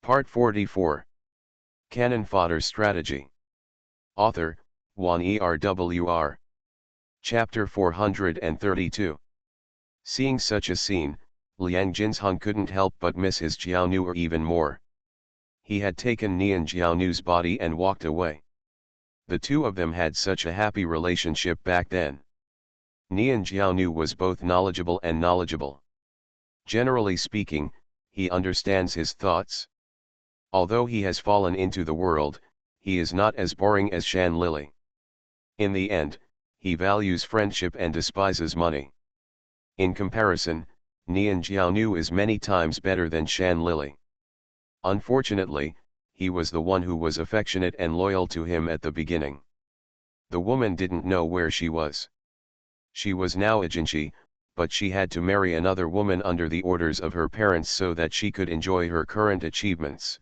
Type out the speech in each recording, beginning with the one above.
Part 44. Canon Fodder Strategy. Author, Juan ERWR. Chapter 432. Seeing such a scene, Liang Jinsheng couldn't help but miss his Jiaonuer even more. He had taken Nian Jiaonu's body and walked away. The two of them had such a happy relationship back then. Nian Jiaonu was both knowledgeable and knowledgeable. Generally speaking, he understands his thoughts. Although he has fallen into the world, he is not as boring as Shan Lily. In the end, he values friendship and despises money. In comparison, Nian Jiaonu is many times better than Shan Lily. Unfortunately, he was the one who was affectionate and loyal to him at the beginning. The woman didn't know where she was. She was now a Jinshi, but she had to marry another woman under the orders of her parents so that she could enjoy her current achievements.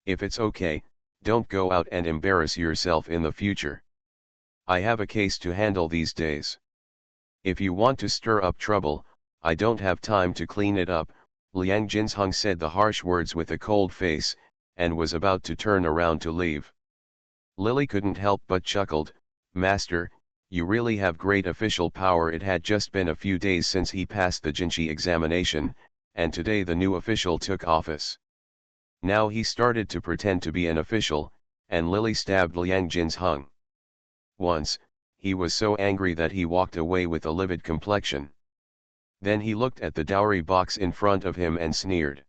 If it's okay, don't go out and embarrass yourself in the future. I have a case to handle these days. If you want to stir up trouble, I don't have time to clean it up. Liang Jinsheng said the harsh words with a cold face, and was about to turn around to leave. Lily couldn't help but chuckled. Master, you really have great official power. It had just been a few days since he passed the Jinshi examination, and today the new official took office. Now he started to pretend to be an official, and Lily stabbed Liang Jinsheng. Once, he was so angry that he walked away with a livid complexion. Then he looked at the dowry box in front of him and sneered.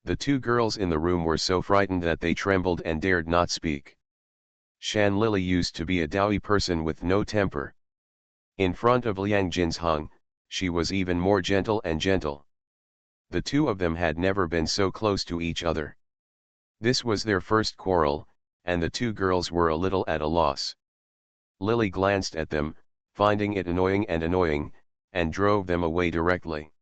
The two girls in the room were so frightened that they trembled and dared not speak. Shan Lily used to be a dowry person with no temper. In front of Liang Jinsheng, she was even more gentle and gentle. The two of them had never been so close to each other. This was their first quarrel, and the two girls were a little at a loss. Lily glanced at them, finding it annoying, and drove them away directly.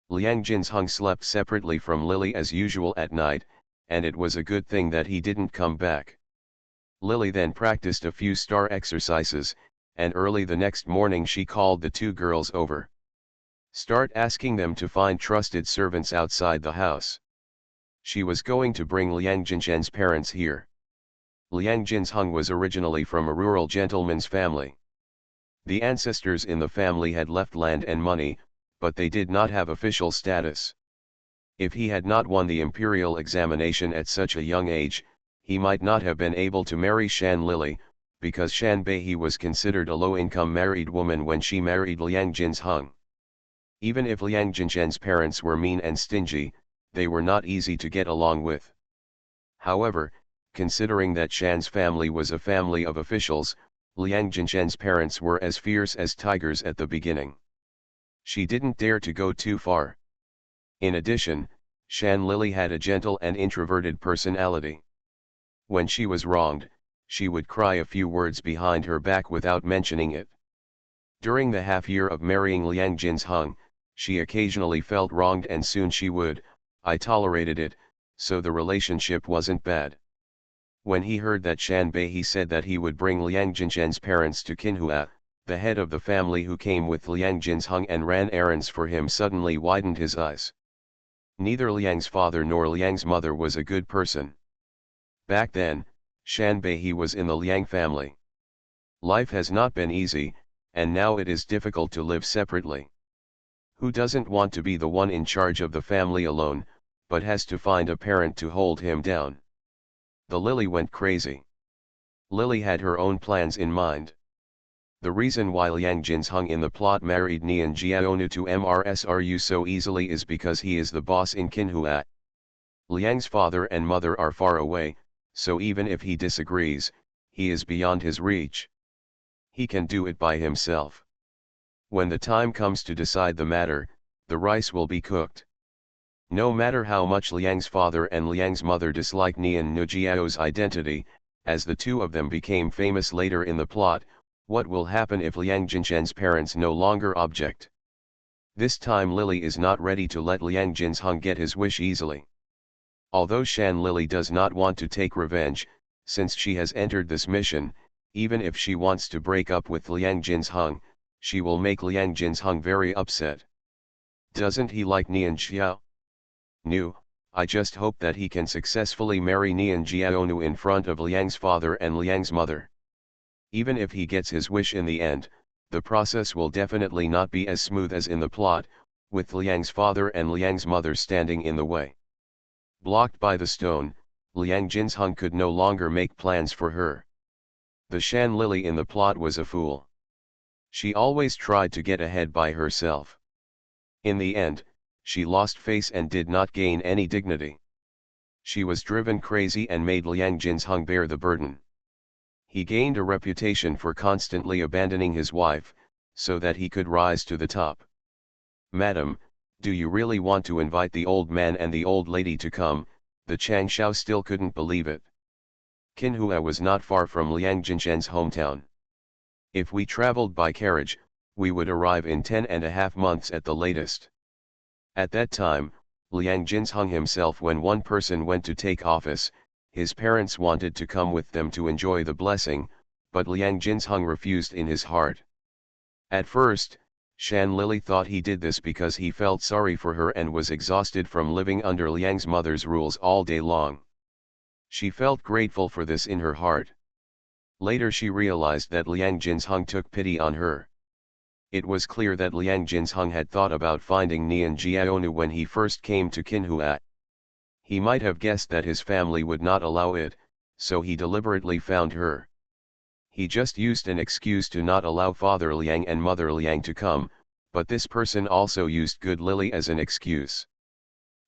Liang Jinsheng slept separately from Lily as usual at night, and it was a good thing that he didn't come back. Lily then practiced a few star exercises, and early the next morning she called the two girls over. Start asking them to find trusted servants outside the house. She was going to bring Liang Jinsheng's parents here. Liang Jinsheng was originally from a rural gentleman's family. The ancestors in the family had left land and money, but they did not have official status. If he had not won the imperial examination at such a young age, he might not have been able to marry Shan Lily, because Shan Beihe was considered a low-income married woman when she married Liang Jinsheng. Even if Liang Jinsheng's parents were mean and stingy, they were not easy to get along with. However, considering that Shan's family was a family of officials, Liang Jinsheng's parents were as fierce as tigers at the beginning. She didn't dare to go too far. In addition, Shan Lily had a gentle and introverted personality. When she was wronged, she would cry a few words behind her back without mentioning it. During the half-year of marrying Liang Jinsheng, she occasionally felt wronged and soon she would, I tolerated it, so the relationship wasn't bad. When he heard that Shan Beihe said that he would bring Liang Jinsheng's parents to Qinhua, the head of the family who came with Liang Jinsheng and ran errands for him suddenly widened his eyes. Neither Liang's father nor Liang's mother was a good person. Back then, Shan Beihe was in the Liang family. Life has not been easy, and now it is difficult to live separately. Who doesn't want to be the one in charge of the family alone, but has to find a parent to hold him down? The Lily went crazy. Lily had her own plans in mind. The reason why Liang Jinsheng in the plot married Nian Jiaonu to MRSRU so easily is because he is the boss in Qinhua. Liang's father and mother are far away, so even if he disagrees, he is beyond his reach. He can do it by himself. When the time comes to decide the matter, the rice will be cooked. No matter how much Liang's father and Liang's mother dislike Nian Nujiao's identity, as the two of them became famous later in the plot, what will happen if Liang Jinsheng's parents no longer object? This time Lily is not ready to let Liang Jinsheng get his wish easily. Although Shan Lily does not want to take revenge, since she has entered this mission, even if she wants to break up with Liang Jinsheng, she will make Liang Jinsheng very upset. Doesn't he like Nian Xiao? Nu, I just hope that he can successfully marry Nian Jiaonu in front of Liang's father and Liang's mother. Even if he gets his wish in the end, the process will definitely not be as smooth as in the plot, with Liang's father and Liang's mother standing in the way. Blocked by the stone, Liang Jinsheng could no longer make plans for her. The Shan Lily in the plot was a fool. She always tried to get ahead by herself. In the end, she lost face and did not gain any dignity. She was driven crazy and made Liang Jinsheng bear the burden. He gained a reputation for constantly abandoning his wife, so that he could rise to the top. "Madam, do you really want to invite the old man and the old lady to come?" The Changshao still couldn't believe it. Qinhua was not far from Liang Jinshen's hometown. If we traveled by carriage, we would arrive in 10.5 months at the latest. At that time, Liang Jinsheng himself, when one person went to take office, his parents wanted to come with them to enjoy the blessing, but Liang Jinsheng refused in his heart. At first, Shan Lily thought he did this because he felt sorry for her and was exhausted from living under Liang's mother's rules all day long. She felt grateful for this in her heart. Later she realized that Liang Jinsheng took pity on her. It was clear that Liang Jinsheng had thought about finding Nian Jiaonu when he first came to Qinhua. He might have guessed that his family would not allow it, so he deliberately found her. He just used an excuse to not allow Father Liang and Mother Liang to come, but this person also used good Lily as an excuse.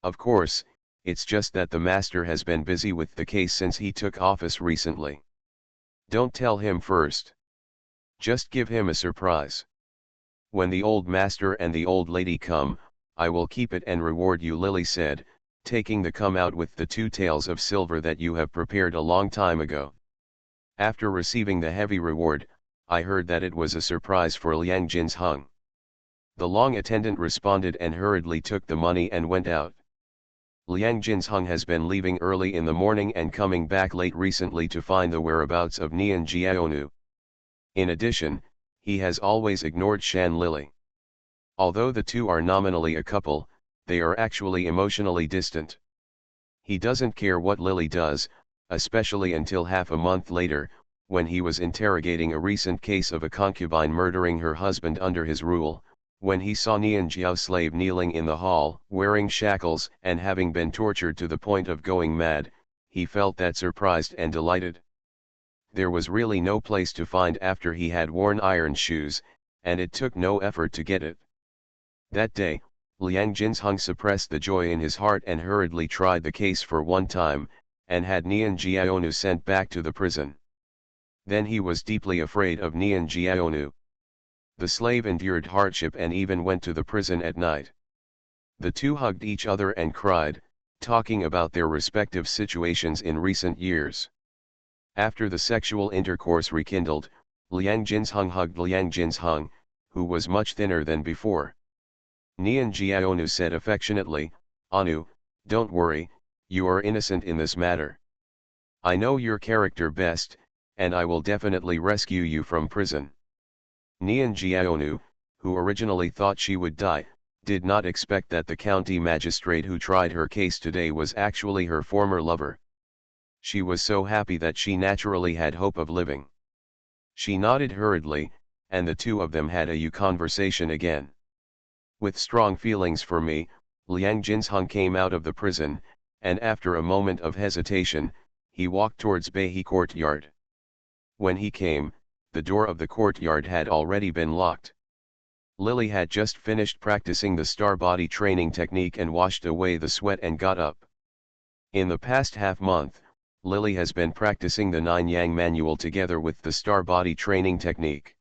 Of course, it's just that the master has been busy with the case since he took office recently. Don't tell him first. Just give him a surprise. When the old master and the old lady come, I will keep it and reward you, Lily said, taking the come out with the 2 taels of silver that you have prepared a long time ago. After receiving the heavy reward, I heard that it was a surprise for Liang Jinsheng. The long attendant responded and hurriedly took the money and went out. Liang Jinsheng has been leaving early in the morning and coming back late recently to find the whereabouts of Nian Jiaonu. In addition, he has always ignored Shan Lily. Although the two are nominally a couple, they are actually emotionally distant. He doesn't care what Lily does, especially until half a month later, when he was interrogating a recent case of a concubine murdering her husband under his rule, when he saw Nian Jiao's slave kneeling in the hall, wearing shackles and having been tortured to the point of going mad, he felt that surprised and delighted. There was really no place to find after he had worn iron shoes, and it took no effort to get it. That day, Liang Jinsheng suppressed the joy in his heart and hurriedly tried the case for one time, and had Nian Jiaonu sent back to the prison. Then he was deeply afraid of Nian Jiaonu. The slave endured hardship and even went to the prison at night. The two hugged each other and cried, talking about their respective situations in recent years. After the sexual intercourse rekindled, Liang Jinsheng hugged Liang Jinsheng, who was much thinner than before. Nian Jiaonu said affectionately, "Anu, don't worry, you are innocent in this matter. I know your character best, and I will definitely rescue you from prison." Nian Jiaonu, who originally thought she would die, did not expect that the county magistrate who tried her case today was actually her former lover. She was so happy that she naturally had hope of living. She nodded hurriedly, and the two of them had a conversation again. With strong feelings for me, Liang Jinsheng came out of the prison, and after a moment of hesitation, he walked towards Beihe courtyard. When he came, the door of the courtyard had already been locked. Lily had just finished practicing the star body training technique and washed away the sweat and got up. In the past half-month, Lily has been practicing the 9-yang manual together with the star body training technique.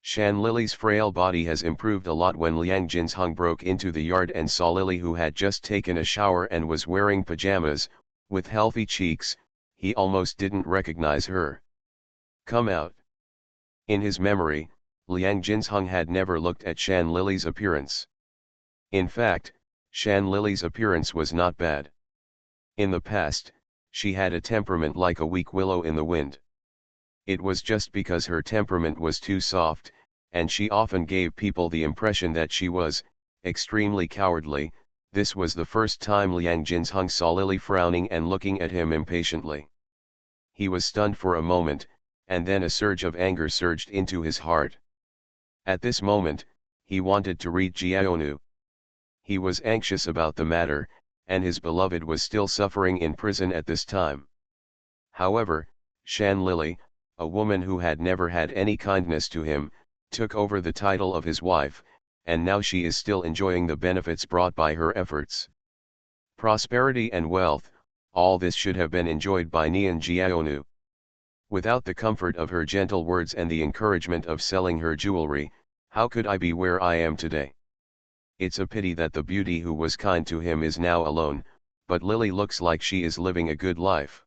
Shan Lily's frail body has improved a lot. When Liang Jinsheng broke into the yard and saw Lily, who had just taken a shower and was wearing pajamas, with healthy cheeks, he almost didn't recognize her. "Come out." In his memory, Liang Jinsheng had never looked at Shan Lily's appearance. In fact, Shan Lily's appearance was not bad. In the past, she had a temperament like a weak willow in the wind. It was just because her temperament was too soft, and she often gave people the impression that she was extremely cowardly, This was the first time Liang Jinsheng saw Lily frowning and looking at him impatiently. He was stunned for a moment, and then a surge of anger surged into his heart. At this moment, he wanted to read Jiaonu. He was anxious about the matter, and his beloved was still suffering in prison at this time. However, Shan Lily, a woman who had never had any kindness to him, took over the title of his wife, and now she is still enjoying the benefits brought by her efforts. Prosperity and wealth, all this should have been enjoyed by Nian Jiaonu. Without the comfort of her gentle words and the encouragement of selling her jewelry, how could I be where I am today? It's a pity that the beauty who was kind to him is now alone, but Lily looks like she is living a good life.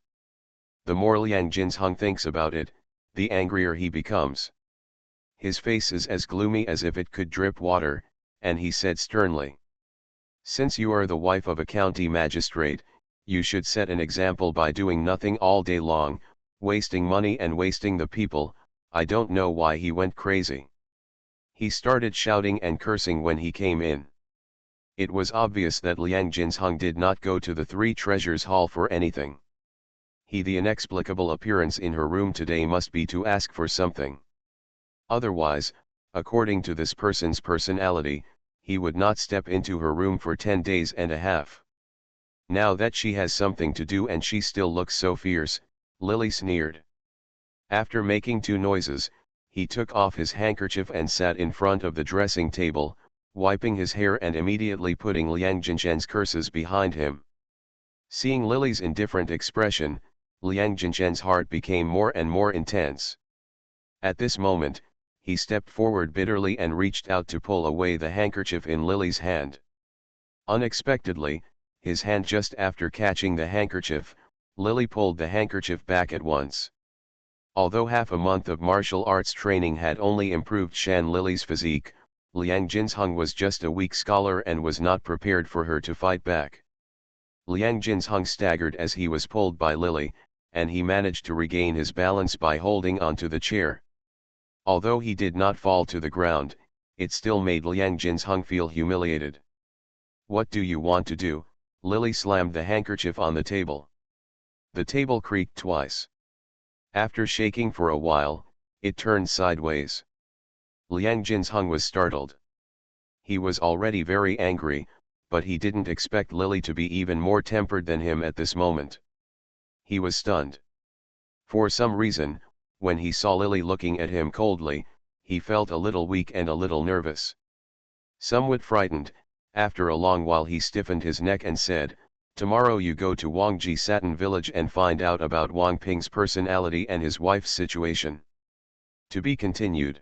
The more Liang Jinsheng thinks about it, the angrier he becomes. His face is as gloomy as if it could drip water, and he said sternly, "Since you are the wife of a county magistrate, you should set an example by doing nothing all day long, wasting money and wasting the people. I don't know why he went crazy." He started shouting and cursing when he came in. It was obvious that Liang Jinsheng did not go to the Three Treasures Hall for anything. The inexplicable appearance in her room today must be to ask for something. Otherwise, according to this person's personality, he would not step into her room for 10 days and a half. Now that she has something to do and she still looks so fierce, Lily sneered. After making two noises, he took off his handkerchief and sat in front of the dressing table, wiping his hair and immediately putting Liang Jinsheng's curses behind him. Seeing Lily's indifferent expression, Liang Jinsheng's heart became more and more intense. At this moment, he stepped forward bitterly and reached out to pull away the handkerchief in Lily's hand. Unexpectedly, his hand just after catching the handkerchief, Lily pulled the handkerchief back at once. Although half a month of martial arts training had only improved Shan Lily's physique, Liang Jinsheng was just a weak scholar and was not prepared for her to fight back. Liang Jinsheng staggered as he was pulled by Lily, and he managed to regain his balance by holding onto the chair. Although he did not fall to the ground, it still made Liang Jinsheng feel humiliated. "What do you want to do?" Lily slammed the handkerchief on the table. The table creaked twice. After shaking for a while, it turned sideways. Liang Jinsheng was startled. He was already very angry, but he didn't expect Lily to be even more tempered than him at this moment. He was stunned. For some reason, when he saw Lily looking at him coldly, he felt a little weak and a little nervous. Somewhat frightened, after a long while he stiffened his neck and said, "Tomorrow you go to Wangji Satin village and find out about Wang Ping's personality and his wife's situation." To be continued.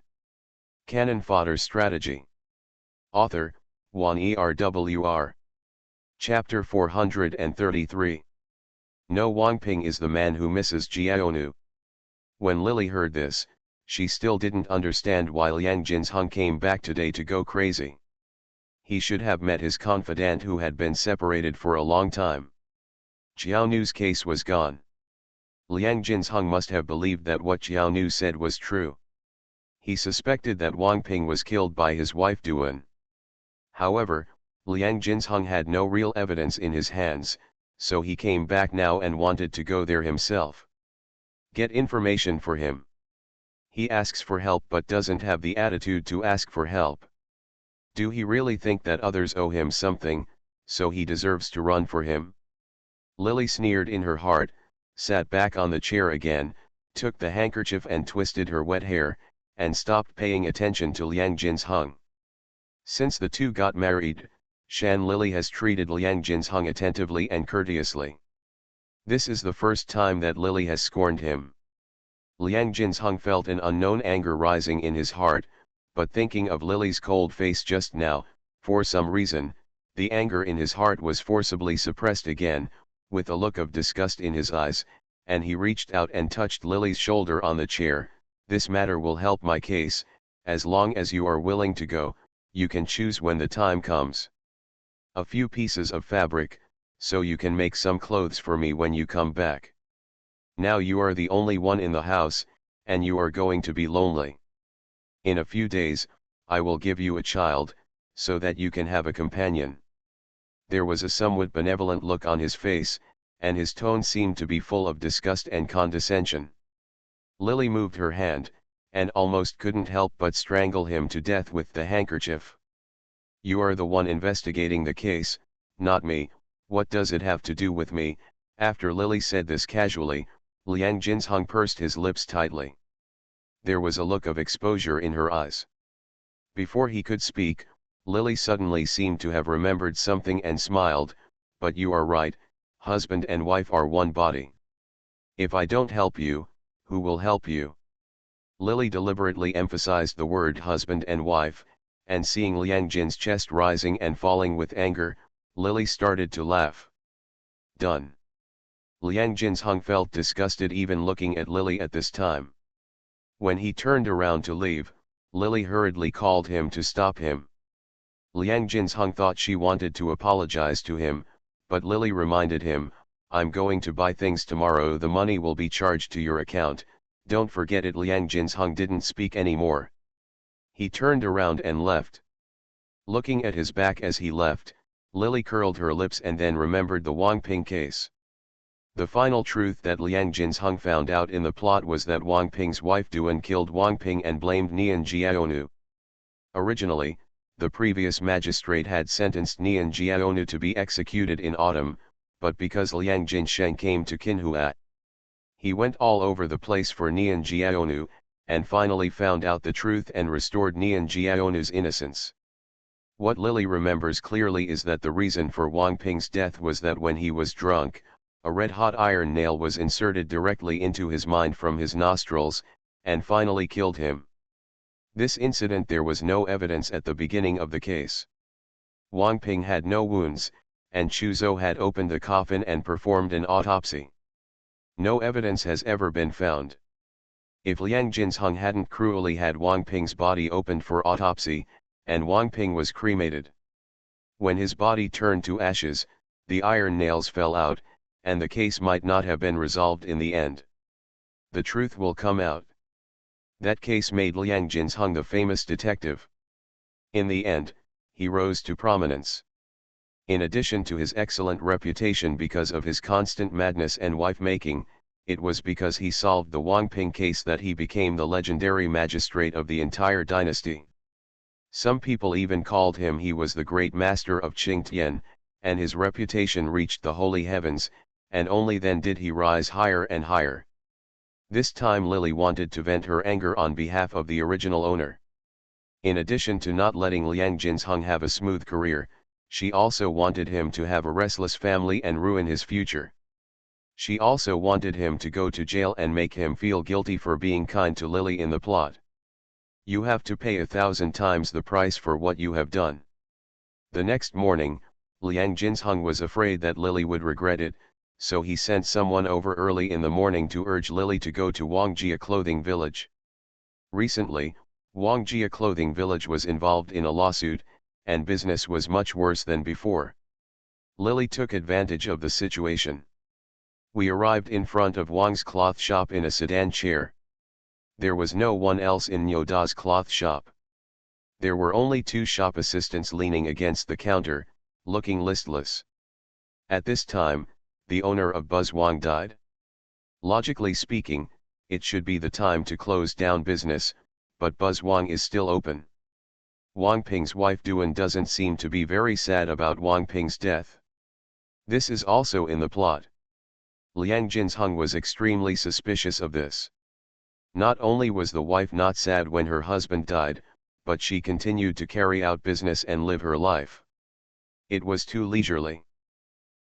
Canon Fodder Strategy. Author, Wan Erwr. Chapter 433. No, Wang Ping is the man who misses Jiaonu. When Lily heard this, she still didn't understand why Liang Jinsheng came back today to go crazy. He should have met his confidant who had been separated for a long time. Jiaonu's case was gone. Liang Jinsheng must have believed that what Jiaonu said was true. He suspected that Wang Ping was killed by his wife Duan. However, Liang Jinsheng had no real evidence in his hands, so he came back now and wanted to go there himself. Get information for him. He asks for help but doesn't have the attitude to ask for help. Do he really think that others owe him something, so he deserves to run for him? Lily sneered in her heart, sat back on the chair again, took the handkerchief and twisted her wet hair, and stopped paying attention to Liang Jinsheng. Since the two got married, Shan Lily has treated Liang Jinsheng attentively and courteously. This is the first time that Lily has scorned him. Liang Jinsheng felt an unknown anger rising in his heart, but thinking of Lily's cold face just now, for some reason, the anger in his heart was forcibly suppressed again, with a look of disgust in his eyes, and he reached out and touched Lily's shoulder on the chair. "This matter will help my case, as long as you are willing to go, you can choose when the time comes. A few pieces of fabric, so you can make some clothes for me when you come back. Now you are the only one in the house, and you are going to be lonely. In a few days, I will give you a child, so that you can have a companion." There was a somewhat benevolent look on his face, and his tone seemed to be full of disgust and condescension. Lily moved her hand, and almost couldn't help but strangle him to death with the handkerchief. "You are the one investigating the case, not me. What does it have to do with me?" After Lily said this casually, Liang Jinsheng pursed his lips tightly. There was a look of exposure in her eyes. Before he could speak, Lily suddenly seemed to have remembered something and smiled. "But you are right, husband and wife are one body. If I don't help you, who will help you?" Lily deliberately emphasized the word husband and wife, and seeing Liang Jin's chest rising and falling with anger, Lily started to laugh. "Done." Liang Jinsheng felt disgusted even looking at Lily at this time. When he turned around to leave, Lily hurriedly called him to stop him. Liang Jinsheng thought she wanted to apologize to him, but Lily reminded him, "I'm going to buy things tomorrow. The money will be charged to your account, don't forget it." Liang Jinsheng didn't speak anymore. He turned around and left. Looking at his back as he left, Lily curled her lips and then remembered the Wang Ping case. The final truth that Liang Jinsheng found out in the plot was that Wang Ping's wife Duan killed Wang Ping and blamed Nian Jiaonu. Originally, the previous magistrate had sentenced Nian Jiaonu to be executed in autumn, but because Liang Jinsheng came to Qinhua, he went all over the place for Nian Jiaonu, and finally found out the truth and restored Nian Jiaonu's innocence. What Lily remembers clearly is that the reason for Wang Ping's death was that when he was drunk, a red-hot iron nail was inserted directly into his mind from his nostrils, and finally killed him. This incident there was no evidence at the beginning of the case. Wang Ping had no wounds, and Chu Zhou had opened the coffin and performed an autopsy. No evidence has ever been found. If Liang Jinsheng hadn't cruelly had Wang Ping's body opened for autopsy, and Wang Ping was cremated, when his body turned to ashes, the iron nails fell out, and the case might not have been resolved in the end. The truth will come out. That case made Liang Jinsheng the famous detective. In the end, he rose to prominence. In addition to his excellent reputation because of his constant madness and wife-making, it was because he solved the Wang Ping case that he became the legendary magistrate of the entire dynasty. Some people even called him he was the great master of Qingtian, and his reputation reached the holy heavens, and only then did he rise higher and higher. This time Lily wanted to vent her anger on behalf of the original owner. In addition to not letting Liang Jinsheng have a smooth career, she also wanted him to have a restless family and ruin his future. She also wanted him to go to jail and make him feel guilty for being kind to Lily in the plot. You have to pay 1,000 times the price for what you have done. The next morning, Liang Jinsheng was afraid that Lily would regret it, so he sent someone over early in the morning to urge Lily to go to Wangjia Clothing Village. Recently, Wangjia Clothing Village was involved in a lawsuit, and business was much worse than before. Lily took advantage of the situation. We arrived in front of Wang's cloth shop in a sedan chair. There was no one else in Nyoda's cloth shop. There were only 2 shop assistants leaning against the counter, looking listless. At this time, the owner of Buzz Wang died. Logically speaking, it should be the time to close down business, but Buzz Wang is still open. Wang Ping's wife Duan doesn't seem to be very sad about Wang Ping's death. This is also in the plot. Liang Jinsheng was extremely suspicious of this. Not only was the wife not sad when her husband died, but she continued to carry out business and live her life. It was too leisurely.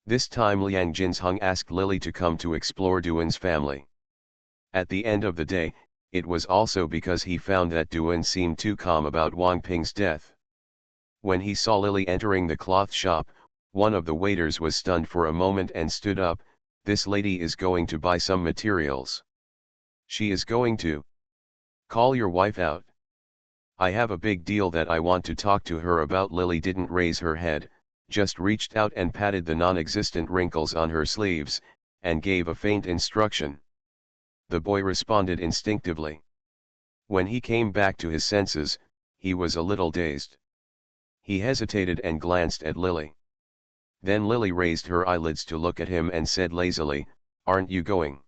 This time Liang Jinsheng asked Lily to come to explore Duan's family. At the end of the day, it was also because he found that Duan seemed too calm about Wang Ping's death. When he saw Lily entering the cloth shop, one of the waiters was stunned for a moment and stood up. "This lady is going to buy some materials. She is going to call your wife out. I have a big deal that I want to talk to her about." Lily didn't raise her head, just reached out and patted the non-existent wrinkles on her sleeves, and gave a faint instruction. The boy responded instinctively. When he came back to his senses, he was a little dazed. He hesitated and glanced at Lily. Then Lily raised her eyelids to look at him and said lazily, "Aren't you going?"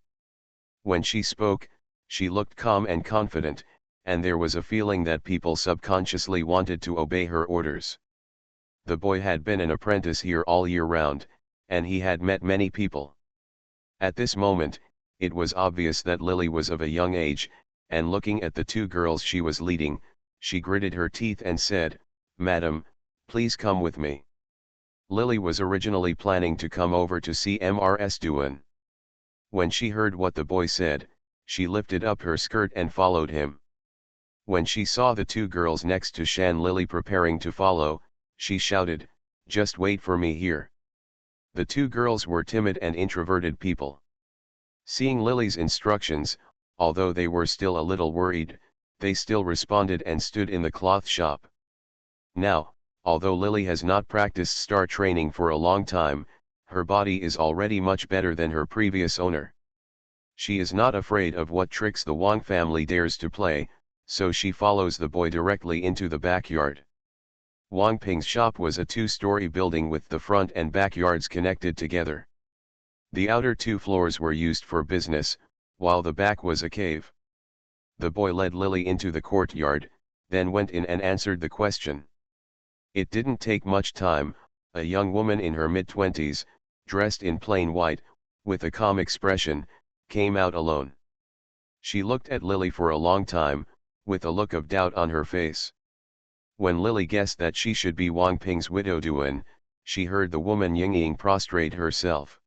When she spoke, she looked calm and confident, and there was a feeling that people subconsciously wanted to obey her orders. The boy had been an apprentice here all year round, and he had met many people. At this moment, it was obvious that Lily was of a young age, and looking at the two girls she was leading, she gritted her teeth and said, "Madam, please come with me." Lily was originally planning to come over to see Mrs. Dewan. When she heard what the boy said, she lifted up her skirt and followed him. When she saw the two girls next to Shan Lily preparing to follow, she shouted, "Just wait for me here." The two girls were timid and introverted people. Seeing Lily's instructions, although they were still a little worried, they still responded and stood in the cloth shop. Now, although Lily has not practiced star training for a long time, her body is already much better than her previous owner. She is not afraid of what tricks the Wang family dares to play, so she follows the boy directly into the backyard. Wang Ping's shop was a two-story building with the front and backyards connected together. The outer two floors were used for business, while the back was a cave. The boy led Lily into the courtyard, then went in and answered the question. It didn't take much time. A young woman in her mid-20s, dressed in plain white, with a calm expression, came out alone. She looked at Lily for a long time, with a look of doubt on her face. When Lily guessed that she should be Wang Ping's widow Duan, she heard the woman Yingying prostrate herself.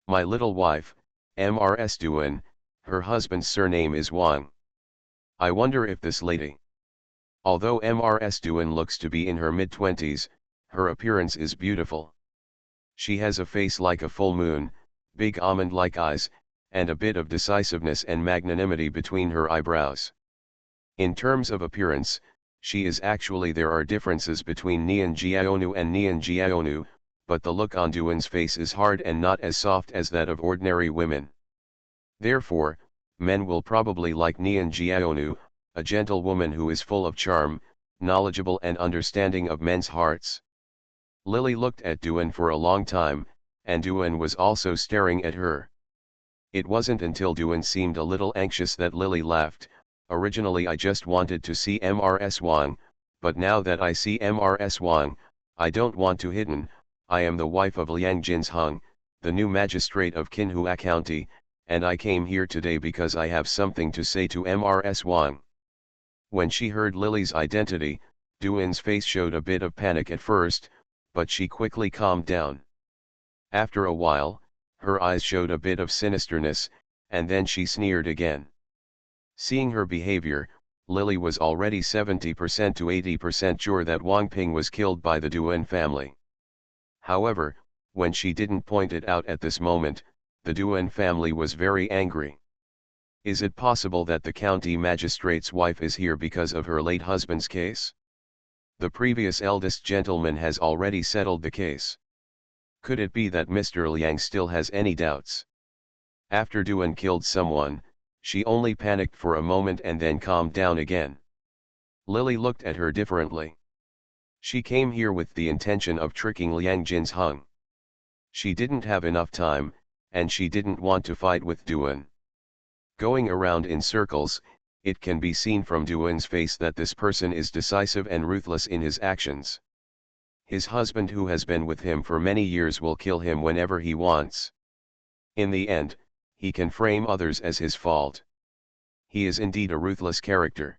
"My little wife, Mrs. Duan, her husband's surname is Wang. I wonder if this lady." Although Mrs. Duan looks to be in her mid-20s, her appearance is beautiful. She has a face like a full moon, big almond-like eyes, and a bit of decisiveness and magnanimity between her eyebrows. In terms of appearance, she is actually there are differences between Nian Jiaonu and Nian Jiaonu, but the look on Duan's face is hard and not as soft as that of ordinary women. Therefore, men will probably like Nian Jiaonu, a gentle woman who is full of charm, knowledgeable and understanding of men's hearts. Lily looked at Duan for a long time, and Duan was also staring at her. It wasn't until Duan seemed a little anxious that Lily laughed. "Originally I just wanted to see Mrs. Wang, but now that I see Mrs. Wang, I don't want to hidden. I am the wife of Liang Jinsheng, the new magistrate of Qinhua County, and I came here today because I have something to say to Mrs. Wang." When she heard Lily's identity, Duan's face showed a bit of panic at first, but she quickly calmed down. After a while, her eyes showed a bit of sinisterness, and then she sneered again. Seeing her behavior, Lily was already 70% to 80% sure that Wang Ping was killed by the Duan family. However, when she didn't point it out at this moment, the Duan family was very angry. Is it possible that the county magistrate's wife is here because of her late husband's case? The previous eldest gentleman has already settled the case. Could it be that Mr. Liang still has any doubts? After Duan killed someone, she only panicked for a moment and then calmed down again. Lily looked at her differently. She came here with the intention of tricking Liang Jinsheng. She didn't have enough time, and she didn't want to fight with Duan. Going around in circles, it can be seen from Duan's face that this person is decisive and ruthless in his actions. His husband who has been with him for many years will kill him whenever he wants. In the end, he can frame others as his fault. He is indeed a ruthless character.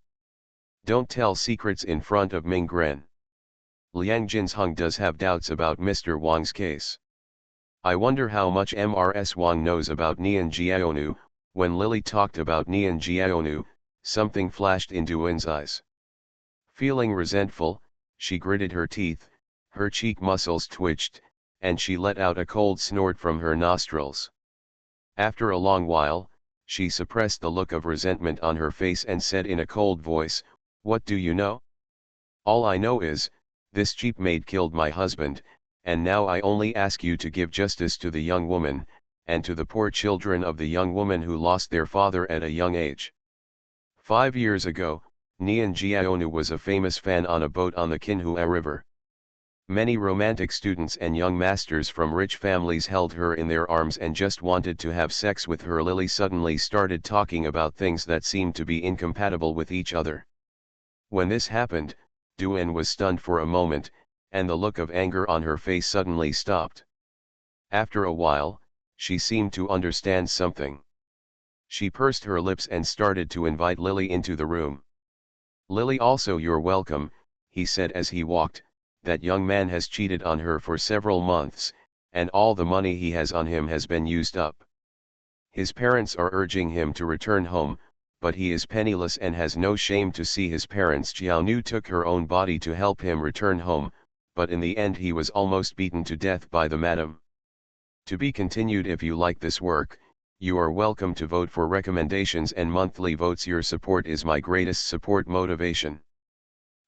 Don't tell secrets in front of Mingren. Liang Jinsheng does have doubts about Mr. Wang's case. I wonder how much Mrs. Wang knows about Nian Jiaonu. When Lily talked about Nian Jiaonu, something flashed in Duan's eyes. Feeling resentful, she gritted her teeth, her cheek muscles twitched, and she let out a cold snort from her nostrils. After a long while, she suppressed the look of resentment on her face and said in a cold voice, "What do you know? All I know is, this cheap maid killed my husband, and now I only ask you to give justice to the young woman, and to the poor children of the young woman who lost their father at a young age." 5 years ago, Nian Jiaonu was a famous fan on a boat on the Qinhua River. Many romantic students and young masters from rich families held her in their arms and just wanted to have sex with her. Lily suddenly started talking about things that seemed to be incompatible with each other. When this happened, Duan was stunned for a moment, and the look of anger on her face suddenly stopped. After a while, she seemed to understand something. She pursed her lips and started to invite Lily into the room. "Lily, also you're welcome," he said as he walked. "That young man has cheated on her for several months, and all the money he has on him has been used up. His parents are urging him to return home, but he is penniless and has no shame to see his parents." Xiaonu took her own body to help him return home, but in the end he was almost beaten to death by the madam. To be continued. If you like this work, you are welcome to vote for recommendations and monthly votes. Your support is my greatest support motivation.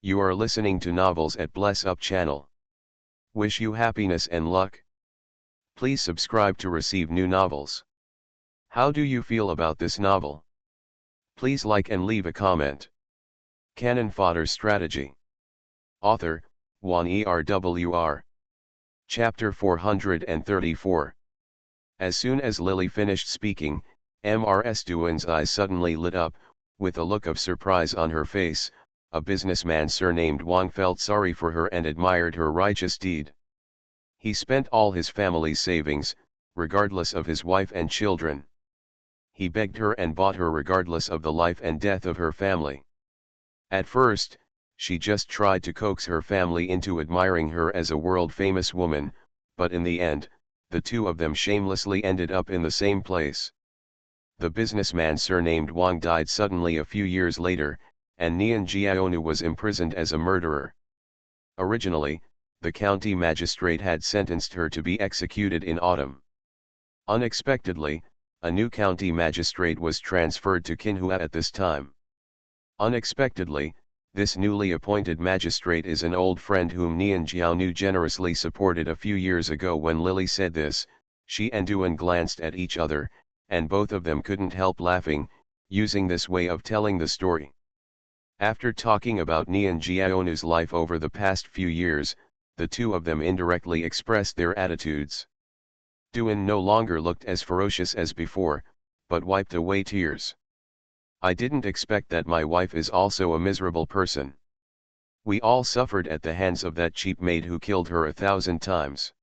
You are listening to Novels at Bless Up channel. Wish you happiness and luck. Please subscribe to receive new novels. How do you feel about this novel? Please like and leave a comment. Cannon Fodder Strategy. Author, Wan Erwr. Chapter 434. As soon as Lily finished speaking, Ms. Duan's eyes suddenly lit up, with a look of surprise on her face. A businessman surnamed Wang felt sorry for her and admired her righteous deed. He spent all his family's savings, regardless of his wife and children. He begged her and bought her regardless of the life and death of her family. At first, she just tried to coax her family into admiring her as a world-famous woman, but in the end, the two of them shamelessly ended up in the same place. The businessman surnamed Wang died suddenly a few years later, and Nian Jiaonu was imprisoned as a murderer. Originally, the county magistrate had sentenced her to be executed in autumn. Unexpectedly, a new county magistrate was transferred to Qinhua at this time. Unexpectedly, this newly appointed magistrate is an old friend whom Nian Jiaonu generously supported a few years ago. When Lily said this, she and Duan glanced at each other, and both of them couldn't help laughing, using this way of telling the story. After talking about Nian Jiaonu's life over the past few years, the two of them indirectly expressed their attitudes. Duan no longer looked as ferocious as before, but wiped away tears. "I didn't expect that. My wife is also a miserable person. We all suffered at the hands of that cheap maid who killed her 1,000 times.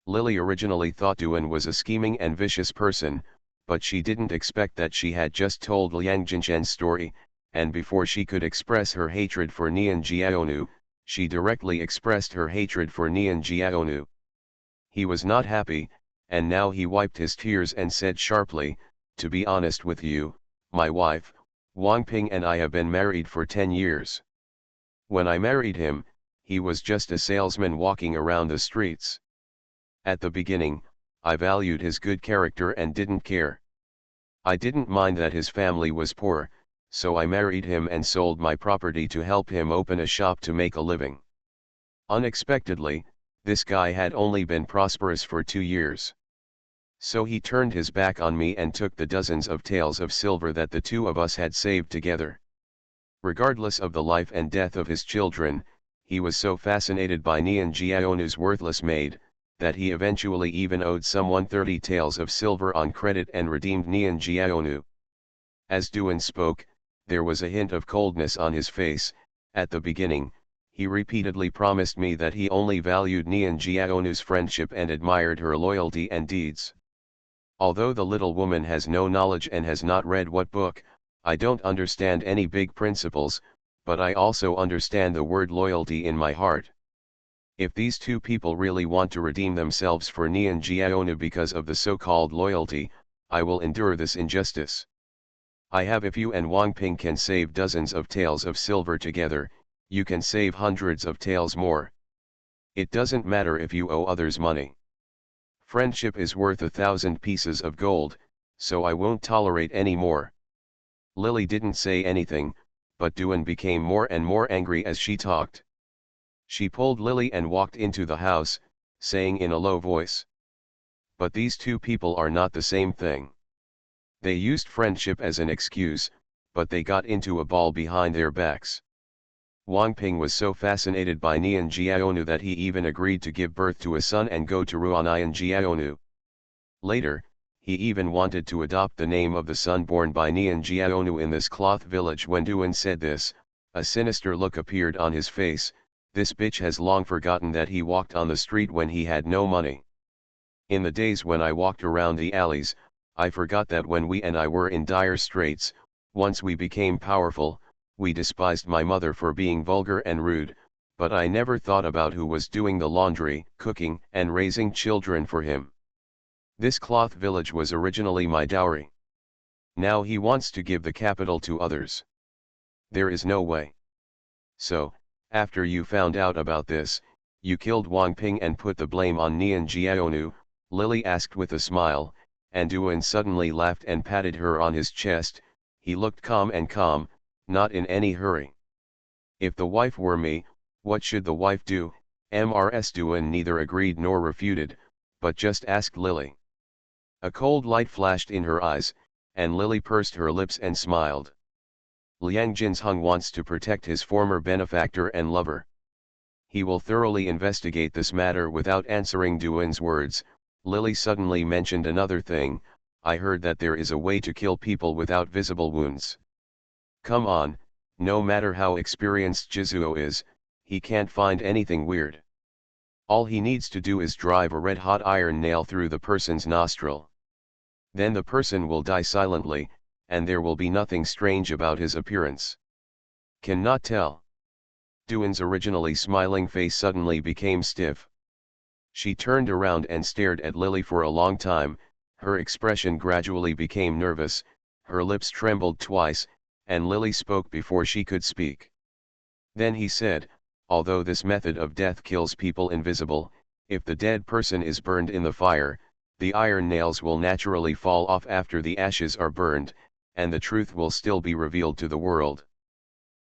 Lily originally thought Duan was a scheming and vicious person, but she didn't expect that she had just told Liang Jinshen's story, and before she could express her hatred for Nian Jiaonu, she directly expressed her hatred for Nian Jiaonu. He was not happy, and now he wiped his tears and said sharply, "To be honest with you, my wife, Wang Ping, and I have been married for 10 years. When I married him, he was just a salesman walking around the streets. At the beginning, I valued his good character and didn't care. I didn't mind that his family was poor, so I married him and sold my property to help him open a shop to make a living. Unexpectedly, this guy had only been prosperous for 2 years. So he turned his back on me and took the dozens of taels of silver that the two of us had saved together. Regardless of the life and death of his children, he was so fascinated by Nian Jiaonu's worthless maid, that he eventually even owed someone 30 taels of silver on credit and redeemed Nian Jiaonu." As Duan spoke, there was a hint of coldness on his face. "At the beginning, he repeatedly promised me that he only valued Nian Jiaonu's friendship and admired her loyalty and deeds. Although the little woman has no knowledge and has not read what book, I don't understand any big principles, but I also understand the word loyalty in my heart. If these two people really want to redeem themselves for Nian Jiaonu because of the so-called loyalty, I will endure this injustice. If you and Wang Ping can save dozens of taels of silver together, you can save hundreds of taels more. It doesn't matter if you owe others money. Friendship is worth 1,000 pieces of gold, so I won't tolerate any more." Lily didn't say anything, but Duan became more and more angry as she talked. She pulled Lily and walked into the house, saying in a low voice, "But these two people are not the same thing. They used friendship as an excuse, but they got into a ball behind their backs. Wang Ping was so fascinated by Nian Jiaonu that he even agreed to give birth to a son and go to Ruanayan Jiaonu. Later, he even wanted to adopt the name of the son born by Nian Jiaonu in this cloth village. When Duan said this, a sinister look appeared on his face. This bitch has long forgotten that he walked on the street when he had no money. In the days when I walked around the alleys, I forgot that when we and I were in dire straits, once we became powerful, we despised my mother for being vulgar and rude, but I never thought about who was doing the laundry, cooking, and raising children for him. This cloth village was originally my dowry. Now he wants to give the capital to others. There is no way. So, after you found out about this, you killed Wang Ping and put the blame on Nian Jiaonu, Lily asked with a smile, and Duan suddenly laughed and patted her on his chest. He looked calm, not in any hurry. If the wife were me, what should the wife do? Mrs. Duan neither agreed nor refuted, but just asked Lily. A cold light flashed in her eyes, and Lily pursed her lips and smiled. Liang Jinsheng wants to protect his former benefactor and lover. He will thoroughly investigate this matter. Without answering Duan's words, Lily suddenly mentioned another thing. I heard that there is a way to kill people without visible wounds. Come on, no matter how experienced Jizuo is, he can't find anything weird. All he needs to do is drive a red-hot iron nail through the person's nostril. Then the person will die silently, and there will be nothing strange about his appearance. Cannot tell. Duan's originally smiling face suddenly became stiff. She turned around and stared at Lily for a long time. Her expression gradually became nervous, her lips trembled twice, and Lily spoke before she could speak. Then he said, although this method of death kills people invisible, if the dead person is burned in the fire, the iron nails will naturally fall off after the ashes are burned, and the truth will still be revealed to the world.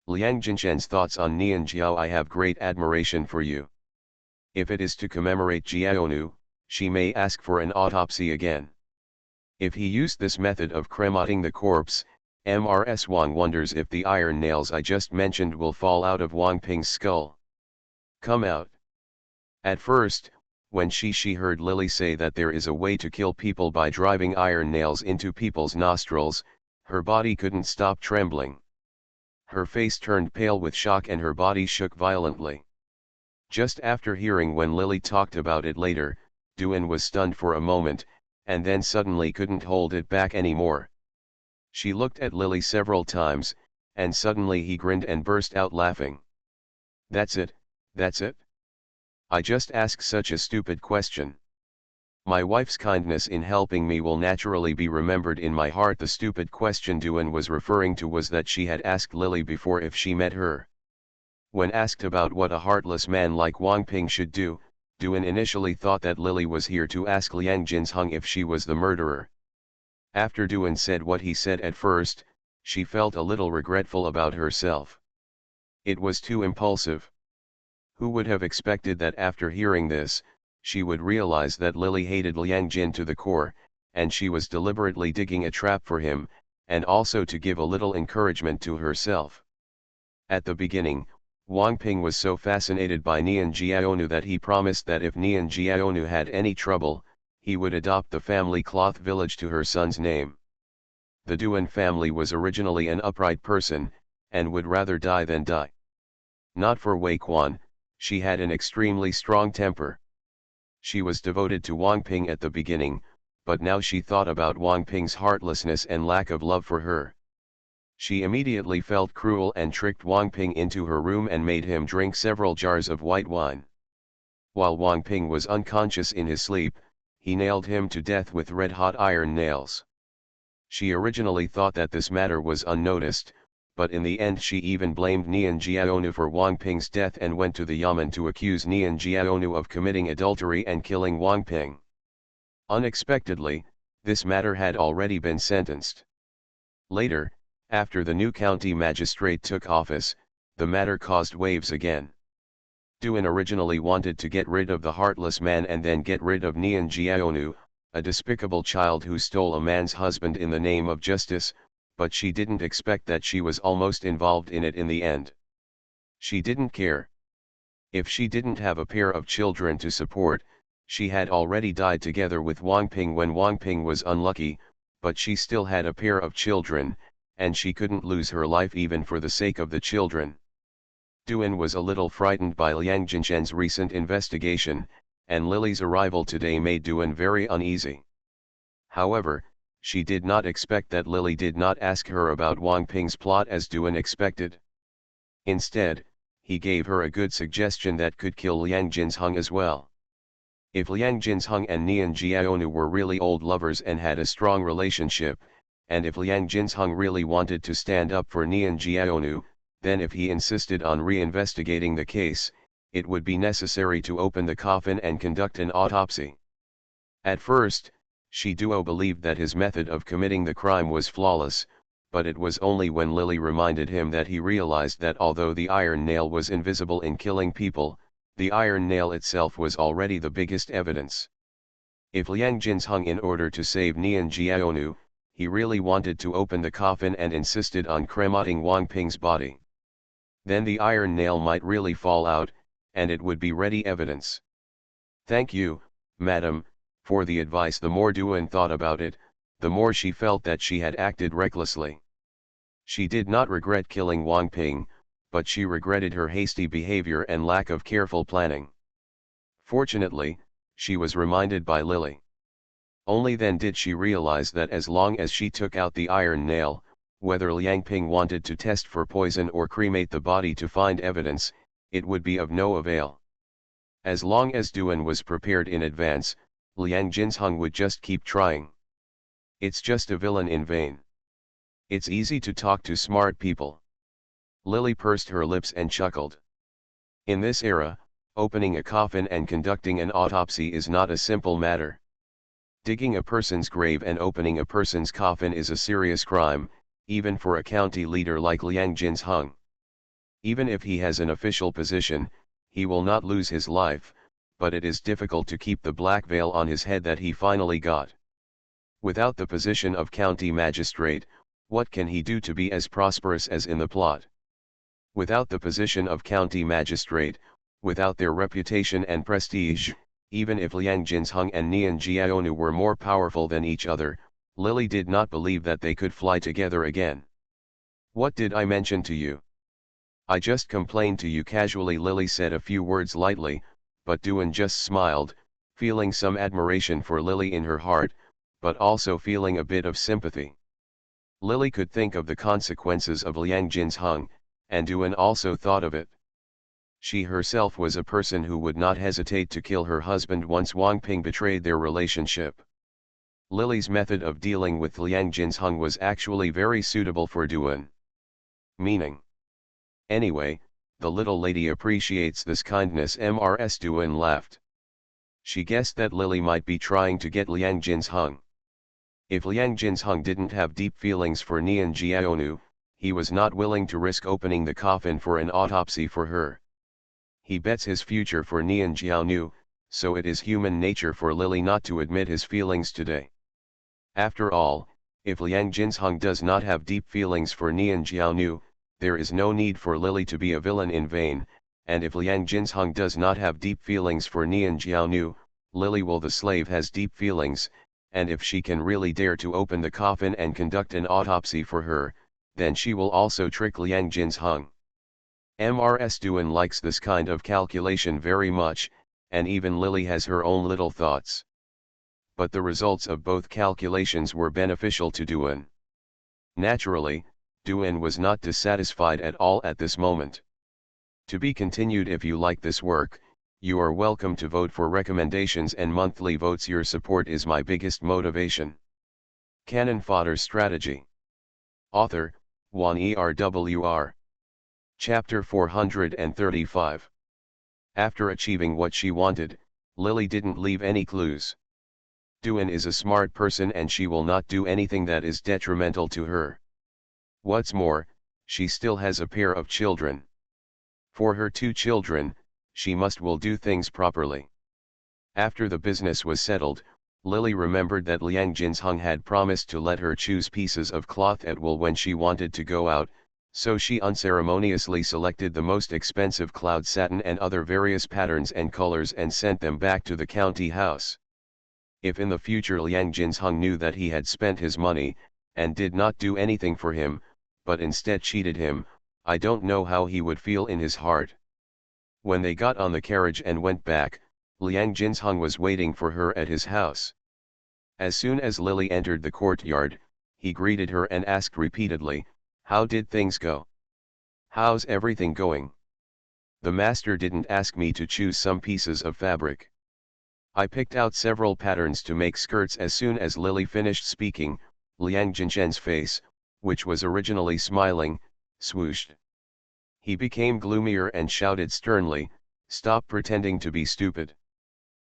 Liang Jinshen's thoughts on Nian Jiao. I have great admiration for you. If it is to commemorate Jiaonu, she may ask for an autopsy again. If he used this method of cremating the corpse, Mrs. Wang wonders if the iron nails I just mentioned will fall out of Wang Ping's skull. Come out. At first, when she heard Lily say that there is a way to kill people by driving iron nails into people's nostrils, her body couldn't stop trembling. Her face turned pale with shock and her body shook violently. Just after hearing when Lily talked about it later, Duan was stunned for a moment, and then suddenly couldn't hold it back anymore. She looked at Lily several times, and suddenly he grinned and burst out laughing. That's it, that's it. I just asked such a stupid question. My wife's kindness in helping me will naturally be remembered in my heart. The stupid question Duan was referring to was that she had asked Lily before if she met her. When asked about what a heartless man like Wang Ping should do, Duan initially thought that Lily was here to ask Liang Jinsheng if she was the murderer. After Duan said what he said at first, she felt a little regretful about herself. It was too impulsive. Who would have expected that after hearing this, she would realize that Lily hated Liang Jin to the core, and she was deliberately digging a trap for him, and also to give a little encouragement to herself. At the beginning, Wang Ping was so fascinated by Nian Jiaonu that he promised that if Nian Jiaonu had any trouble, he would adopt the family cloth village to her son's name. The Duan family was originally an upright person, and would rather die than die. Not for Wei Quan, she had an extremely strong temper. She was devoted to Wang Ping at the beginning, but now she thought about Wang Ping's heartlessness and lack of love for her. She immediately felt cruel and tricked Wang Ping into her room and made him drink several jars of white wine. While Wang Ping was unconscious in his sleep, he nailed him to death with red-hot iron nails. She originally thought that this matter was unnoticed, but in the end she even blamed Nian Jiaonu for Wang Ping's death and went to the Yamen to accuse Nian Jiaonu of committing adultery and killing Wang Ping. Unexpectedly, this matter had already been sentenced. Later, after the new county magistrate took office, the matter caused waves again. Duan originally wanted to get rid of the heartless man and then get rid of Nian Jiaonu, a despicable child who stole a man's husband in the name of justice, but she didn't expect that she was almost involved in it in the end. She didn't care. If she didn't have a pair of children to support, she had already died together with Wang Ping when Wang Ping was unlucky, but she still had a pair of children, and she couldn't lose her life even for the sake of the children. Duan was a little frightened by Liang Jinshen's recent investigation, and Lily's arrival today made Duan very uneasy. However, she did not expect that Lily did not ask her about Wang Ping's plot as Duan expected. Instead, he gave her a good suggestion that could kill Liang Jinsheng as well. If Liang Jinsheng and Nian Jiaonu were really old lovers and had a strong relationship, and if Liang Jinsheng really wanted to stand up for Nian Jiaonu, then if he insisted on reinvestigating the case, it would be necessary to open the coffin and conduct an autopsy. At first, Shi Duo believed that his method of committing the crime was flawless, but it was only when Lily reminded him that he realized that although the iron nail was invisible in killing people, the iron nail itself was already the biggest evidence. If Liang Jinsheng, in order to save Nian Jiaonu, he really wanted to open the coffin and insisted on cremating Wang Ping's body, then the iron nail might really fall out, and it would be ready evidence. "Thank you, madam, for the advice." The more Duan thought about it, the more she felt that she had acted recklessly. She did not regret killing Wang Ping, but she regretted her hasty behavior and lack of careful planning. Fortunately, she was reminded by Lily. Only then did she realize that as long as she took out the iron nail, whether Liang Ping wanted to test for poison or cremate the body to find evidence, it would be of no avail. As long as Duan was prepared in advance, Liang Jinsheng would just keep trying. It's just a villain in vain. It's easy to talk to smart people. Lily pursed her lips and chuckled. In this era, opening a coffin and conducting an autopsy is not a simple matter. Digging a person's grave and opening a person's coffin is a serious crime, even for a county leader like Liang Jinsheng. Even if he has an official position, he will not lose his life, but it is difficult to keep the black veil on his head that he finally got. Without the position of county magistrate, what can he do to be as prosperous as in the plot? Without the position of county magistrate, without their reputation and prestige, even if Liang Jinsheng and Nian Jiaonu were more powerful than each other, Lily did not believe that they could fly together again. "What did I mention to you? I just complained to you casually." Lily said a few words lightly, but Duan just smiled, feeling some admiration for Lily in her heart, but also feeling a bit of sympathy. Lily could think of the consequences of Liang Jinsheng, and Duan also thought of it. She herself was a person who would not hesitate to kill her husband once Wang Ping betrayed their relationship. Lily's method of dealing with Liang Jinsheng was actually very suitable for Duan. Meaning. Anyway, the little lady appreciates this kindness. Mrs. Duan laughed. She guessed that Lily might be trying to get Liang Jinsheng. If Liang Jinsheng didn't have deep feelings for Nian Jiaonu, he was not willing to risk opening the coffin for an autopsy for her. He bets his future for Nian Jiaonu, so it is human nature for Lily not to admit his feelings today. After all, if Liang Jinsheng does not have deep feelings for Nian Jiaonu, there is no need for Lily to be a villain in vain, and if Liang Jinsheng does not have deep feelings for Nian Jiaonu, Lily Will the slave has deep feelings, and if she can really dare to open the coffin and conduct an autopsy for her, then she will also trick Liang Jinsheng. Mrs. Duan likes this kind of calculation very much, and even Lily has her own little thoughts. But the results of both calculations were beneficial to Duan. Naturally, Duan was not dissatisfied at all at this moment. To be continued. If you like this work, you are welcome to vote for recommendations and monthly votes. Your support is my biggest motivation. Cannon Fodder Strategy. Author, Juan ERWR. Chapter 435. After achieving what she wanted, Lily didn't leave any clues. Duan is a smart person and she will not do anything that is detrimental to her. What's more, she still has a pair of children. For her 2 children, she will do things properly. After the business was settled, Lily remembered that Liang Jinsheng had promised to let her choose pieces of cloth at will when she wanted to go out, So she unceremoniously selected the most expensive cloud satin and other various patterns and colors and sent them back to the county house. If in the future Liang Jinsheng knew that he had spent his money, and did not do anything for him, but instead cheated him, I don't know how he would feel in his heart. When they got on the carriage and went back, Liang Jinsheng was waiting for her at his house. As soon as Lily entered the courtyard, he greeted her and asked repeatedly, "How did things go? How's everything going? The master didn't ask me to choose some pieces of fabric. I picked out several patterns to make skirts." As soon as Lily finished speaking, Liang Jinshen's face, which was originally smiling, swooshed. He became gloomier and shouted sternly, "Stop pretending to be stupid.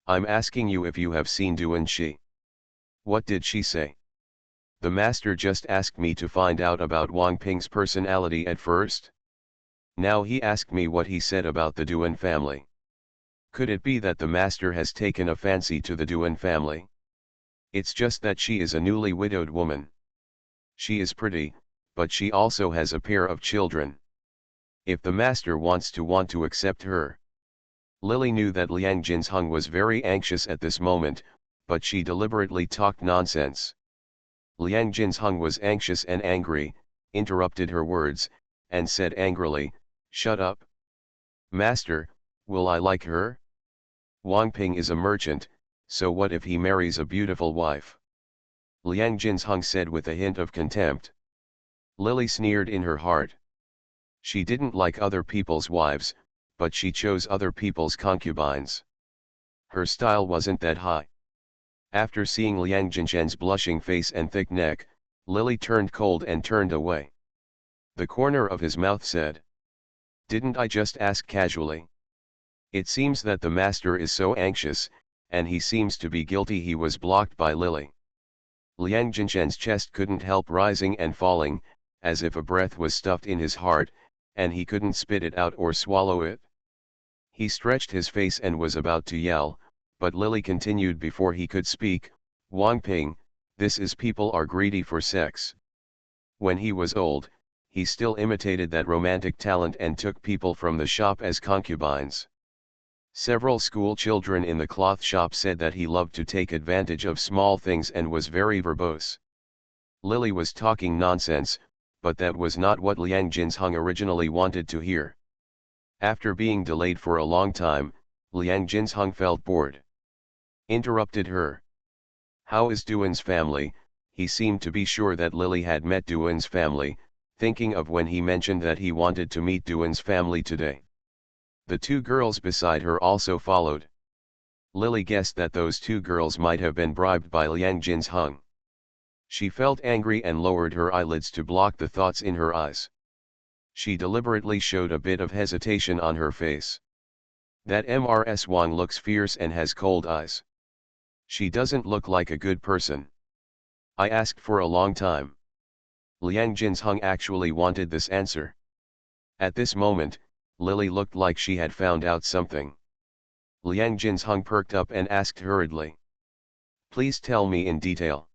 I'm asking you if you have seen Duan Shi. What did she say? The master just asked me to find out about Wang Ping's personality at first. Now he asked me what he said about the Duan family. Could it be that the master has taken a fancy to the Duan family? It's just that she is a newly widowed woman. She is pretty, but she also has a pair of children. If the master wants to accept her." Lily knew that Liang Jinsheng was very anxious at this moment, but she deliberately talked nonsense. Liang Jinsheng was anxious and angry, interrupted her words, and said angrily, "Shut up. Master, will I like her? Wang Ping is a merchant, so what if he marries a beautiful wife?" Liang Jinsheng said with a hint of contempt. Lily sneered in her heart. She didn't like other people's wives, but she chose other people's concubines. Her style wasn't that high. After seeing Liang Jinshen's blushing face and thick neck, Lily turned cold and turned away. The corner of his mouth said, "Didn't I just ask casually? It seems that the master is so anxious, and he seems to be guilty." He was blocked by Lily. Liang Jinshen's chest couldn't help rising and falling, as if a breath was stuffed in his heart, and he couldn't spit it out or swallow it. He stretched his face and was about to yell, but Lily continued before he could speak, "Wang Ping, this is people are greedy for sex. When he was old, he still imitated that romantic talent and took people from the shop as concubines. Several school children in the cloth shop said that he loved to take advantage of small things and was very verbose." Lily was talking nonsense, but that was not what Liang Jinsheng originally wanted to hear. After being delayed for a long time, Liang Jinsheng felt bored. Interrupted her. "How is Duan's family?" He seemed to be sure that Lily had met Duan's family, thinking of when he mentioned that he wanted to meet Duan's family today. The two girls beside her also followed. Lily guessed that those two girls might have been bribed by Liang Jinsheng. She felt angry and lowered her eyelids to block the thoughts in her eyes. She deliberately showed a bit of hesitation on her face. "That Mrs. Wang looks fierce and has cold eyes. She doesn't look like a good person. I asked for a long time." Liang Jinsheng actually wanted this answer. At this moment, Lily looked like she had found out something. Liang Jinsheng perked up and asked hurriedly, "Please tell me in detail."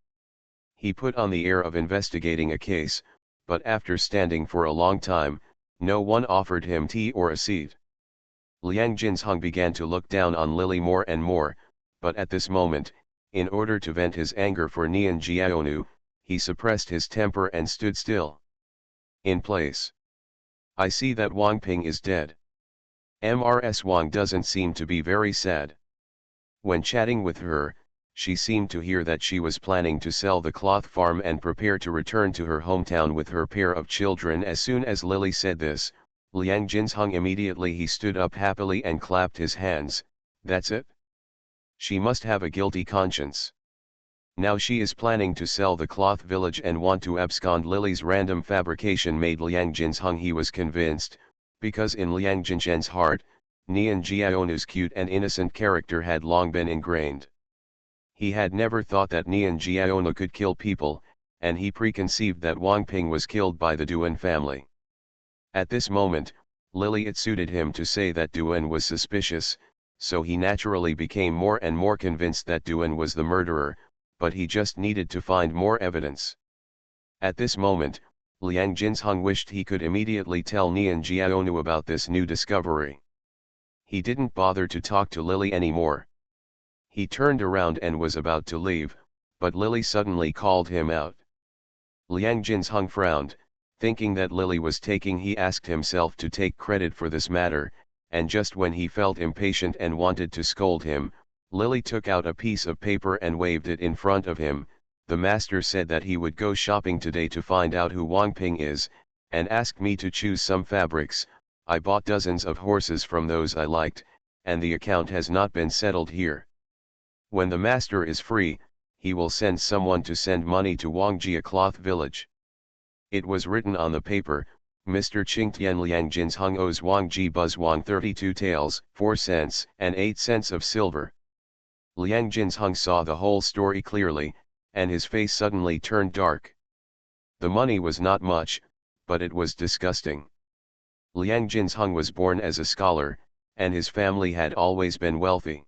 He put on the air of investigating a case, but after standing for a long time, no one offered him tea or a seat. Liang Jinsheng began to look down on Lily more and more, but at this moment, in order to vent his anger for Nian Jiaonu, he suppressed his temper and stood still. In place. "I see that Wang Ping is dead. Mrs. Wang doesn't seem to be very sad. When chatting with her, she seemed to hear that she was planning to sell the cloth farm and prepare to return to her hometown with her pair of children." As soon as Lily said this, Liang Jinsheng immediately he stood up happily and clapped his hands. "That's it. She must have a guilty conscience. Now she is planning to sell the cloth village and want to abscond." Lily's random fabrication made Liang Jinsheng he was convinced, because in Liang Jinshen's heart, Nian Jiaonu's cute and innocent character had long been ingrained. He had never thought that Nian Jiaonu could kill people, and he preconceived that Wang Ping was killed by the Duan family. At this moment, it suited him to say that Duan was suspicious, so he naturally became more and more convinced that Duan was the murderer, but he just needed to find more evidence. At this moment, Liang Jinsheng wished he could immediately tell Nian Jiaonu about this new discovery. He didn't bother to talk to Lily anymore. He turned around and was about to leave, but Lily suddenly called him out. Liang Jinsheng frowned, thinking that Lily was taking. He asked himself to take credit for this matter, and just when he felt impatient and wanted to scold him, Lily took out a piece of paper and waved it in front of him. The master said that he would go shopping today to find out who Wang Ping is, and asked me to choose some fabrics. I bought dozens of horses from those I liked, and the account has not been settled here. When the master is free, he will send someone to send money to Wangjia Cloth Village. It was written on the paper, Mr. Qingtian Liang Jinsheng owes Wangji Buzwang 32 taels, 4 cents, and 8 cents of silver. Liang Jinsheng saw the whole story clearly, and his face suddenly turned dark. The money was not much, but it was disgusting. Liang Jinsheng was born as a scholar, and his family had always been wealthy.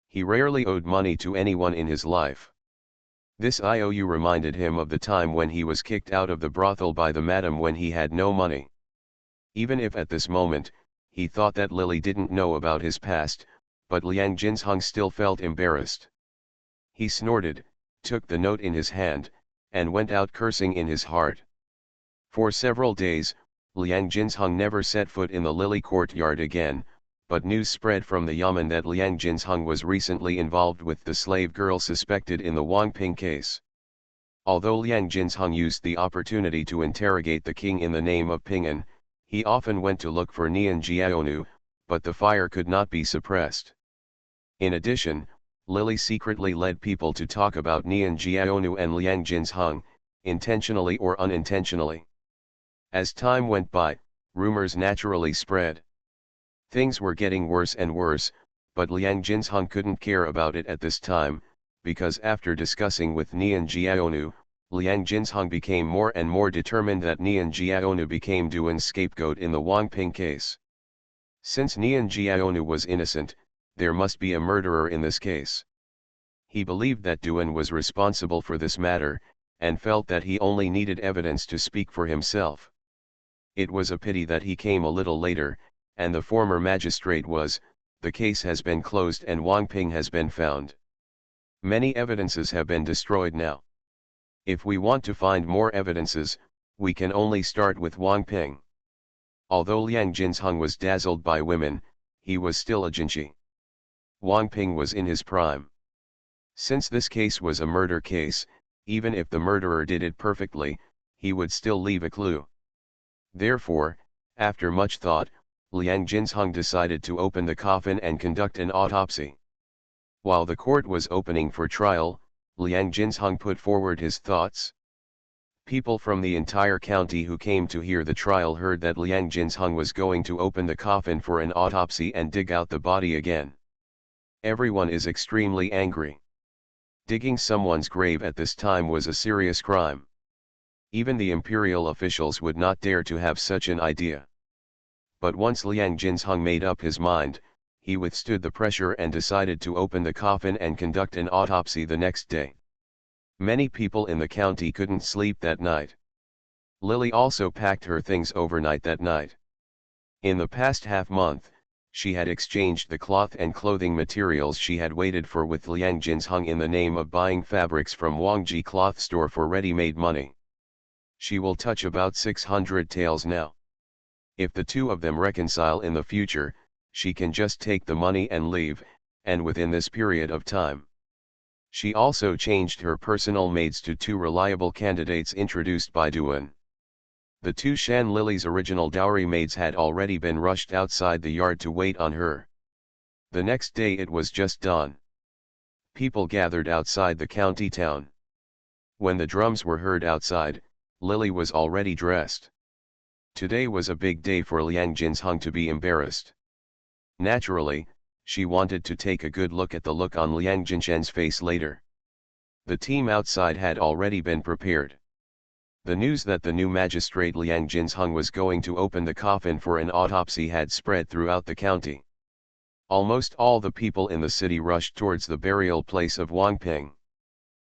He rarely owed money to anyone in his life. This IOU reminded him of the time when he was kicked out of the brothel by the madam when he had no money. Even if at this moment, he thought that Lily didn't know about his past, but Liang Jinsheng still felt embarrassed. He snorted, took the note in his hand, and went out cursing in his heart. For several days, Liang Jinsheng never set foot in the Lily courtyard again, but news spread from the Yamen that Liang Jinsheng was recently involved with the slave girl suspected in the Wang Ping case. Although Liang Jinsheng used the opportunity to interrogate the king in the name of Ping'an, he often went to look for Nian Jiaonu, but the fire could not be suppressed. In addition, Lily secretly led people to talk about Nian Jiaonu and Liang Jinsheng, intentionally or unintentionally. As time went by, rumors naturally spread. Things were getting worse and worse, but Liang Jinsheng couldn't care about it at this time, because after discussing with Nian Jiaonu, Liang Jinsheng became more and more determined that Nian Jiaonu became Duan's scapegoat in the Wang Ping case. Since Nian Jiaonu was innocent, there must be a murderer in this case. He believed that Duan was responsible for this matter, and felt that he only needed evidence to speak for himself. It was a pity that he came a little later, and the former magistrate the case has been closed and Wang Ping has been found. Many evidences have been destroyed now. If we want to find more evidences, we can only start with Wang Ping. Although Liang Jinsheng was dazzled by women, he was still a jinchi. Wang Ping was in his prime. Since this case was a murder case, even if the murderer did it perfectly, he would still leave a clue. Therefore, after much thought, Liang Jinsheng decided to open the coffin and conduct an autopsy. While the court was opening for trial, Liang Jinsheng put forward his thoughts. People from the entire county who came to hear the trial heard that Liang Jinsheng was going to open the coffin for an autopsy and dig out the body again. Everyone is extremely angry. Digging someone's grave at this time was a serious crime. Even the imperial officials would not dare to have such an idea. But once Liang Jinsheng made up his mind, he withstood the pressure and decided to open the coffin and conduct an autopsy the next day. Many people in the county couldn't sleep that night. Lily also packed her things overnight that night. In the past half-month, she had exchanged the cloth and clothing materials she had waited for with Liang Jinsheng in the name of buying fabrics from Wangji cloth store for ready-made money. She will touch about 600 taels now. If the two of them reconcile in the future, she can just take the money and leave, and within this period of time. She also changed her personal maids to two reliable candidates introduced by Duan. The two Shan Lily's original dowry maids had already been rushed outside the yard to wait on her. The next day it was just dawn. People gathered outside the county town. When the drums were heard outside, Lily was already dressed. Today was a big day for Liang Jinsheng to be embarrassed. Naturally, she wanted to take a good look at the look on Liang Jinshen's face later. The team outside had already been prepared. The news that the new magistrate Liang Jinsheng was going to open the coffin for an autopsy had spread throughout the county. Almost all the people in the city rushed towards the burial place of Wang Ping.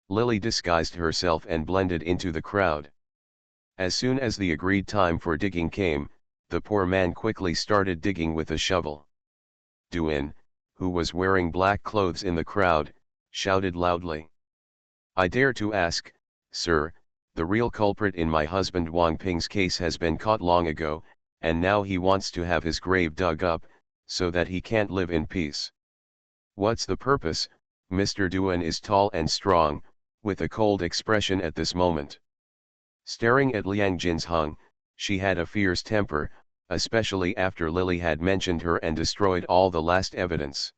Lily disguised herself and blended into the crowd. As soon as the agreed time for digging came, the poor man quickly started digging with a shovel. Duan, who was wearing black clothes in the crowd, shouted loudly. "I dare to ask, sir, the real culprit in my husband Wang Ping's case has been caught long ago, and now he wants to have his grave dug up, so that he can't live in peace. What's the purpose?" Mr. Duan is tall and strong, with a cold expression at this moment. Staring at Liang Jinsheng, she had a fierce temper, especially after Lily had mentioned her and destroyed all the last evidence.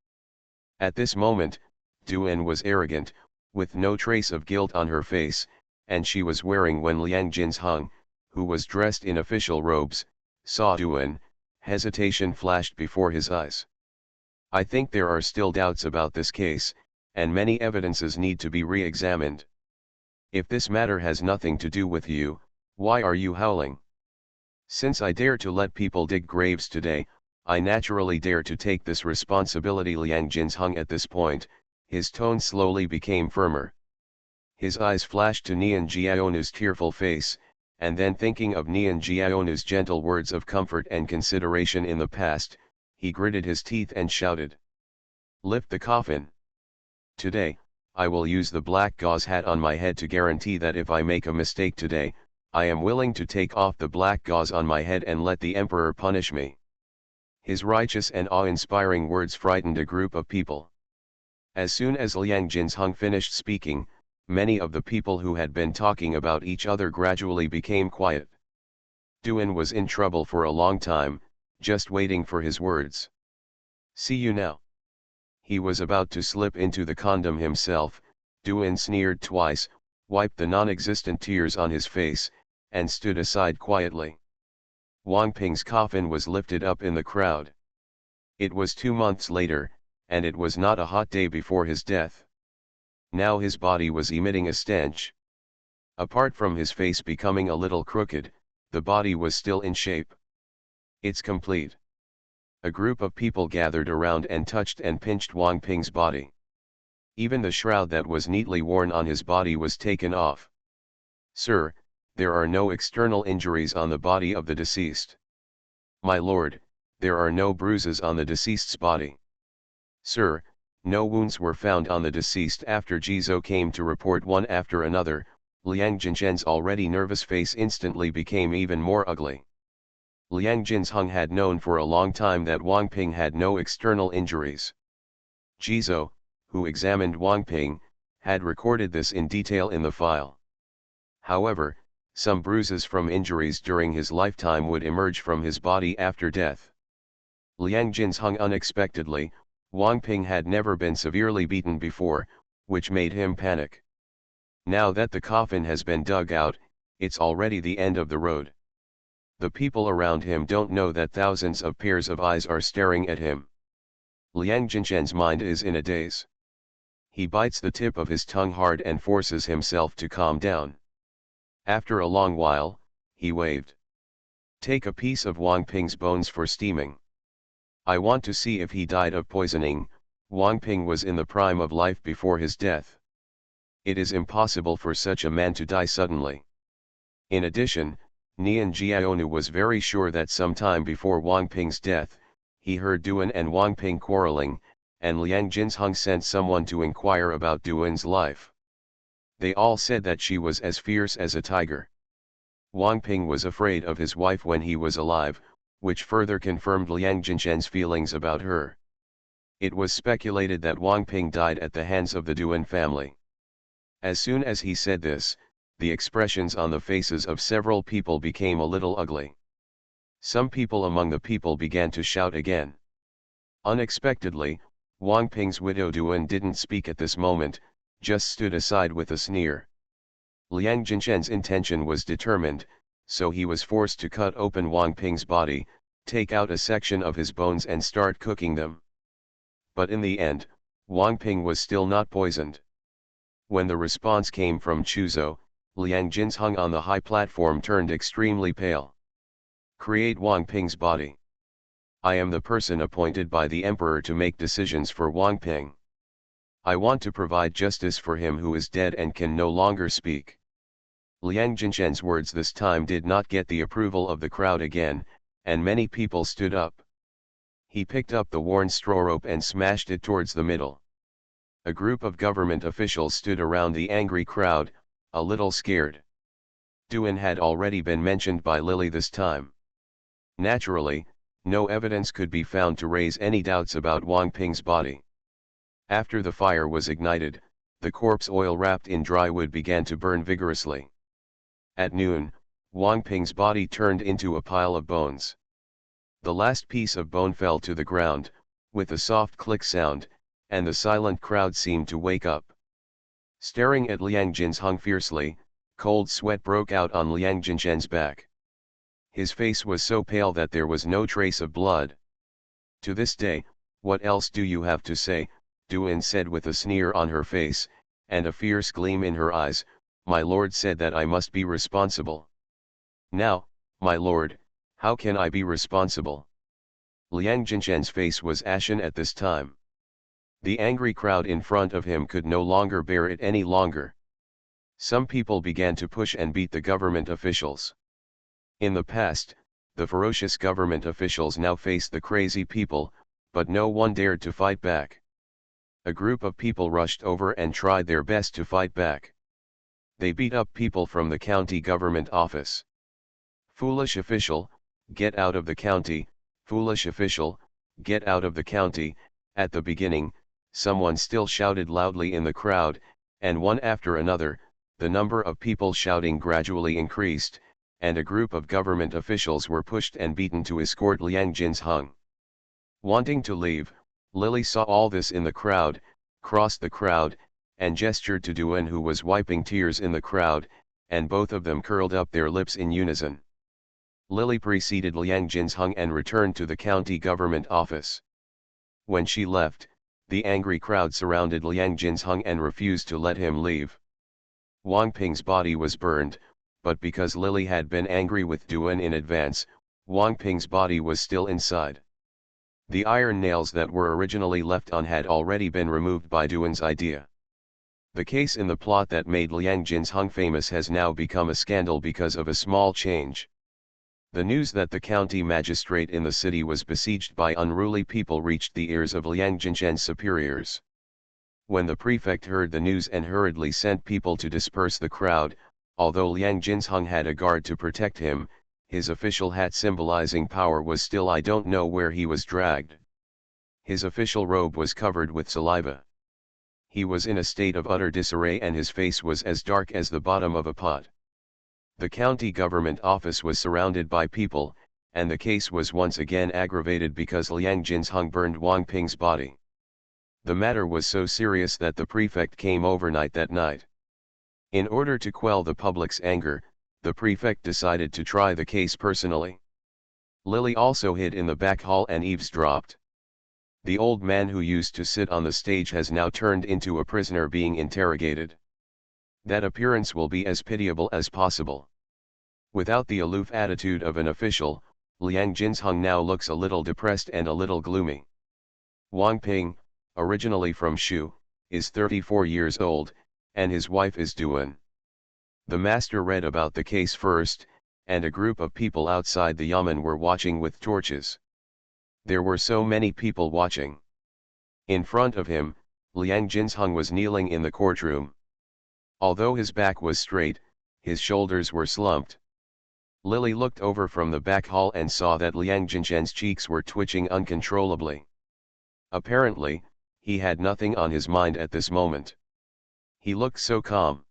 At this moment, Duan was arrogant, with no trace of guilt on her face, and she was wearing when Liang Jinsheng, who was dressed in official robes, saw Duan, hesitation flashed before his eyes. "I think there are still doubts about this case, and many evidences need to be re-examined. If this matter has nothing to do with you, why are you howling? Since I dare to let people dig graves today, I naturally dare to take this responsibility." Liang Jinsheng at this point, his tone slowly became firmer. His eyes flashed to Nian Jiaonu's tearful face, and then thinking of Nian Jiaonu's gentle words of comfort and consideration in the past, he gritted his teeth and shouted. "Lift the coffin. Today, I will use the black gauze hat on my head to guarantee that if I make a mistake today, I am willing to take off the black gauze on my head and let the emperor punish me." His righteous and awe-inspiring words frightened a group of people. As soon as Liang Jinsheng finished speaking, many of the people who had been talking about each other gradually became quiet. Duan was in trouble for a long time, just waiting for his words. "See you now." He was about to slip into the condom himself. Duan sneered twice, wiped the non-existent tears on his face, and stood aside quietly. Wang Ping's coffin was lifted up in the crowd. It was 2 months later, and it was not a hot day before his death. Now his body was emitting a stench. Apart from his face becoming a little crooked, the body was still in shape. "It's complete." A group of people gathered around and touched and pinched Wang Ping's body. Even the shroud that was neatly worn on his body was taken off. "Sir, there are no external injuries on the body of the deceased." "My lord, there are no bruises on the deceased's body." "Sir, no wounds were found on the deceased." After Jizhou came to report one after another, Liang Jinzhen's already nervous face instantly became even more ugly. Liang Jinsheng had known for a long time that Wang Ping had no external injuries. Jizhou, who examined Wang Ping, had recorded this in detail in the file. However, some bruises from injuries during his lifetime would emerge from his body after death. Liang Jinsheng unexpectedly, Wang Ping had never been severely beaten before, which made him panic. Now that the coffin has been dug out, it's already the end of the road. The people around him don't know that thousands of pairs of eyes are staring at him. Liang Jinzhen's mind is in a daze. He bites the tip of his tongue hard and forces himself to calm down. After a long while, he waved. "Take a piece of Wang Ping's bones for steaming. I want to see if he died of poisoning." Wang Ping was in the prime of life before his death. It is impossible for such a man to die suddenly. In addition, Nian Jiaonu was very sure that sometime before Wang Ping's death, he heard Duan and Wang Ping quarreling, and Liang Jinsheng sent someone to inquire about Duan's life. They all said that she was as fierce as a tiger. Wang Ping was afraid of his wife when he was alive, which further confirmed Liang Jinzhen's feelings about her. It was speculated that Wang Ping died at the hands of the Duan family. As soon as he said this, the expressions on the faces of several people became a little ugly. Some people among the people began to shout again. Unexpectedly, Wang Ping's widow Duan didn't speak at this moment, just stood aside with a sneer. Liang Jinzhen's intention was determined, so he was forced to cut open Wang Ping's body, take out a section of his bones and start cooking them. But in the end, Wang Ping was still not poisoned. When the response came from Chuzhou, Liang Jinsheng on the high platform turned extremely pale. "Create Wang Ping's body. I am the person appointed by the emperor to make decisions for Wang Ping. I want to provide justice for him who is dead and can no longer speak." Liang Jinshen's words this time did not get the approval of the crowd again, and many people stood up. He picked up the worn straw rope and smashed it towards the middle. A group of government officials stood around the angry crowd, a little scared. Duan had already been mentioned by Lily this time. Naturally, no evidence could be found to raise any doubts about Wang Ping's body. After the fire was ignited, the corpse oil wrapped in dry wood began to burn vigorously. At noon, Wang Ping's body turned into a pile of bones. The last piece of bone fell to the ground, with a soft click sound, and the silent crowd seemed to wake up. Staring at Liang Jinsheng fiercely, cold sweat broke out on Liang Jinshen's back. His face was so pale that there was no trace of blood. To this day, what else do you have to say? Duan said with a sneer on her face, and a fierce gleam in her eyes. My lord said that I must be responsible. Now, my lord, how can I be responsible? Liang Jinshen's face was ashen at this time. The angry crowd in front of him could no longer bear it any longer. Some people began to push and beat the government officials. In the past, the ferocious government officials now faced the crazy people, but no one dared to fight back. A group of people rushed over and tried their best to fight back. They beat up people from the county government office. Foolish official, get out of the county, foolish official, get out of the county. At the beginning, someone still shouted loudly in the crowd, and one after another, the number of people shouting gradually increased, and a group of government officials were pushed and beaten to escort Liang Jinsheng. Wanting to leave, Lily saw all this in the crowd, crossed the crowd, and gestured to Duan who was wiping tears in the crowd, and both of them curled up their lips in unison. Lily preceded Liang Jinsheng and returned to the county government office. When she left, the angry crowd surrounded Liang Jinsheng and refused to let him leave. Wang Ping's body was burned, but because Lily had been angry with Duan in advance, Wang Ping's body was still inside. The iron nails that were originally left on had already been removed by Duan's idea. The case in the plot that made Liang Jinsheng famous has now become a scandal because of a small change. The news that the county magistrate in the city was besieged by unruly people reached the ears of Liang Jinshen's superiors. When the prefect heard the news and hurriedly sent people to disperse the crowd, although Liang Jinsheng had a guard to protect him, his official hat symbolizing power was still I don't know where he was dragged. His official robe was covered with saliva. He was in a state of utter disarray and his face was as dark as the bottom of a pot. The county government office was surrounded by people, and the case was once again aggravated because Liang Jinsheng burned Wang Ping's body. The matter was so serious that the prefect came overnight that night. In order to quell the public's anger, the prefect decided to try the case personally. Lily also hid in the back hall and eavesdropped. The old man who used to sit on the stage has now turned into a prisoner being interrogated. That appearance will be as pitiable as possible. Without the aloof attitude of an official, Liang Jinsheng now looks a little depressed and a little gloomy. Wang Ping, originally from Shu, is 34 years old, and his wife is Duan. The master read about the case first, and a group of people outside the yamen were watching with torches. There were so many people watching. In front of him, Liang Jinsheng was kneeling in the courtroom. Although his back was straight, his shoulders were slumped. Lily looked over from the back hall and saw that Liang Jinshen's cheeks were twitching uncontrollably. Apparently, he had nothing on his mind at this moment. He looked so calm.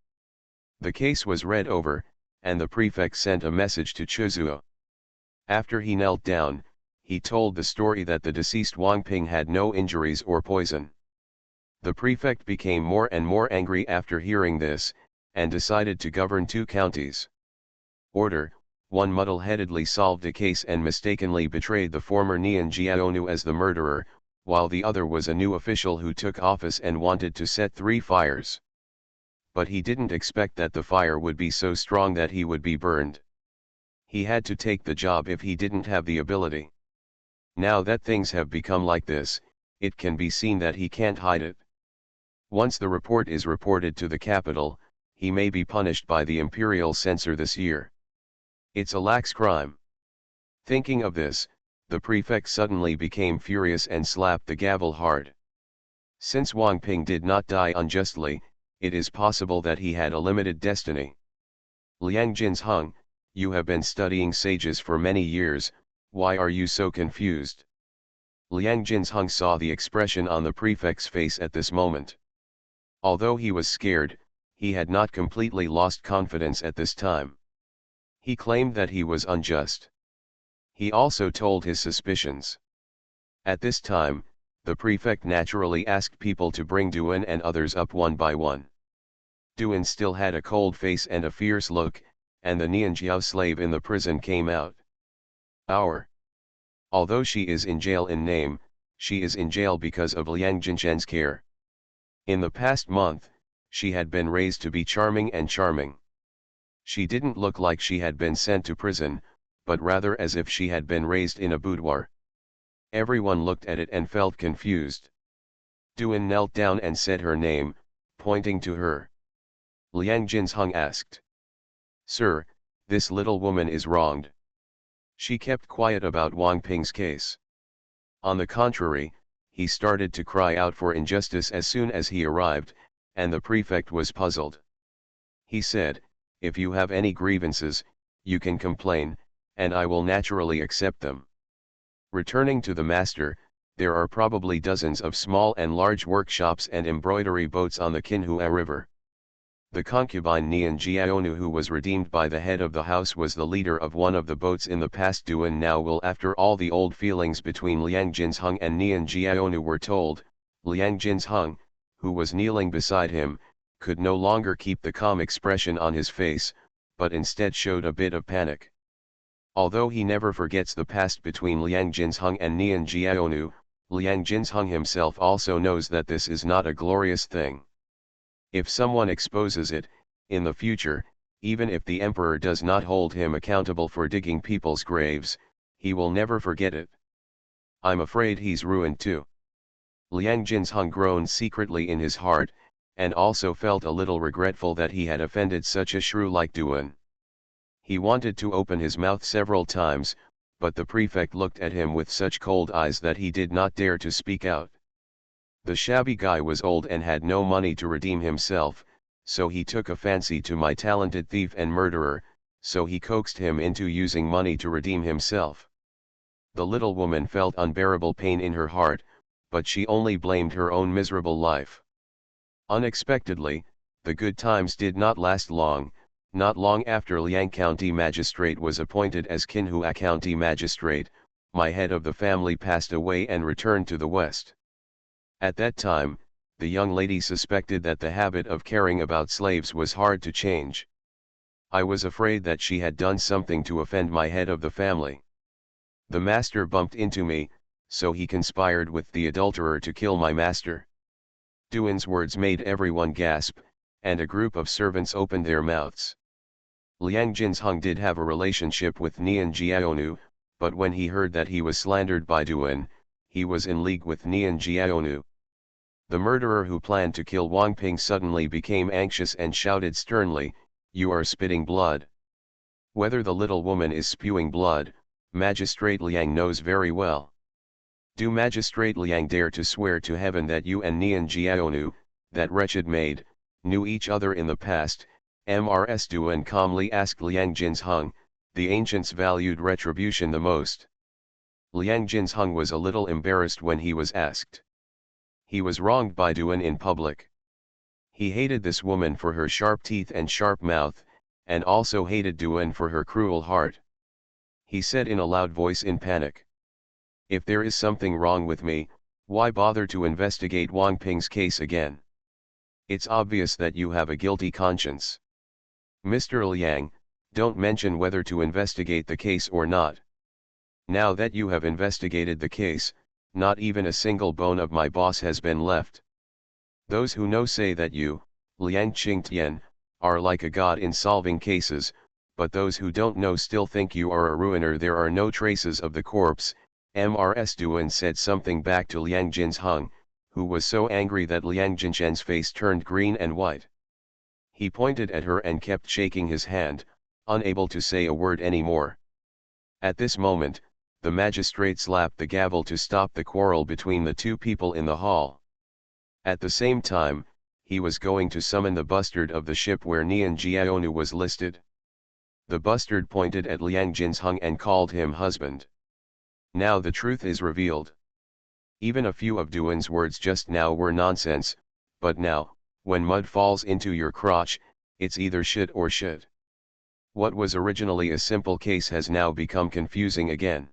The case was read over, and the prefect sent a message to Chuzuo. After he knelt down, he told the story that the deceased Wang Ping had no injuries or poison. The prefect became more and more angry after hearing this, and decided to govern 2 counties. Order: one muddle-headedly solved a case and mistakenly betrayed the former Nian Jiaonu as the murderer, while the other was a new official who took office and wanted to set 3 fires. But he didn't expect that the fire would be so strong that he would be burned. He had to take the job if he didn't have the ability. Now that things have become like this, it can be seen that he can't hide it. Once the report is reported to the capital, he may be punished by the imperial censor this year. It's a lax crime. Thinking of this, the prefect suddenly became furious and slapped the gavel hard. Since Wang Ping did not die unjustly, it is possible that he had a limited destiny. Liang Jinsheng, you have been studying sages for many years, why are you so confused? Liang Jinsheng saw the expression on the prefect's face at this moment. Although he was scared, he had not completely lost confidence at this time. He claimed that he was unjust. He also told his suspicions. At this time, the prefect naturally asked people to bring Duan and others up one by one. Duan still had a cold face and a fierce look, and the Nianjiao slave in the prison came out. Although she is in jail in name, she is in jail because of Liang Jinshen's care. In the past month, she had been raised to be charming and charming. She didn't look like she had been sent to prison, but rather as if she had been raised in a boudoir. Everyone looked at it and felt confused. Duan knelt down and said her name, pointing to her. Liang Jinsheng asked. Sir, this little woman is wronged. She kept quiet about Wang Ping's case. On the contrary, he started to cry out for injustice as soon as he arrived, and the prefect was puzzled. He said, if you have any grievances, you can complain, and I will naturally accept them. Returning to the master, there are probably dozens of small and large workshops and embroidery boats on the Qinhua River. The concubine Nian Jiaonu who was redeemed by the head of the house was the leader of one of the boats in the past. Duan now will after all the old feelings between Liang Jinsheng and Nian Jiaonu were told, Liang Jinsheng, who was kneeling beside him, could no longer keep the calm expression on his face, but instead showed a bit of panic. Although he never forgets the past between Liang Jinsheng and Nian Jiaonu, Liang Jinsheng himself also knows that this is not a glorious thing. If someone exposes it, in the future, even if the emperor does not hold him accountable for digging people's graves, he will never forget it. I'm afraid he's ruined too. Liang Jinsheng groaned secretly in his heart, and also felt a little regretful that he had offended such a shrew like Duan. He wanted to open his mouth several times, but the prefect looked at him with such cold eyes that he did not dare to speak out. The shabby guy was old and had no money to redeem himself, so he took a fancy to my talented thief and murderer, so he coaxed him into using money to redeem himself. The little woman felt unbearable pain in her heart, but she only blamed her own miserable life. Unexpectedly, the good times did not last long. Not long after Liang County Magistrate was appointed as Qinhua County Magistrate, my head of the family passed away and returned to the West. At that time, the young lady suspected that the habit of caring about slaves was hard to change. I was afraid that she had done something to offend my head of the family. The master bumped into me, so he conspired with the adulterer to kill my master. Duan's words made everyone gasp, and a group of servants opened their mouths. Liang Jinsheng did have a relationship with Nian Jiaonu, but when he heard that he was slandered by Duan, he was in league with Nian Jiaonu. The murderer who planned to kill Wang Ping suddenly became anxious and shouted sternly, "You are spitting blood." Whether the little woman is spewing blood, Magistrate Liang knows very well. Do Magistrate Liang dare to swear to heaven that you and Nian Jiaonu, that wretched maid, knew each other in the past? Mrs. Duan calmly asked Liang Jinsheng. The ancients valued retribution the most. Liang Jinsheng was a little embarrassed when he was asked. He was wronged by Duan in public. He hated this woman for her sharp teeth and sharp mouth, and also hated Duan for her cruel heart. He said in a loud voice in panic. If there is something wrong with me, why bother to investigate Wang Ping's case again? It's obvious that you have a guilty conscience. Mr. Liang, don't mention whether to investigate the case or not. Now that you have investigated the case, not even a single bone of my boss has been left. Those who know say that you, Liang Qingtian, are like a god in solving cases, but those who don't know still think you are a ruiner. There are no traces of the corpse. Mrs. Duan said something back to Liang Jinsheng, who was so angry that Liang Jinshen's face turned green and white. He pointed at her and kept shaking his hand, unable to say a word anymore. At this moment, the magistrate slapped the gavel to stop the quarrel between the two people in the hall. At the same time, he was going to summon the bustard of the ship where Nian Jiaonu was listed. The bustard pointed at Liang Jinsheng and called him husband. Now the truth is revealed. Even a few of Duan's words just now were nonsense, but now, when mud falls into your crotch, it's either shit or shit. What was originally a simple case has now become confusing again.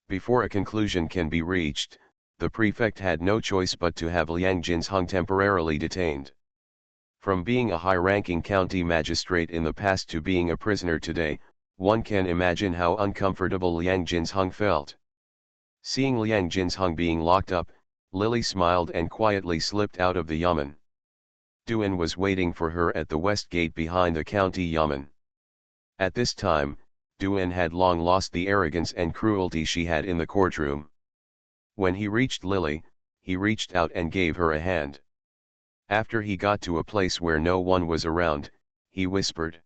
Before a conclusion can be reached, the prefect had no choice but to have Liang Jinsheng temporarily detained. From being a high-ranking county magistrate in the past to being a prisoner today, one can imagine how uncomfortable Liang Jinsheng felt. Seeing Liang Jinsheng being locked up, Lily smiled and quietly slipped out of the yamen. Duan was waiting for her at the west gate behind the county yamen. At this time, Duan had long lost the arrogance and cruelty she had in the courtroom. When he reached Lily, he reached out and gave her a hand. After he got to a place where no one was around, he whispered,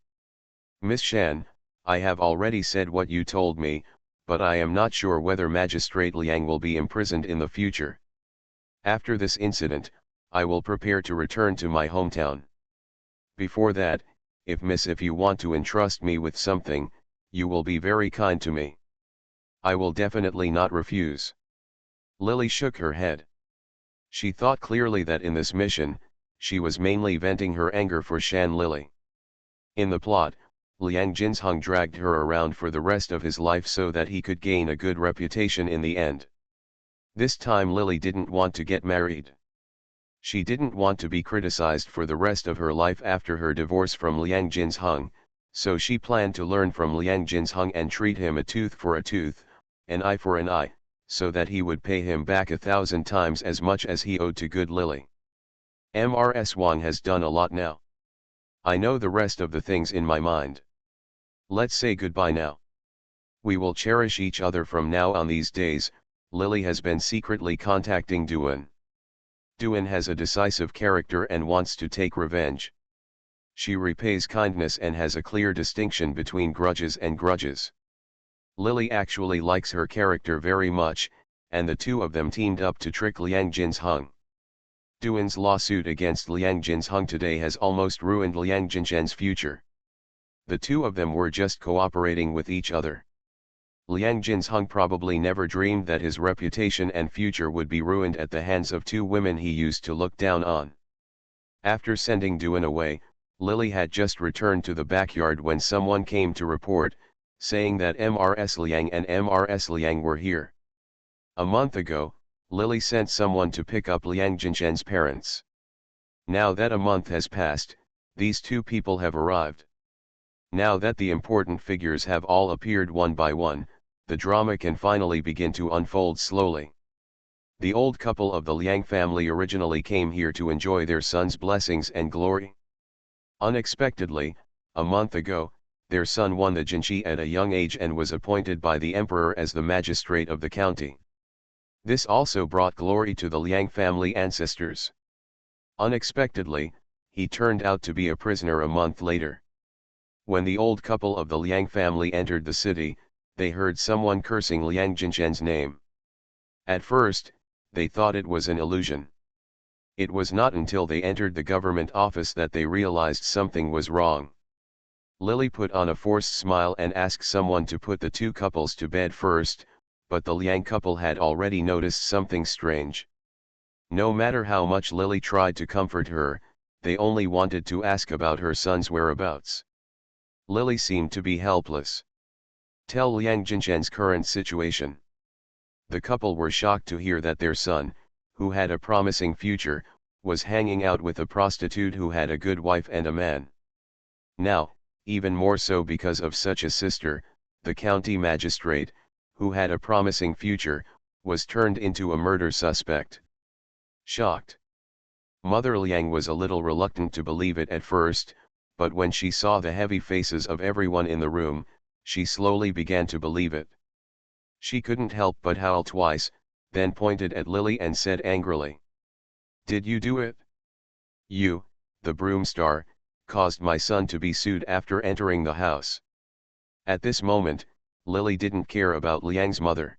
"Miss Shan, I have already said what you told me, but I am not sure whether Magistrate Liang will be imprisoned in the future. After this incident, I will prepare to return to my hometown. Before that, if you want to entrust me with something, you will be very kind to me. I will definitely not refuse." Lily shook her head. She thought clearly that in this mission, she was mainly venting her anger for Shan Lily. In the plot, Liang Jinsheng dragged her around for the rest of his life so that he could gain a good reputation in the end. This time Lily didn't want to get married. She didn't want to be criticized for the rest of her life after her divorce from Liang Jinsheng, so she planned to learn from Liang Jinsheng and treat him a tooth for a tooth, an eye for an eye, so that he would pay him back 1,000 times as much as he owed to good Lily. Mrs. Wang has done a lot now. I know the rest of the things in my mind. Let's say goodbye now. We will cherish each other from now on. These days, Lily has been secretly contacting Duan. Duan has a decisive character and wants to take revenge. She repays kindness and has a clear distinction between grudges and grudges. Lily actually likes her character very much, and the two of them teamed up to trick Liang Jinsheng. Duan's lawsuit against Liang Jinsheng today has almost ruined Liang Jinshen's future. The two of them were just cooperating with each other. Liang Jinsheng probably never dreamed that his reputation and future would be ruined at the hands of two women he used to look down on. After sending Duan away, Lily had just returned to the backyard when someone came to report, saying that Mrs. Liang and Mrs. Liang were here. A month ago, Lily sent someone to pick up Liang Jinshen's parents. Now that a month has passed, these two people have arrived. Now that the important figures have all appeared one by one, the drama can finally begin to unfold slowly. The old couple of the Liang family originally came here to enjoy their son's blessings and glory. Unexpectedly, a month ago, their son won the Jinshi at a young age and was appointed by the emperor as the magistrate of the county. This also brought glory to the Liang family ancestors. Unexpectedly, he turned out to be a prisoner a month later. When the old couple of the Liang family entered the city, they heard someone cursing Liang Jinshen's name. At first, they thought it was an illusion. It was not until they entered the government office that they realized something was wrong. Lily put on a forced smile and asked someone to put the two couples to bed first, but the Liang couple had already noticed something strange. No matter how much Lily tried to comfort her, they only wanted to ask about her son's whereabouts. Lily seemed to be helpless. Tell Liang Jinshen's current situation. The couple were shocked to hear that their son, who had a promising future, was hanging out with a prostitute who had a good wife and a man. Now, even more so because of such a sister, the county magistrate, who had a promising future, was turned into a murder suspect. Shocked. Mother Liang was a little reluctant to believe it at first, but when she saw the heavy faces of everyone in the room, she slowly began to believe it. She couldn't help but howl twice, then pointed at Lily and said angrily, "Did you do it? You, the broom star, caused my son to be sued after entering the house. At this moment, Lily didn't care about Liang's mother.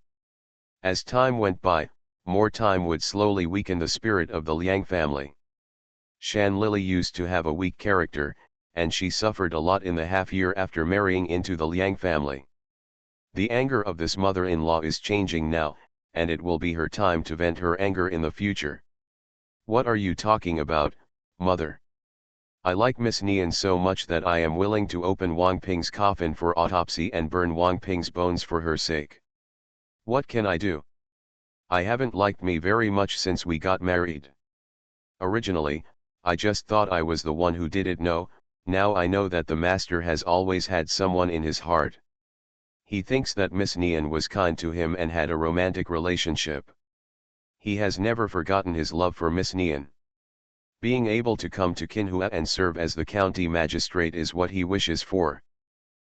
As time went by, more time would slowly weaken the spirit of the Liang family. Shan Lily used to have a weak character, and she suffered a lot in the half-year after marrying into the Liang family. The anger of this mother-in-law is changing now, and it will be her time to vent her anger in the future. What are you talking about, mother? I like Miss Nian so much that I am willing to open Wang Ping's coffin for autopsy and burn Wang Ping's bones for her sake. What can I do? I haven't liked me very much since we got married. Originally, I just thought I was the one who did it. No, now I know that the master has always had someone in his heart. He thinks that Miss Nian was kind to him and had a romantic relationship. He has never forgotten his love for Miss Nian. Being able to come to Qinhua and serve as the county magistrate is what he wishes for.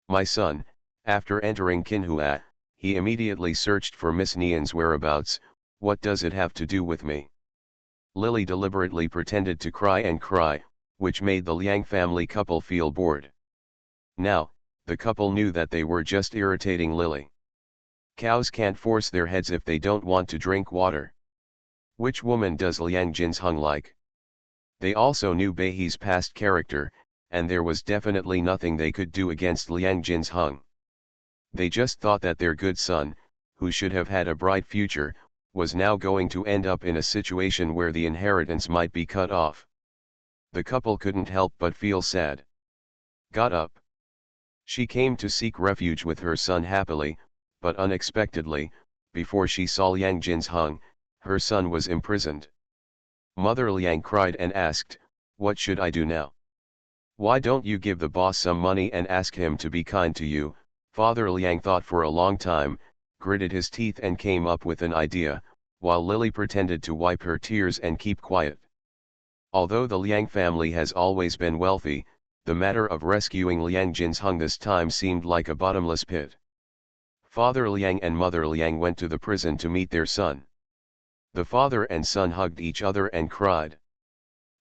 My son, after entering Qinhua, he immediately searched for Miss Nian's whereabouts. What does it have to do with me? Lily deliberately pretended to cry, which made the Liang family couple feel bored. Now, the couple knew that they were just irritating Lily. Cows can't force their heads if they don't want to drink water. Which woman does Liang Jinsheng like? They also knew Beihe's past character, and there was definitely nothing they could do against Liang Jinsheng. They just thought that their good son, who should have had a bright future, was now going to end up in a situation where the inheritance might be cut off. The couple couldn't help but feel sad. Got up. She came to seek refuge with her son happily, but unexpectedly, before she saw Liang Jinsheng, her son was imprisoned. Mother Liang cried and asked, "What should I do now? Why don't you give the boss some money and ask him to be kind to you?" Father Liang thought for a long time, gritted his teeth and came up with an idea, while Lily pretended to wipe her tears and keep quiet. Although the Liang family has always been wealthy, the matter of rescuing Liang Jinsheng this time seemed like a bottomless pit. Father Liang and Mother Liang went to the prison to meet their son. The father and son hugged each other and cried.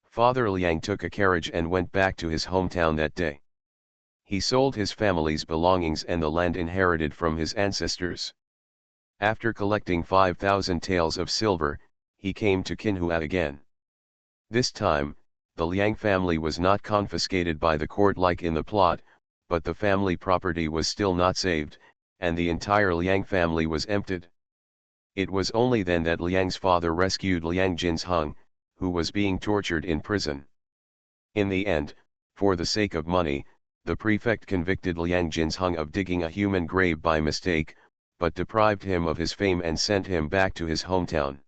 Father Liang took a carriage and went back to his hometown that day. He sold his family's belongings and the land inherited from his ancestors. After collecting 5,000 taels of silver, he came to Qinhua again. This time, the Liang family was not confiscated by the court like in the plot, but the family property was still not saved, and the entire Liang family was emptied. It was only then that Liang's father rescued Liang Jinsheng, who was being tortured in prison. In the end, for the sake of money, the prefect convicted Liang Jinsheng of digging a human grave by mistake, but deprived him of his fame and sent him back to his hometown.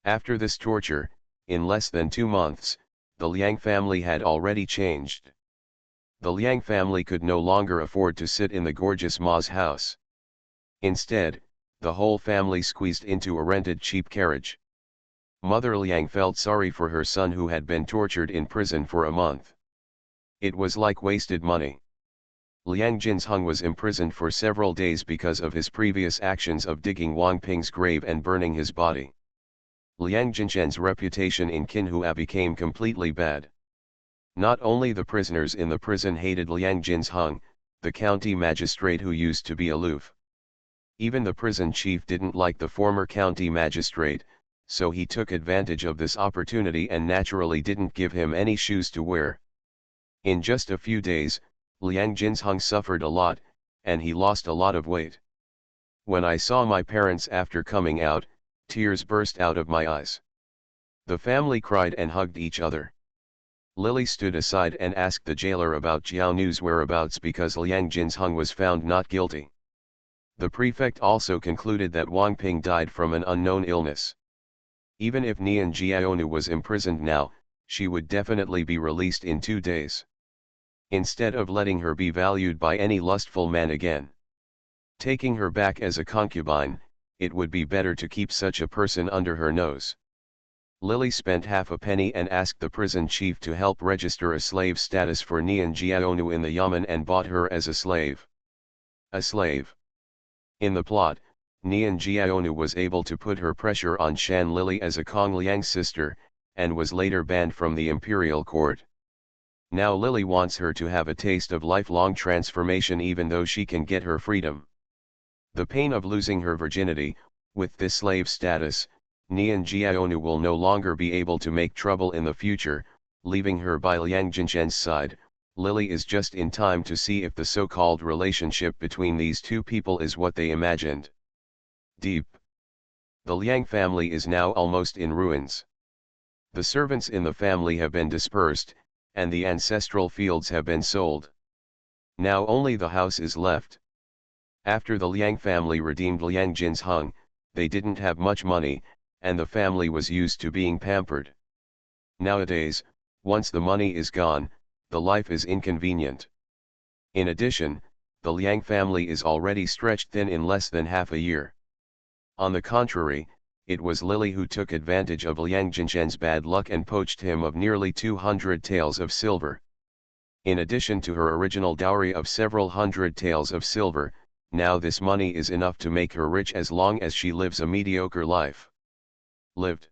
After this torture, in less than 2 months, the Liang family had already changed. The Liang family could no longer afford to sit in the gorgeous Ma's house. Instead, the whole family squeezed into a rented cheap carriage. Mother Liang felt sorry for her son who had been tortured in prison for a month. It was like wasted money. Liang Jinsheng was imprisoned for several days because of his previous actions of digging Wang Ping's grave and burning his body. Liang Jinsheng's reputation in Qinhua became completely bad. Not only the prisoners in the prison hated Liang Jinsheng, the county magistrate who used to be aloof. Even the prison chief didn't like the former county magistrate, so he took advantage of this opportunity and naturally didn't give him any shoes to wear. In just a few days, Liang Jinsheng suffered a lot, and he lost a lot of weight. When I saw my parents after coming out, tears burst out of my eyes. The family cried and hugged each other. Lily stood aside and asked the jailer about Jiao Nu's whereabouts because Liang Jinsheng was found not guilty. The prefect also concluded that Wang Ping died from an unknown illness. Even if Nian Jiaonu was imprisoned now, she would definitely be released in 2 days. Instead of letting her be valued by any lustful man again. Taking her back as a concubine, it would be better to keep such a person under her nose. Lily spent half a penny and asked the prison chief to help register a slave status for Nian Jiaonu in the Yamen and bought her as a slave. A slave. In the plot, Nian Jiaonu was able to put her pressure on Shan Lily as a Kong Liang sister, and was later banned from the imperial court. Now Lily wants her to have a taste of lifelong transformation even though she can get her freedom. The pain of losing her virginity, with this slave status, Nian Jiaonu will no longer be able to make trouble in the future, leaving her by Liang Jinshen's side. Lily is just in time to see if the so-called relationship between these two people is what they imagined. Deep. The Liang family is now almost in ruins. The servants in the family have been dispersed, and the ancestral fields have been sold. Now only the house is left. After the Liang family redeemed Liang Jin's Hung, they didn't have much money, and the family was used to being pampered. Nowadays, once the money is gone, the life is inconvenient. In addition, the Liang family is already stretched thin in less than half a year. On the contrary, it was Lily who took advantage of Liang Jinshen's bad luck and poached him of nearly 200 taels of silver. In addition to her original dowry of several hundred taels of silver, now this money is enough to make her rich as long as she lives a mediocre life. Lived.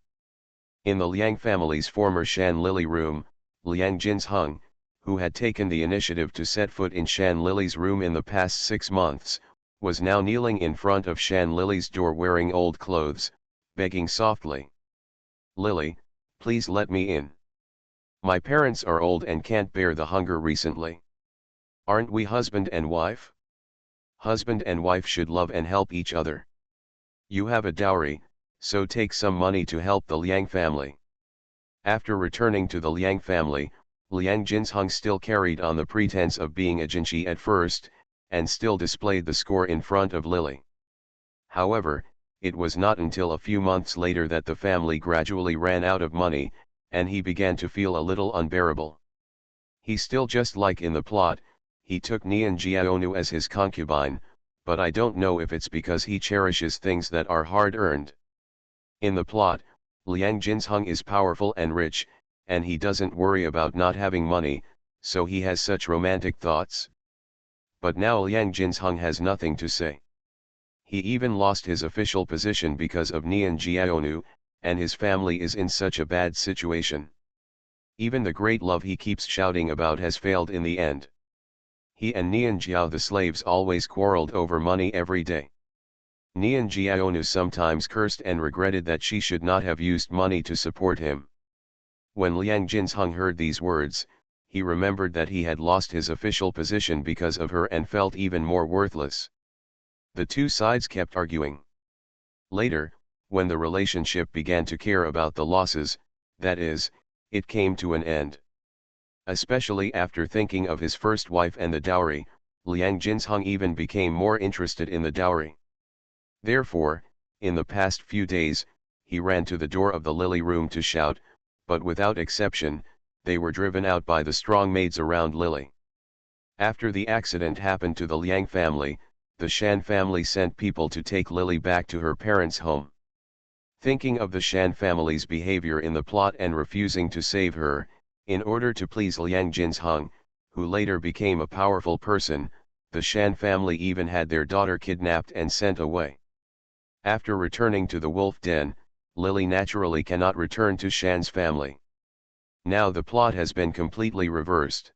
In the Liang family's former Shan Lily room, Liang Jin's Hung, who had taken the initiative to set foot in Shan Lily's room in the past 6 months, was now kneeling in front of Shan Lily's door wearing old clothes, begging softly. "Lily, please let me in. My parents are old and can't bear the hunger recently. Aren't we husband and wife? Husband and wife should love and help each other. You have a dowry, so take some money to help the Liang family." After returning to the Liang family, Liang Jin's Hung still carried on the pretense of being a Jinchi at first, and still displayed the score in front of Lily. However, it was not until a few months later that the family gradually ran out of money, and he began to feel a little unbearable. He still, just like in the plot, he took Nian Jiaonu as his concubine, but I don't know if it's because he cherishes things that are hard-earned. In the plot, Liang Jin's Hung is powerful and rich, and he doesn't worry about not having money, so he has such romantic thoughts. But now Liang Jin's Hung has nothing to say. He even lost his official position because of Nian Jiaonu, and his family is in such a bad situation. Even the great love he keeps shouting about has failed in the end. He and Nian Jiao the slaves always quarreled over money every day. Nian Jiaonu sometimes cursed and regretted that she should not have used money to support him. When Liang Jin's Hung heard these words, he remembered that he had lost his official position because of her and felt even more worthless. The two sides kept arguing. Later, when the relationship began to care about the losses, that is, it came to an end. Especially after thinking of his first wife and the dowry, Liang Jin's Hung even became more interested in the dowry. Therefore, in the past few days, he ran to the door of the Lily room to shout, but without exception, they were driven out by the strong maids around Lily. After the accident happened to the Liang family, the Shan family sent people to take Lily back to her parents' home. Thinking of the Shan family's behavior in the plot and refusing to save her, in order to please Liang Jin's Hung, who later became a powerful person, the Shan family even had their daughter kidnapped and sent away. After returning to the wolf den, Lily naturally cannot return to Shan's family. Now the plot has been completely reversed.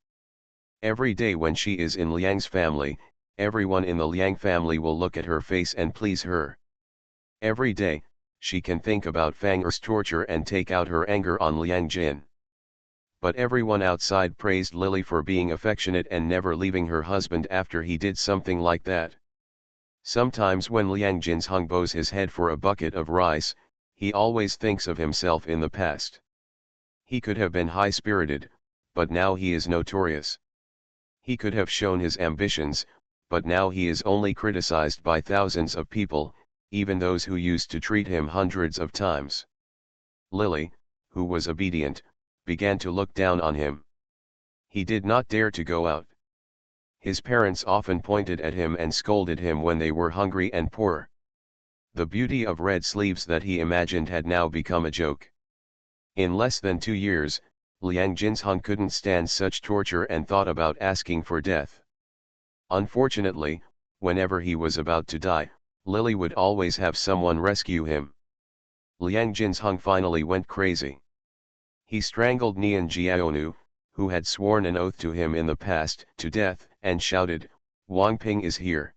Every day when she is in Liang's family, everyone in the Liang family will look at her face and please her. Every day, she can think about Fang Er's torture and take out her anger on Liang Jin. But everyone outside praised Lily for being affectionate and never leaving her husband after he did something like that. Sometimes when Liang Jin's Hung bows his head for a bucket of rice, he always thinks of himself in the past. He could have been high-spirited, but now he is notorious. He could have shown his ambitions, but now he is only criticized by thousands of people, even those who used to treat him hundreds of times. Lily, who was obedient, began to look down on him. He did not dare to go out. His parents often pointed at him and scolded him when they were hungry and poor. The beauty of red sleeves that he imagined had now become a joke. In less than 2 years, Liang Jin's Hung couldn't stand such torture and thought about asking for death. Unfortunately, whenever he was about to die, Lily would always have someone rescue him. Liang Jin's Hung finally went crazy. He strangled Nian Jiaonu, who had sworn an oath to him in the past to death, and shouted, "Wang Ping is here."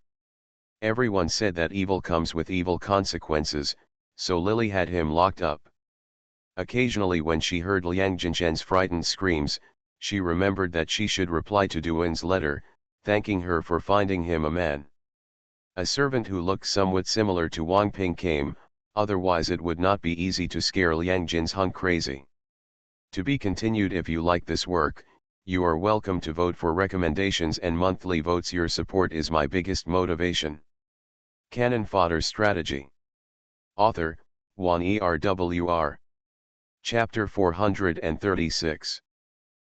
Everyone said that evil comes with evil consequences, so Lily had him locked up. Occasionally when she heard Liang Jinshen's frightened screams, she remembered that she should reply to Duan's letter, thanking her for finding him a man. A servant who looked somewhat similar to Wang Ping came, otherwise it would not be easy to scare Liang Jinsheng crazy. To be continued. If you like this work, you are welcome to vote for recommendations and monthly votes. Your support is my biggest motivation. Canon Fodder Strategy. Author, Wan Erwr. Chapter 436.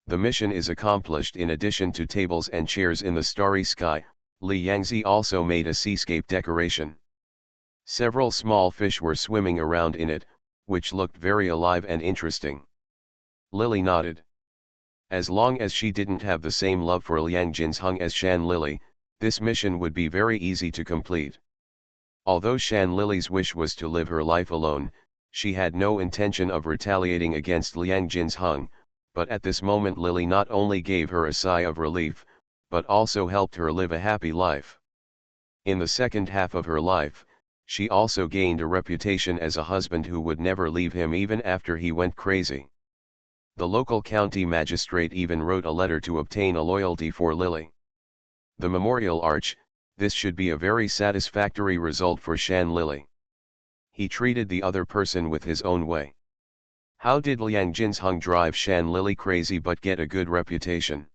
The mission is accomplished. In addition to tables and chairs in the starry sky, Li Yangzi also made a seascape decoration. Several small fish were swimming around in it, which looked very alive and interesting. Lily nodded. As long as she didn't have the same love for Liang Jinsheng as Shan Lily, this mission would be very easy to complete. Although Shan Lily's wish was to live her life alone, she had no intention of retaliating against Liang Jinsheng, but at this moment Lily not only gave her a sigh of relief, but also helped her live a happy life. In the second half of her life, she also gained a reputation as a husband who would never leave him even after he went crazy. The local county magistrate even wrote a letter to obtain a loyalty for Lily. The memorial arch, this should be a very satisfactory result for Shan Lily. He treated the other person with his own way. How did Liang Jinsheng drive Shan Lily crazy but get a good reputation?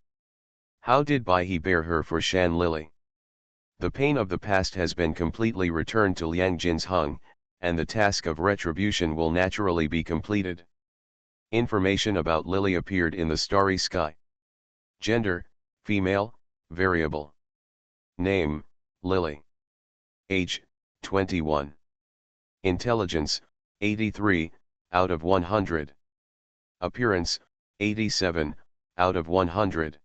How did he bear her for Shan Lily? The pain of the past has been completely returned to Liang Jinsheng, and the task of retribution will naturally be completed. Information about Lily appeared in the starry sky. Gender, female, variable. Name, Lily. Age, 21. Intelligence, 83, out of 100. Appearance, 87, out of 100.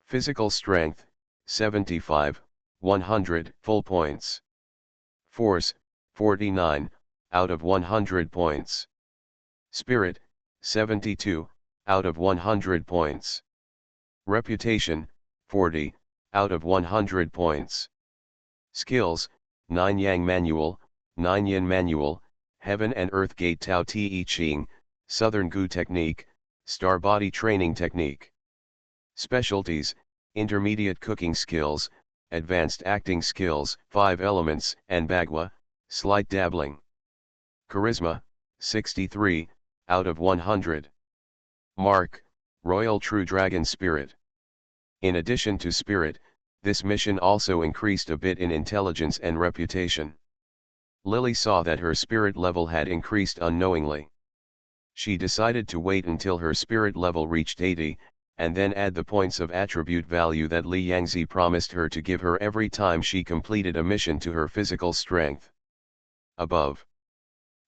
Physical strength, 75, 100 full points. Force, 49, out of 100 points. Spirit, 72, out of 100 points. Reputation, 40, out of 100 points. Skills, 9 Yang Manual, 9 Yin Manual, Heaven and Earth Gate Tao Te Ching, Southern Gu Technique, Star Body Training Technique. Specialties, Intermediate Cooking Skills, Advanced Acting Skills, 5 Elements, and Bagua, Slight Dabbling. Charisma, 63, out of 100. Mark, Royal True Dragon Spirit. In addition to Spirit, this mission also increased a bit in intelligence and reputation. Lily saw that her spirit level had increased unknowingly. She decided to wait until her spirit level reached 80, and then add the points of attribute value that Li Yangzi promised her to give her every time she completed a mission to her physical strength. Above.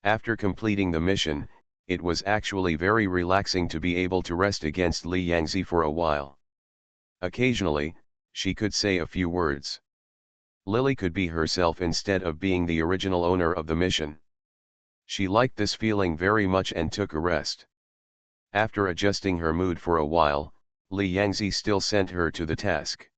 After completing the mission, it was actually very relaxing to be able to rest against Li Yangzi for a while. Occasionally, she could say a few words. Lily could be herself instead of being the original owner of the mission. She liked this feeling very much and took a rest. After adjusting her mood for a while, Li Yangzi still sent her to the task.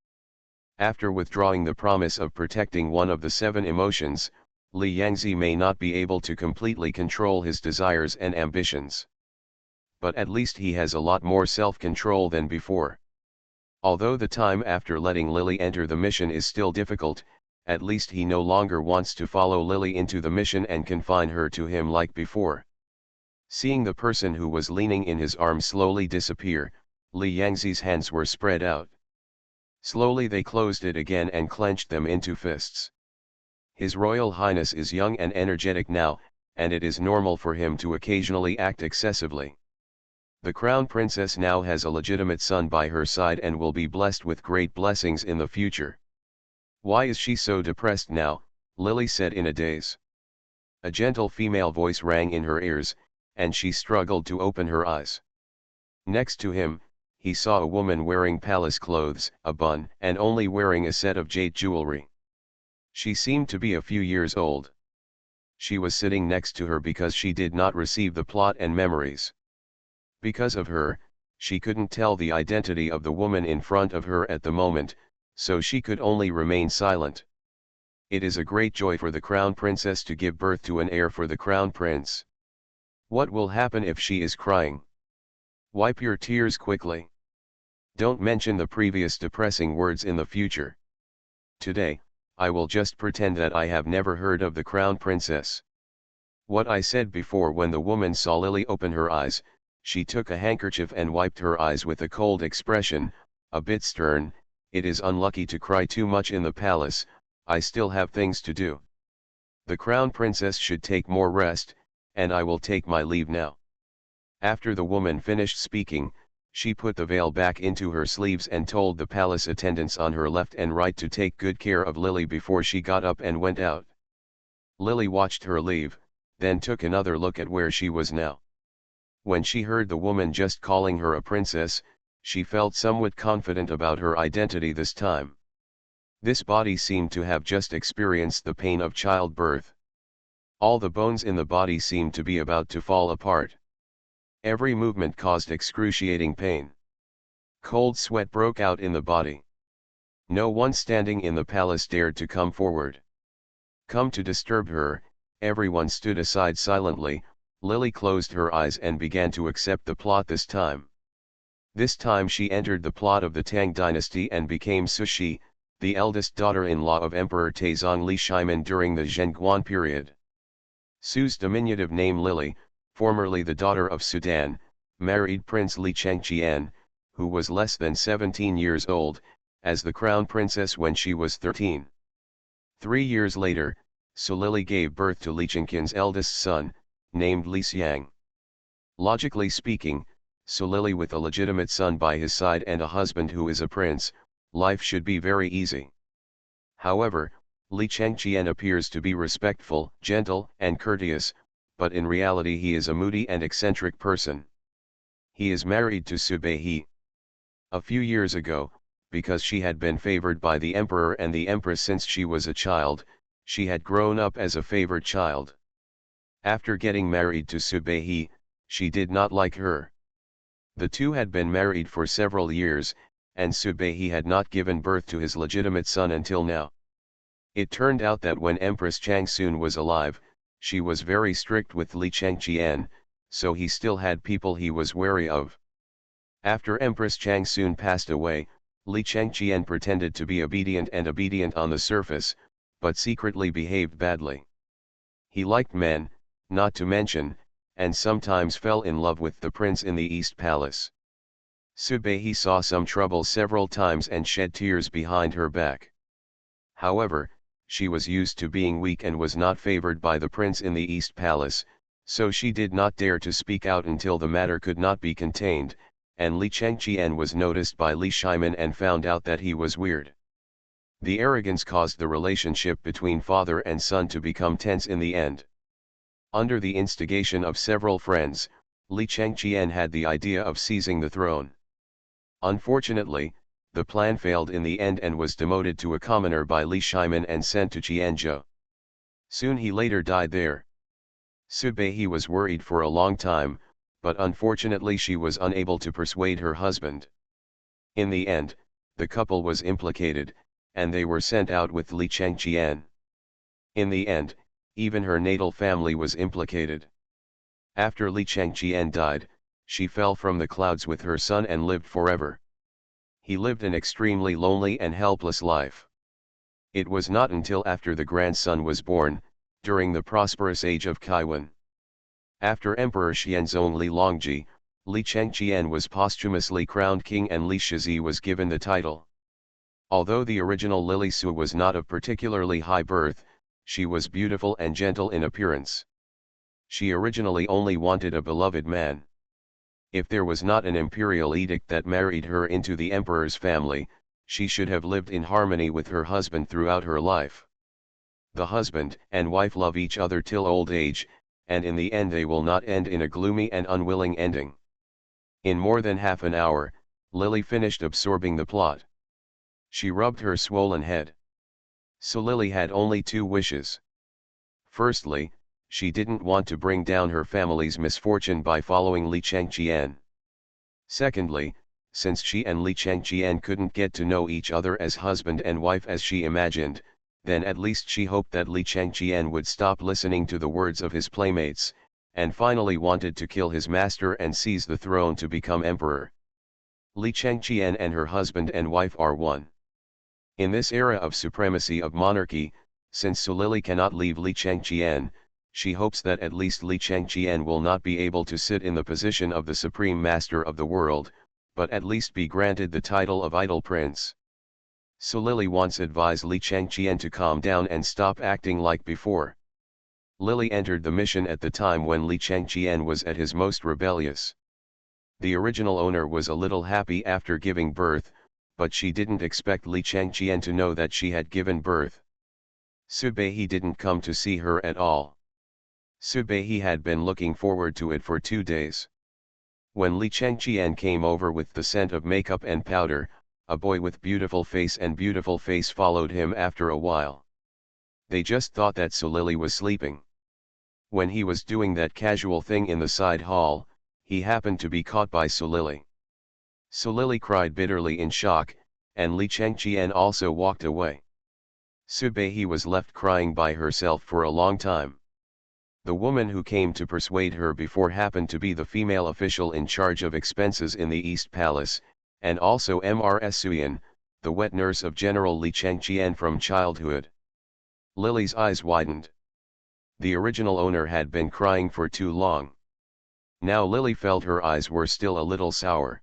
After withdrawing the promise of protecting one of the 7 emotions, Li Yangzi may not be able to completely control his desires and ambitions. But at least he has a lot more self-control than before. Although the time after letting Lily enter the mission is still difficult, at least he no longer wants to follow Lily into the mission and confine her to him like before. Seeing the person who was leaning in his arms slowly disappear, Li Yangzi's hands were spread out. Slowly they closed it again and clenched them into fists. His Royal Highness is young and energetic now, and it is normal for him to occasionally act excessively. The Crown Princess now has a legitimate son by her side and will be blessed with great blessings in the future. Why is she so depressed now? Lily said in a daze. A gentle female voice rang in her ears, and she struggled to open her eyes. Next to him, he saw a woman wearing palace clothes, a bun, and only wearing a set of jade jewelry. She seemed to be a few years old. She was sitting next to her because she did not receive the plot and memories. Because of her, She couldn't tell the identity of the woman in front of her at the moment, so she could only remain silent. It is a great joy for the crown princess to give birth to an heir for the crown prince. What will happen if she is crying? Wipe your tears quickly. Don't mention the previous depressing words in the future. Today, I will just pretend that I have never heard of the crown princess. What I said before: when the woman saw Lily open her eyes, she took a handkerchief and wiped her eyes with a cold expression, a bit stern. It is unlucky to cry too much in the palace, I still have things to do. The crown princess should take more rest, and I will take my leave now. After the woman finished speaking, she put the veil back into her sleeves and told the palace attendants on her left and right to take good care of Lily before she got up and went out. Lily watched her leave, then took another look at where she was now. When she heard the woman just calling her a princess, she felt somewhat confident about her identity this time. This body seemed to have just experienced the pain of childbirth. All the bones in the body seemed to be about to fall apart. Every movement caused excruciating pain. Cold sweat broke out in the body. No one standing in the palace dared to come forward. Come to disturb her, everyone stood aside silently. Lily closed her eyes and began to accept the plot this time. This time she entered the plot of the Tang dynasty and became Sushi, the eldest daughter-in-law of Emperor Taizong Li Shimin during the Zhenguan period. Su's diminutive name Lily, formerly the daughter of Sudan, married Prince Li Chengqian, who was less than 17 years old, as the crown princess when she was 13. 3 years later, Su Lily gave birth to Li Chengqian's eldest son, named Li Xiang. Logically speaking, Su Lily with a legitimate son by his side and a husband who is a prince, life should be very easy. However, Li Chengqian appears to be respectful, gentle, and courteous, but in reality he is a moody and eccentric person. He is married to Su Beihe. A few years ago, because she had been favored by the emperor and the empress since she was a child, she had grown up as a favored child. After getting married to Su Beihe, she did not like her. The two had been married for several years, and Su Beihe had not given birth to his legitimate son until now. It turned out that when Empress Changsun was alive, she was very strict with Li Chengqian, so he still had people he was wary of. After Empress Changsun passed away, Li Chengqian pretended to be obedient on the surface, but secretly behaved badly. He liked men, not to mention, and sometimes fell in love with the prince in the East Palace. Su Beihe saw some trouble several times and shed tears behind her back. However, she was used to being weak and was not favored by the prince in the East Palace, so she did not dare to speak out until the matter could not be contained, and Li Chengqian was noticed by Li Shimin and found out that he was weird. The arrogance caused the relationship between father and son to become tense in the end. Under the instigation of several friends, Li Chengqian had the idea of seizing the throne. Unfortunately, the plan failed in the end and was demoted to a commoner by Li Shimin and sent to Qianzhou. Soon he later died there. Su Beihe was worried for a long time, but unfortunately she was unable to persuade her husband. In the end, the couple was implicated, and they were sent out with Li Chengqian. In the end, even her natal family was implicated. After Li Chengqian died, she fell from the clouds with her son and lived forever. He lived an extremely lonely and helpless life. It was not until after the grandson was born, during the prosperous age of Kaiwan. After Emperor Xianzong Li Longji, Li Chengqian was posthumously crowned king and Li Shizi was given the title. Although the original Lily Su was not of particularly high birth, she was beautiful and gentle in appearance. She originally only wanted a beloved man. If there was not an imperial edict that married her into the emperor's family, she should have lived in harmony with her husband throughout her life. The husband and wife love each other till old age, and in the end they will not end in a gloomy and unwilling ending. In more than half an hour, Lily finished absorbing the plot. She rubbed her swollen head. So Lily had only 2 wishes. Firstly, she didn't want to bring down her family's misfortune by following Li Chengqian. Secondly, since she and Li Changqian couldn't get to know each other as husband and wife as she imagined, then at least she hoped that Li Changqian would stop listening to the words of his playmates, and finally wanted to kill his master and seize the throne to become emperor. Li Changqian and her husband and wife are one. In this era of supremacy of monarchy, since Su Lili cannot leave Li Changqian, she hopes that at least Li Changqian will not be able to sit in the position of the supreme master of the world, but at least be granted the title of idol prince. Su Lili once advised Li Changqian to calm down and stop acting like before. Lili entered the mission at the time when Li Changqian was at his most rebellious. The original owner was a little happy after giving birth, but she didn't expect Li Changqian to know that she had given birth. Su Beihe didn't come to see her at all. Su Beihe had been looking forward to it for 2 days. When Li Changqian came over with the scent of makeup and powder, a boy with beautiful face followed him after a while. They just thought that Su Lili was sleeping. When he was doing that casual thing in the side hall, he happened to be caught by Su Lili. Su Lili cried bitterly in shock, and Li Changqian also walked away. Su Beihe was left crying by herself for a long time. The woman who came to persuade her before happened to be the female official in charge of expenses in the East Palace, and also Mrs. Suyan, the wet nurse of General Li Changqian from childhood. Lily's eyes widened. The original owner had been crying for too long. Now Lily felt her eyes were still a little sour.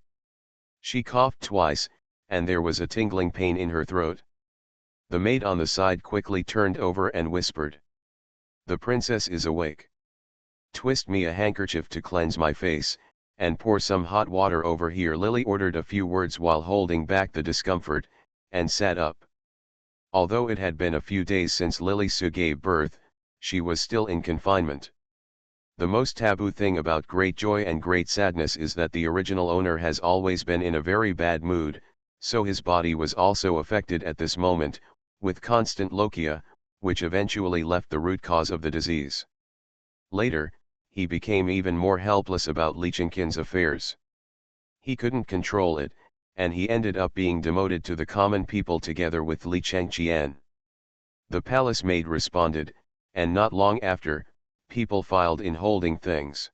She coughed twice, and there was a tingling pain in her throat. The maid on the side quickly turned over and whispered, "The princess is awake. Twist me a handkerchief to cleanse my face, and pour some hot water over here." Lily ordered a few words while holding back the discomfort, and sat up. Although it had been a few days since Lily Su gave birth, she was still in confinement. The most taboo thing about great joy and great sadness is that the original owner has always been in a very bad mood, so his body was also affected at this moment, with constant lochia, which eventually left the root cause of the disease. Later, he became even more helpless about Li Changqian's affairs. He couldn't control it, and he ended up being demoted to the common people together with Li Changqian. The palace maid responded, and not long after, people filed in holding things.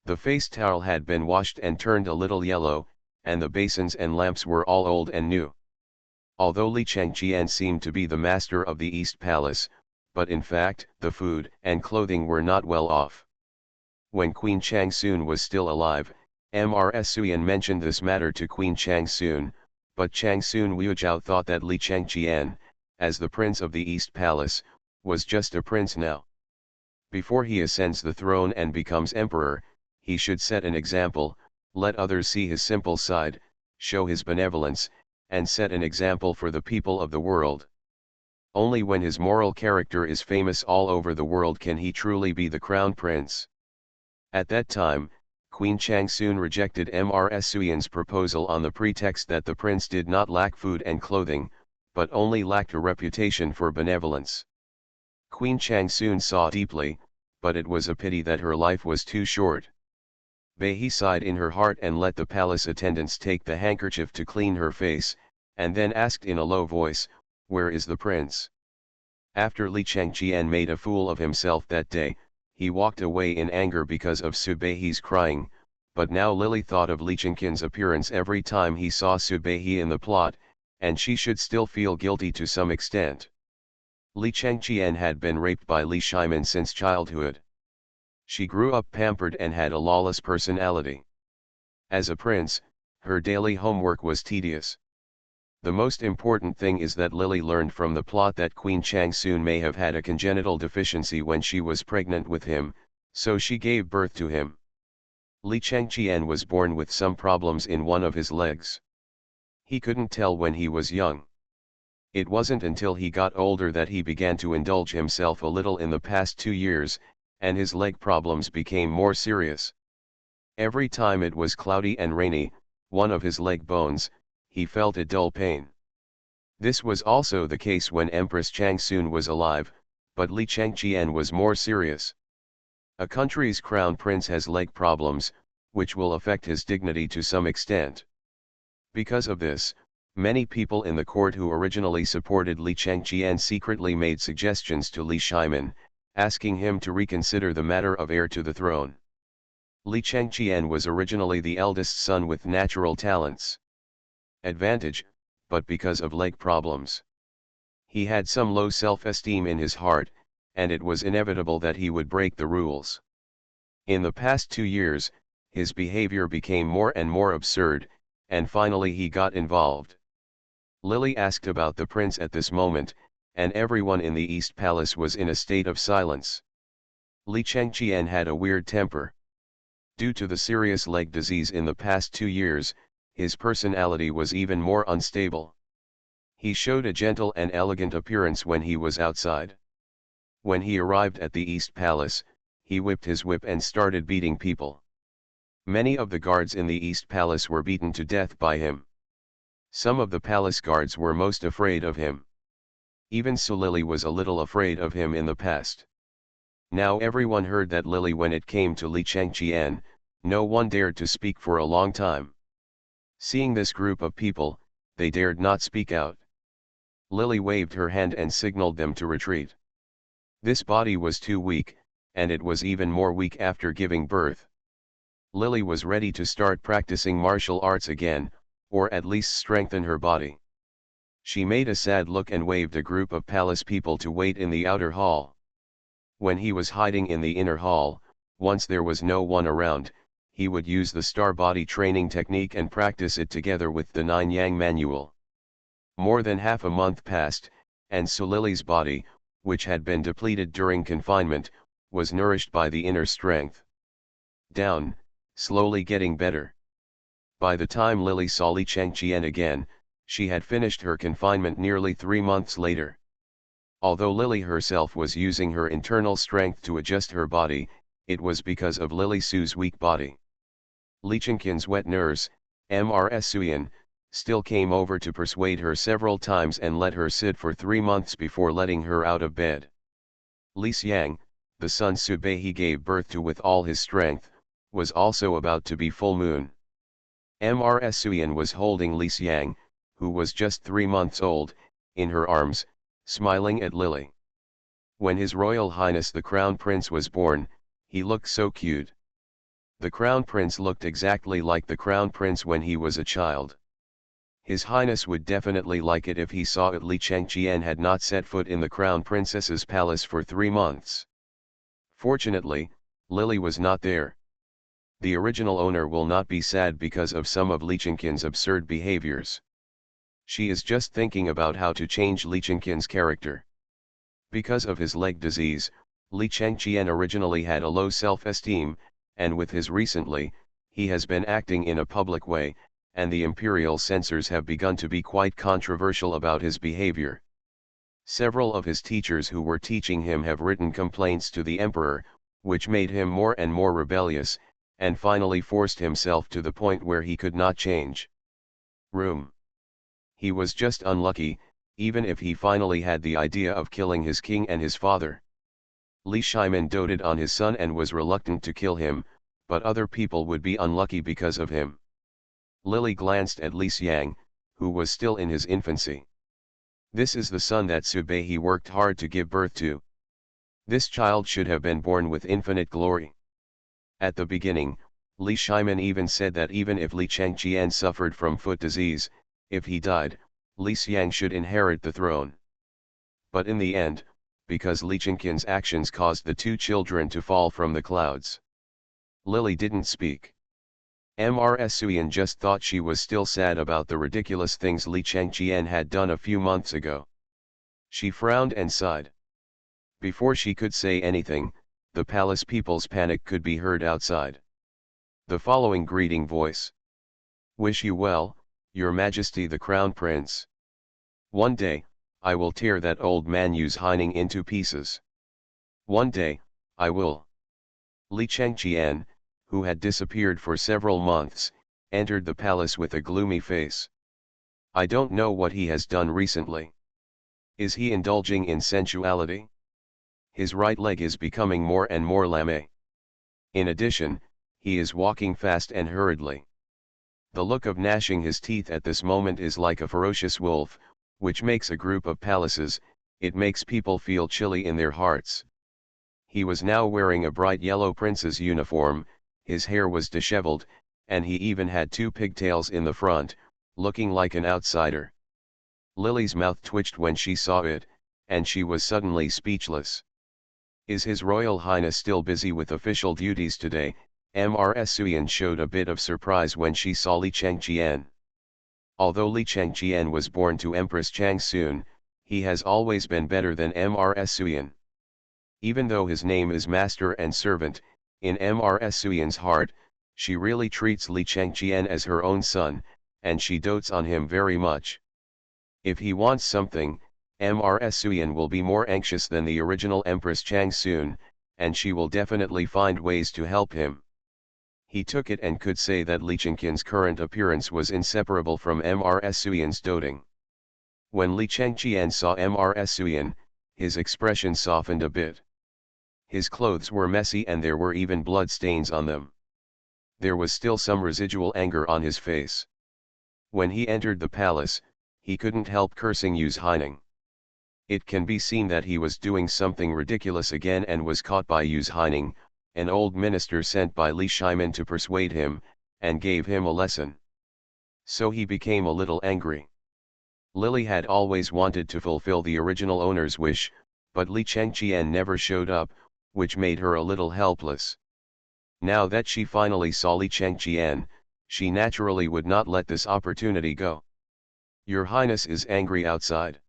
The face towel had been washed and turned a little yellow, and the basins and lamps were all old and new. Although Li Changqian seemed to be the master of the East Palace, but in fact, the food and clothing were not well off. When Queen Changsun was still alive, Mrs. Suyan mentioned this matter to Queen Changsun, but Changsun Wujiao thought that Li Changqian, as the prince of the East Palace, was just a prince now. Before he ascends the throne and becomes emperor, he should set an example, let others see his simple side, show his benevolence, and set an example for the people of the world. Only when his moral character is famous all over the world can he truly be the crown prince. At that time, Queen Changsun rejected Mrs. Suyan's proposal on the pretext that the prince did not lack food and clothing, but only lacked a reputation for benevolence. Queen Changsun saw deeply, but it was a pity that her life was too short. Beihe sighed in her heart and let the palace attendants take the handkerchief to clean her face, and then asked in a low voice, "Where is the prince?" After Li Changqian made a fool of himself that day, he walked away in anger because of Su Beihe's crying, but now Lily thought of Li Changqian's appearance every time he saw Su Beihe in the plot, and she should still feel guilty to some extent. Li Changqian had been raped by Li Shimin since childhood. She grew up pampered and had a lawless personality. As a prince, her daily homework was tedious. The most important thing is that Lily learned from the plot that Queen Changsun may have had a congenital deficiency when she was pregnant with him, so she gave birth to him. Li Changqian was born with some problems in one of his legs. He couldn't tell when he was young. It wasn't until he got older that he began to indulge himself a little in the past 2 years, and his leg problems became more serious. Every time it was cloudy and rainy, one of his leg bones, he felt a dull pain. This was also the case when Empress Changsun was alive, but Li Changqian was more serious. A country's crown prince has leg problems, which will affect his dignity to some extent. Because of this, many people in the court who originally supported Li Changqian secretly made suggestions to Li Shimin, asking him to reconsider the matter of heir to the throne. Li Changqian was originally the eldest son with natural talents. Advantage, but because of leg problems. He had some low self-esteem in his heart, and it was inevitable that he would break the rules. In the past 2 years, his behavior became more and more absurd, and finally he got involved. Lily asked about the prince at this moment, and everyone in the East Palace was in a state of silence. Li Changqian had a weird temper. Due to the serious leg disease in the past 2 years, his personality was even more unstable. He showed a gentle and elegant appearance when he was outside. When he arrived at the East Palace, he whipped his whip and started beating people. Many of the guards in the East Palace were beaten to death by him. Some of the palace guards were most afraid of him. Even so, Lily was a little afraid of him in the past. Now everyone heard that Lily. When it came to Li Changqian, no one dared to speak for a long time. Seeing this group of people, they dared not speak out. Lily waved her hand and signaled them to retreat. This body was too weak, and it was even more weak after giving birth. Lily was ready to start practicing martial arts again, or at least strengthen her body. She made a sad look and waved a group of palace people to wait in the outer hall. When he was hiding in the inner hall, once there was no one around, he would use the star body training technique and practice it together with the 9 Yang manual. More than half a month passed, and so Lily's body, which had been depleted during confinement, was nourished by the inner strength. Down, slowly getting better. By the time Lily saw Li Changqian again, she had finished her confinement nearly 3 months later. Although Lily herself was using her internal strength to adjust her body, it was because of Lily Su's weak body. Li Changqian's wet nurse, Ms. Suyan, still came over to persuade her several times and let her sit for 3 months before letting her out of bed. Li Xiang, the son Subei he gave birth to with all his strength, was also about to be full moon. Ms. Suyan was holding Li Xiang, who was just 3 months old, in her arms, smiling at Lily. When His Royal Highness the Crown Prince was born, he looked so cute. The Crown Prince looked exactly like the Crown Prince when he was a child. His Highness would definitely like it if he saw it. Li Changqian had not set foot in the Crown Princess's palace for 3 months. Fortunately, Lily was not there. The original owner will not be sad because of some of Li Changqian's absurd behaviors. She is just thinking about how to change Li Changqian's character. Because of his leg disease, Li Changqian originally had a low self-esteem, and with his recently, he has been acting in a public way, and the imperial censors have begun to be quite controversial about his behavior. Several of his teachers who were teaching him have written complaints to the emperor, which made him more and more rebellious, and finally forced himself to the point where he could not change. He was just unlucky, even if he finally had the idea of killing his king and his father. Li Shimin doted on his son and was reluctant to kill him, but other people would be unlucky because of him. Lily glanced at Li Xiang, who was still in his infancy. This is the son that Subei he worked hard to give birth to. This child should have been born with infinite glory. At the beginning, Li Shimin even said that even if Li Changqian suffered from foot disease, if he died, Li Xiang should inherit the throne. But in the end, because Li Changqian's actions caused the 2 children to fall from the clouds, Lily didn't speak. Ms. Suyan just thought she was still sad about the ridiculous things Li Changqian had done a few months ago. She frowned and sighed. Before she could say anything, the palace people's panic could be heard outside. The following greeting voice. Wish you well, Your Majesty the Crown Prince. One day, I will tear that old man Yu's Heining into pieces. One day, I will. Li Changqian, who had disappeared for several months, entered the palace with a gloomy face. I don't know what he has done recently. Is he indulging in sensuality? His right leg is becoming more and more lame. In addition, he is walking fast and hurriedly. The look of gnashing his teeth at this moment is like a ferocious wolf, which makes a group of palaces, it makes people feel chilly in their hearts. He was now wearing a bright yellow prince's uniform, his hair was disheveled, and he even had two pigtails in the front, looking like an outsider. Lily's mouth twitched when she saw it, and she was suddenly speechless. Is His Royal Highness still busy with official duties today? Mrs. Suyin showed a bit of surprise when she saw Li Changqian. Although Li Changqian was born to Empress Changsun, he has always been better than Mrs. Suyin. Even though his name is master and servant, in Mrs. Suyin's heart, she really treats Li Changqian as her own son, and she dotes on him very much. If he wants something, Mrs. Suyin will be more anxious than the original Empress Changsun, and she will definitely find ways to help him. He took it and could say that Li Changqian's current appearance was inseparable from Mrs. Suyin's doting. When Li Changqian saw Mrs. Suyin, his expression softened a bit. His clothes were messy and there were even blood stains on them. There was still some residual anger on his face. When he entered the palace, he couldn't help cursing Yu's Heining. It can be seen that he was doing something ridiculous again and was caught by Yu's Heining, an old minister sent by Li Shimin to persuade him, and gave him a lesson. So he became a little angry. Lily had always wanted to fulfill the original owner's wish, but Li Changqian never showed up, which made her a little helpless. Now that she finally saw Li Changqian, she naturally would not let this opportunity go. Your Highness is angry outside.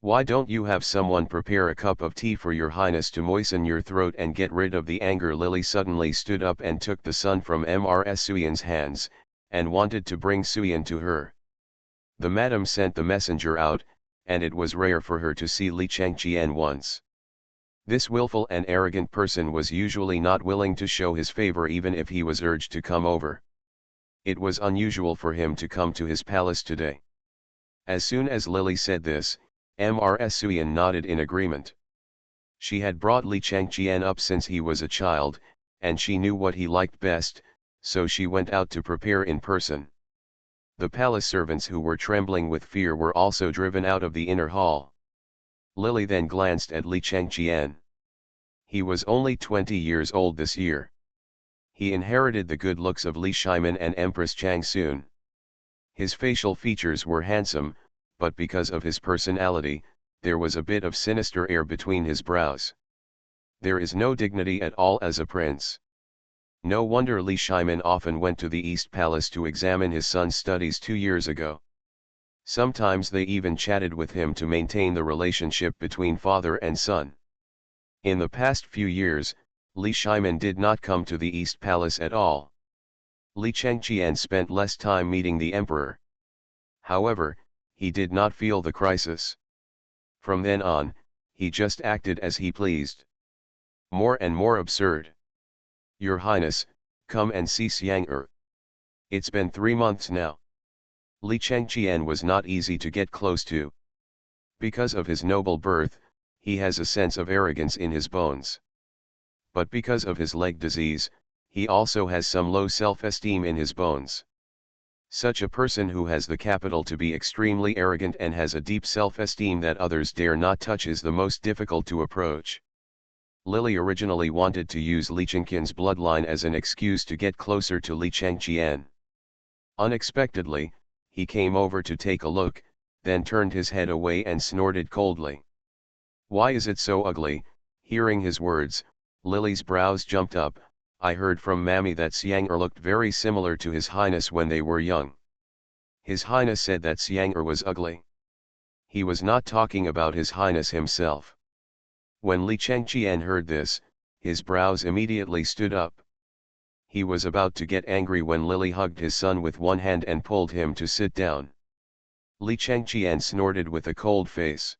Why don't you have someone prepare a cup of tea for your Highness to moisten your throat and get rid of the anger? Lily suddenly stood up and took the sun from Mrs. Suyin's hands, and wanted to bring Suyin to her. The madam sent the messenger out, and it was rare for her to see Li Changqian once. This willful and arrogant person was usually not willing to show his favor even if he was urged to come over. It was unusual for him to come to his palace today. As soon as Lily said this, Mrs. Suyin nodded in agreement. She had brought Li Changqian up since he was a child, and she knew what he liked best, so she went out to prepare in person. The palace servants who were trembling with fear were also driven out of the inner hall. Lily then glanced at Li Changqian. He was only 20 years old this year. He inherited the good looks of Li Shimin and Empress Changsun. His facial features were handsome, but because of his personality, there was a bit of sinister air between his brows. There is no dignity at all as a prince. No wonder Li Shimin often went to the East Palace to examine his son's studies 2 years ago. Sometimes they even chatted with him to maintain the relationship between father and son. In the past few years, Li Shimin did not come to the East Palace at all. Li Changqian spent less time meeting the emperor. However, he did not feel the crisis. From then on, he just acted as he pleased. More and more absurd. Your Highness, come and see Xiang. It's been 3 months now. Li Changqian was not easy to get close to. Because of his noble birth, he has a sense of arrogance in his bones. But because of his leg disease, he also has some low self-esteem in his bones. Such a person who has the capital to be extremely arrogant and has a deep self-esteem that others dare not touch is the most difficult to approach. Lily originally wanted to use Li Changqian's bloodline as an excuse to get closer to Li Changqian. Unexpectedly, he came over to take a look, then turned his head away and snorted coldly. Why is it so ugly? Hearing his words, Lily's brows jumped up. I heard from Mammy that Xiang looked very similar to His Highness when they were young. His Highness said that Xiang was ugly. He was not talking about His Highness himself. When Li Changqian heard this, his brows immediately stood up. He was about to get angry when Lily hugged his son with one hand and pulled him to sit down. Li Changqian snorted with a cold face.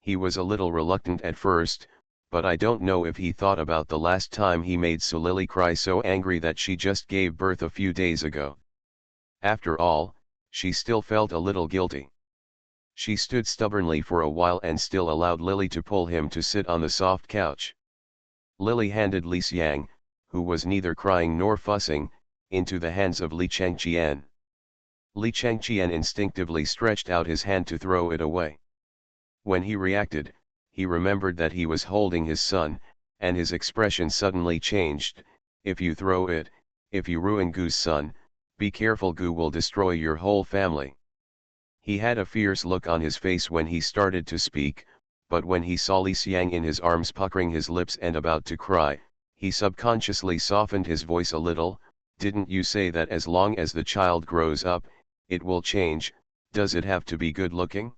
He was a little reluctant at first, but I don't know if he thought about the last time he made Lily cry so angry that she just gave birth a few days ago. After all, she still felt a little guilty. She stood stubbornly for a while and still allowed Lily to pull him to sit on the soft couch. Lily handed Li Xiang, who was neither crying nor fussing, into the hands of Li Changqian. Li Changqian instinctively stretched out his hand to throw it away. When he reacted, he remembered that he was holding his son, and his expression suddenly changed. If you throw it, if you ruin Gu's son, be careful, Gu will destroy your whole family. He had a fierce look on his face when he started to speak, but when he saw Li Xiang in his arms puckering his lips and about to cry, he subconsciously softened his voice a little. Didn't you say that as long as the child grows up, it will change? Does it have to be good looking?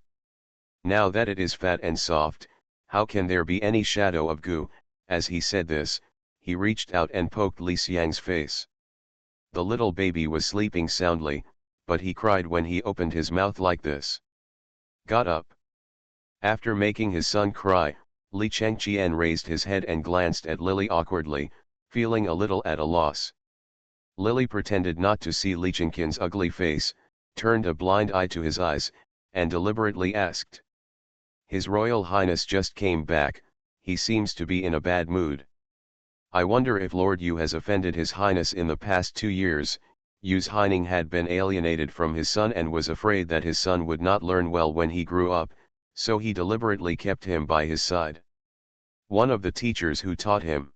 Now that it is fat and soft, how can there be any shadow of Gu? As he said this, he reached out and poked Li Xiang's face. The little baby was sleeping soundly, but he cried when he opened his mouth like this. Got up. After making his son cry, Li Changqian raised his head and glanced at Lily awkwardly, feeling a little at a loss. Lily pretended not to see Li Changqian's ugly face, turned a blind eye to his eyes, and deliberately asked. His Royal Highness just came back, he seems to be in a bad mood. I wonder if Lord Yu has offended His Highness in the past 2 years. Yu's Heining had been alienated from his son and was afraid that his son would not learn well when he grew up, so he deliberately kept him by his side. One of the teachers who taught him.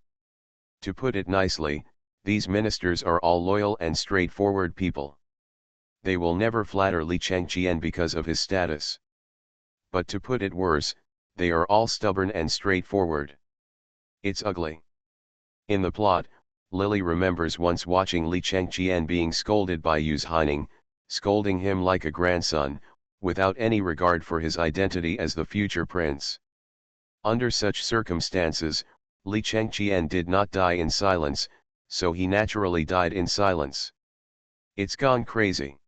To put it nicely, these ministers are all loyal and straightforward people. They will never flatter Li Changqian because of his status. But to put it worse, they are all stubborn and straightforward. It's ugly. In the plot, Lily remembers once watching Li Changqian being scolded by Yu's Heining, scolding him like a grandson, without any regard for his identity as the future prince. Under such circumstances, Li Changqian did not die in silence, so he naturally died in silence. It's gone crazy.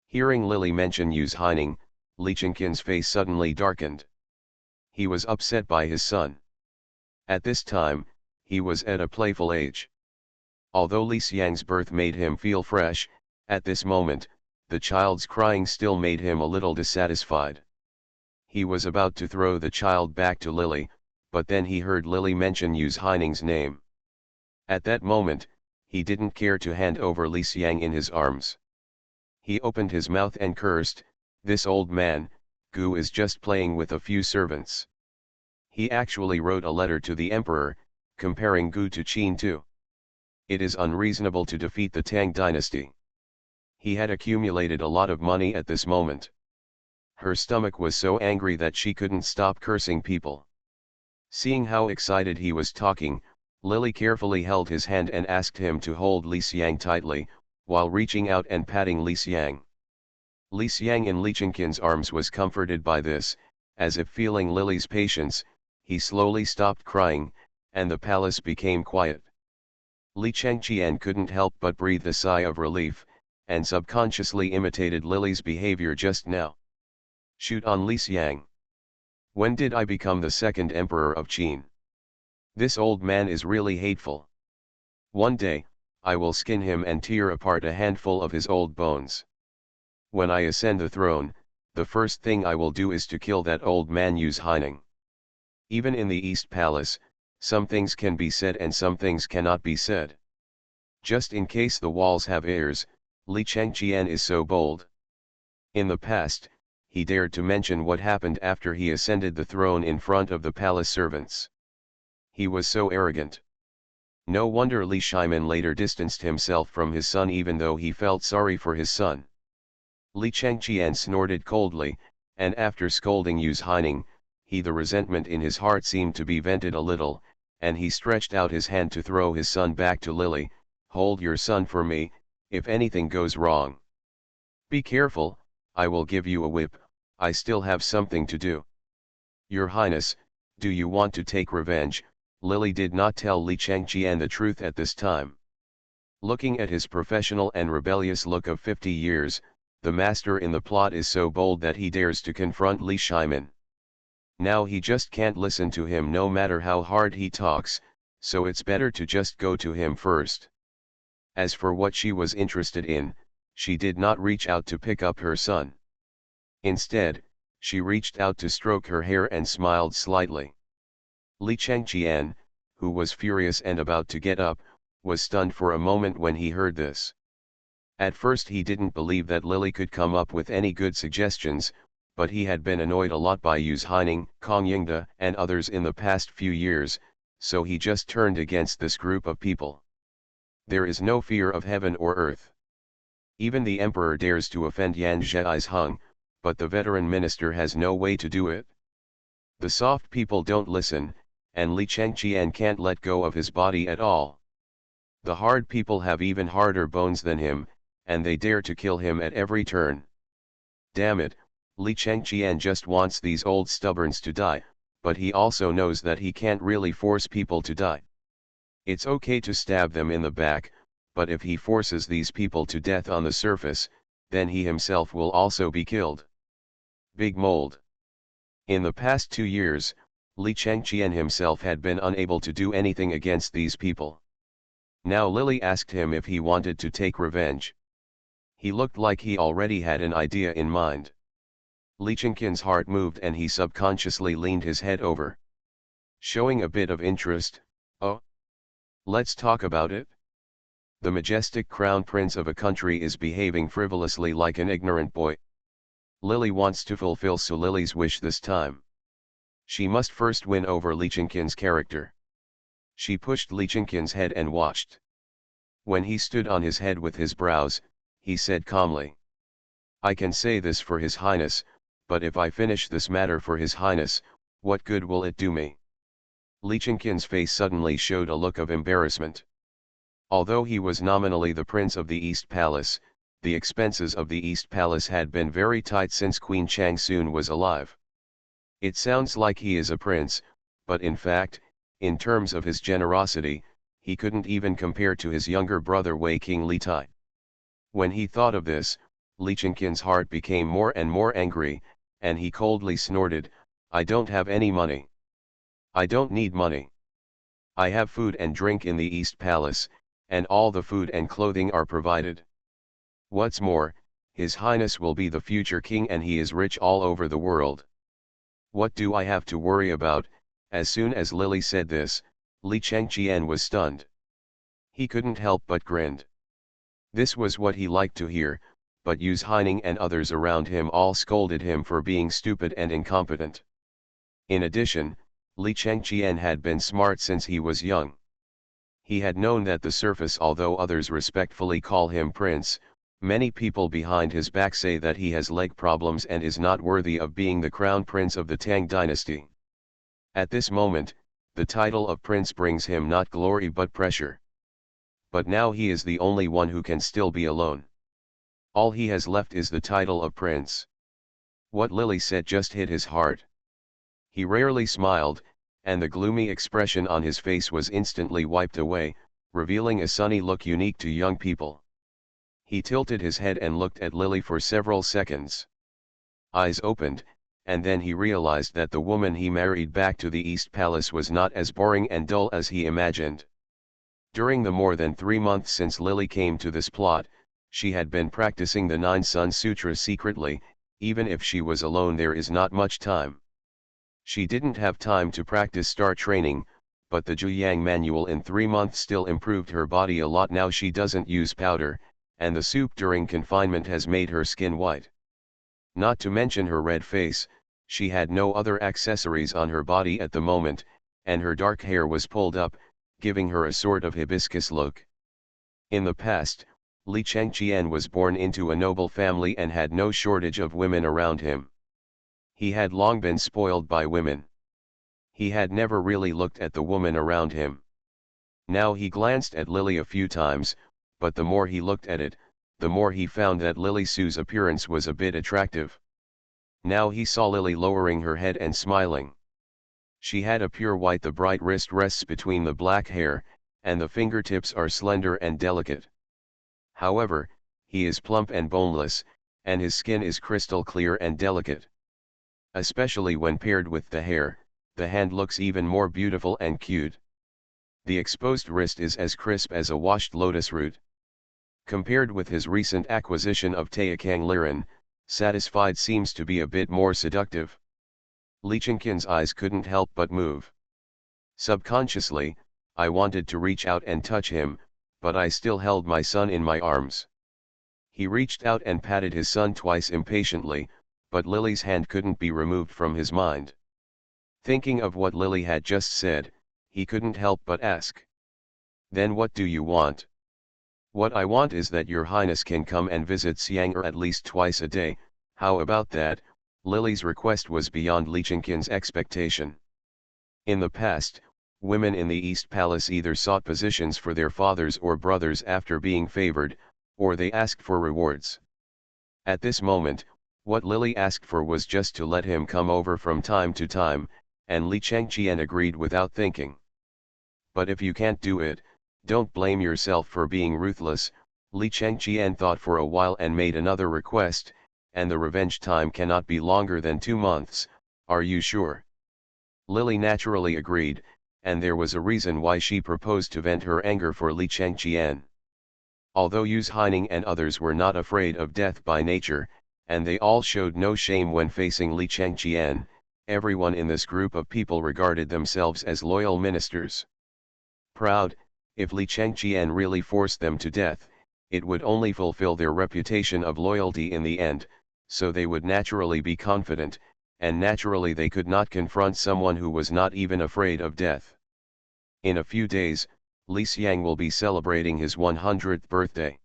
Hearing Lily mention Yu's Heining, Li Changqian's face suddenly darkened. He was upset by his son. At this time, he was at a playful age. Although Li Xiang's birth made him feel fresh, at this moment, the child's crying still made him a little dissatisfied. He was about to throw the child back to Lily, but then he heard Lily mention Yu's Heining's name. At that moment, he didn't care to hand over Li Xiang in his arms. He opened his mouth and cursed, this old man, Gu is just playing with a few servants. He actually wrote a letter to the emperor, comparing Gu to Qin Tu. It is unreasonable to defeat the Tang dynasty. He had accumulated a lot of money at this moment. Her stomach was so angry that she couldn't stop cursing people. Seeing how excited he was talking, Lily carefully held his hand and asked him to hold Li Xiang tightly, while reaching out and patting Li Xiang. Li Xiang in Li Changqian's arms was comforted by this, as if feeling Lily's patience, he slowly stopped crying, and the palace became quiet. Li Changqian couldn't help but breathe a sigh of relief, and subconsciously imitated Lily's behavior just now. Shoot on Li Xiang. When did I become the second emperor of Qin? This old man is really hateful. One day, I will skin him and tear apart a handful of his old bones. When I ascend the throne, the first thing I will do is to kill that old man Yu's Heining. Even in the East Palace, some things can be said and some things cannot be said. Just in case the walls have ears, Li Changqian is so bold. In the past, he dared to mention what happened after he ascended the throne in front of the palace servants. He was so arrogant. No wonder Li Shimin later distanced himself from his son even though he felt sorry for his son. Li Changqian snorted coldly, and after scolding Yu's Heining, the resentment in his heart seemed to be vented a little, and he stretched out his hand to throw his son back to Lily. Hold your son for me, if anything goes wrong. Be careful, I will give you a whip, I still have something to do. Your Highness, do you want to take revenge? Lily did not tell Li Changqian the truth at this time. Looking at his professional and rebellious look of 50 years, the master in the plot is so bold that he dares to confront Li Shimin. Now he just can't listen to him no matter how hard he talks, so it's better to just go to him first. As for what she was interested in, she did not reach out to pick up her son. Instead, she reached out to stroke her hair and smiled slightly. Li Changqian, who was furious and about to get up, was stunned for a moment when he heard this. At first he didn't believe that Lily could come up with any good suggestions, but he had been annoyed a lot by Yu Haining, Kong Yingde, and others in the past few years, so he just turned against this group of people. There is no fear of heaven or earth. Even the emperor dares to offend Yan Zhe's Hung, but the veteran minister has no way to do it. The soft people don't listen, and Li Chengqian can't let go of his body at all. The hard people have even harder bones than him, and they dare to kill him at every turn. Damn it, Li Chengqian just wants these old stubborns to die, but he also knows that he can't really force people to die. It's okay to stab them in the back, but if he forces these people to death on the surface, then he himself will also be killed. Big mold. In the past 2 years, Li Chengqian himself had been unable to do anything against these people. Now Lily asked him if he wanted to take revenge. He looked like he already had an idea in mind. Li Chengqian's heart moved and he subconsciously leaned his head over. Showing a bit of interest, "Oh? Let's talk about it." The majestic crown prince of a country is behaving frivolously like an ignorant boy. Lily wants to fulfill Su Lily's wish this time. She must first win over Li Chengqian's character. She pushed Li Chengqian's head and watched. When he stood on his head with his brows, he said calmly, "I can say this for His Highness, but if I finish this matter for His Highness, what good will it do me?" Li Chengqian's face suddenly showed a look of embarrassment. Although he was nominally the prince of the East Palace, the expenses of the East Palace had been very tight since Queen Changsun was alive. It sounds like he is a prince, but in fact, in terms of his generosity, he couldn't even compare to his younger brother Wei King Li Tai. When he thought of this, Li Chengqian's heart became more and more angry, and he coldly snorted, "I don't have any money. I don't need money. I have food and drink in the East Palace, and all the food and clothing are provided. What's more, His Highness will be the future king and he is rich all over the world. What do I have to worry about?" As soon as Lily said this, Li Chengqian was stunned. He couldn't help but grinned. This was what he liked to hear, but Yu Haining and others around him all scolded him for being stupid and incompetent. In addition, Li Chengqian had been smart since he was young. He had known that the surface, although others respectfully call him prince, many people behind his back say that he has leg problems and is not worthy of being the crown prince of the Tang dynasty. At this moment, the title of prince brings him not glory but pressure. But now he is the only one who can still be alone. All he has left is the title of prince. What Lily said just hit his heart. He rarely smiled, and the gloomy expression on his face was instantly wiped away, revealing a sunny look unique to young people. He tilted his head and looked at Lily for several seconds. Eyes opened, and then he realized that the woman he married back to the East Palace was not as boring and dull as he imagined. During the more than 3 months since Lily came to this plot, she had been practicing the 9 Sun Sutra secretly. Even if she was alone, there is not much time. She didn't have time to practice star training, but the Juyang manual in 3 months still improved her body a lot. Now she doesn't use powder, and the soup during confinement has made her skin white. Not to mention her red face, she had no other accessories on her body at the moment, and her dark hair was pulled up, giving her a sort of hibiscus look. In the past, Li Chengqian was born into a noble family and had no shortage of women around him. He had long been spoiled by women. He had never really looked at the woman around him. Now he glanced at Lily a few times, but the more he looked at it, the more he found that Lily Su's appearance was a bit attractive. Now he saw Lily lowering her head and smiling. She had a pure white, the bright wrist rests between the black hair, and the fingertips are slender and delicate. However, he is plump and boneless, and his skin is crystal clear and delicate. Especially when paired with the hair, the hand looks even more beautiful and cute. The exposed wrist is as crisp as a washed lotus root. Compared with his recent acquisition of Taekang Liren, satisfied seems to be a bit more seductive. Li Chengqian's eyes couldn't help but move. Subconsciously, I wanted to reach out and touch him, but I still held my son in my arms. He reached out and patted his son twice impatiently, but Lily's hand couldn't be removed from his mind. Thinking of what Lily had just said, he couldn't help but ask. Then what do you want? What I want is that your highness can come and visit Xiang'er at least twice a day. How about that? Lily's request was beyond Li Chengqian's expectation. In the past, women in the East Palace either sought positions for their fathers or brothers after being favored, or they asked for rewards. At this moment, what Lily asked for was just to let him come over from time to time, and Li Chengqian agreed without thinking. But if you can't do it, don't blame yourself for being ruthless. Li Chengqian thought for a while and made another request, and the revenge time cannot be longer than 2 months, are you sure? Lily naturally agreed, and there was a reason why she proposed to vent her anger for Li Chengqian. Although Yu Haining and others were not afraid of death by nature, and they all showed no shame when facing Li Chengqian, everyone in this group of people regarded themselves as loyal ministers. Proud, if Li Chengqian really forced them to death, it would only fulfill their reputation of loyalty in the end, so they would naturally be confident, and naturally they could not confront someone who was not even afraid of death. In a few days, Li Xiang will be celebrating his 100th birthday.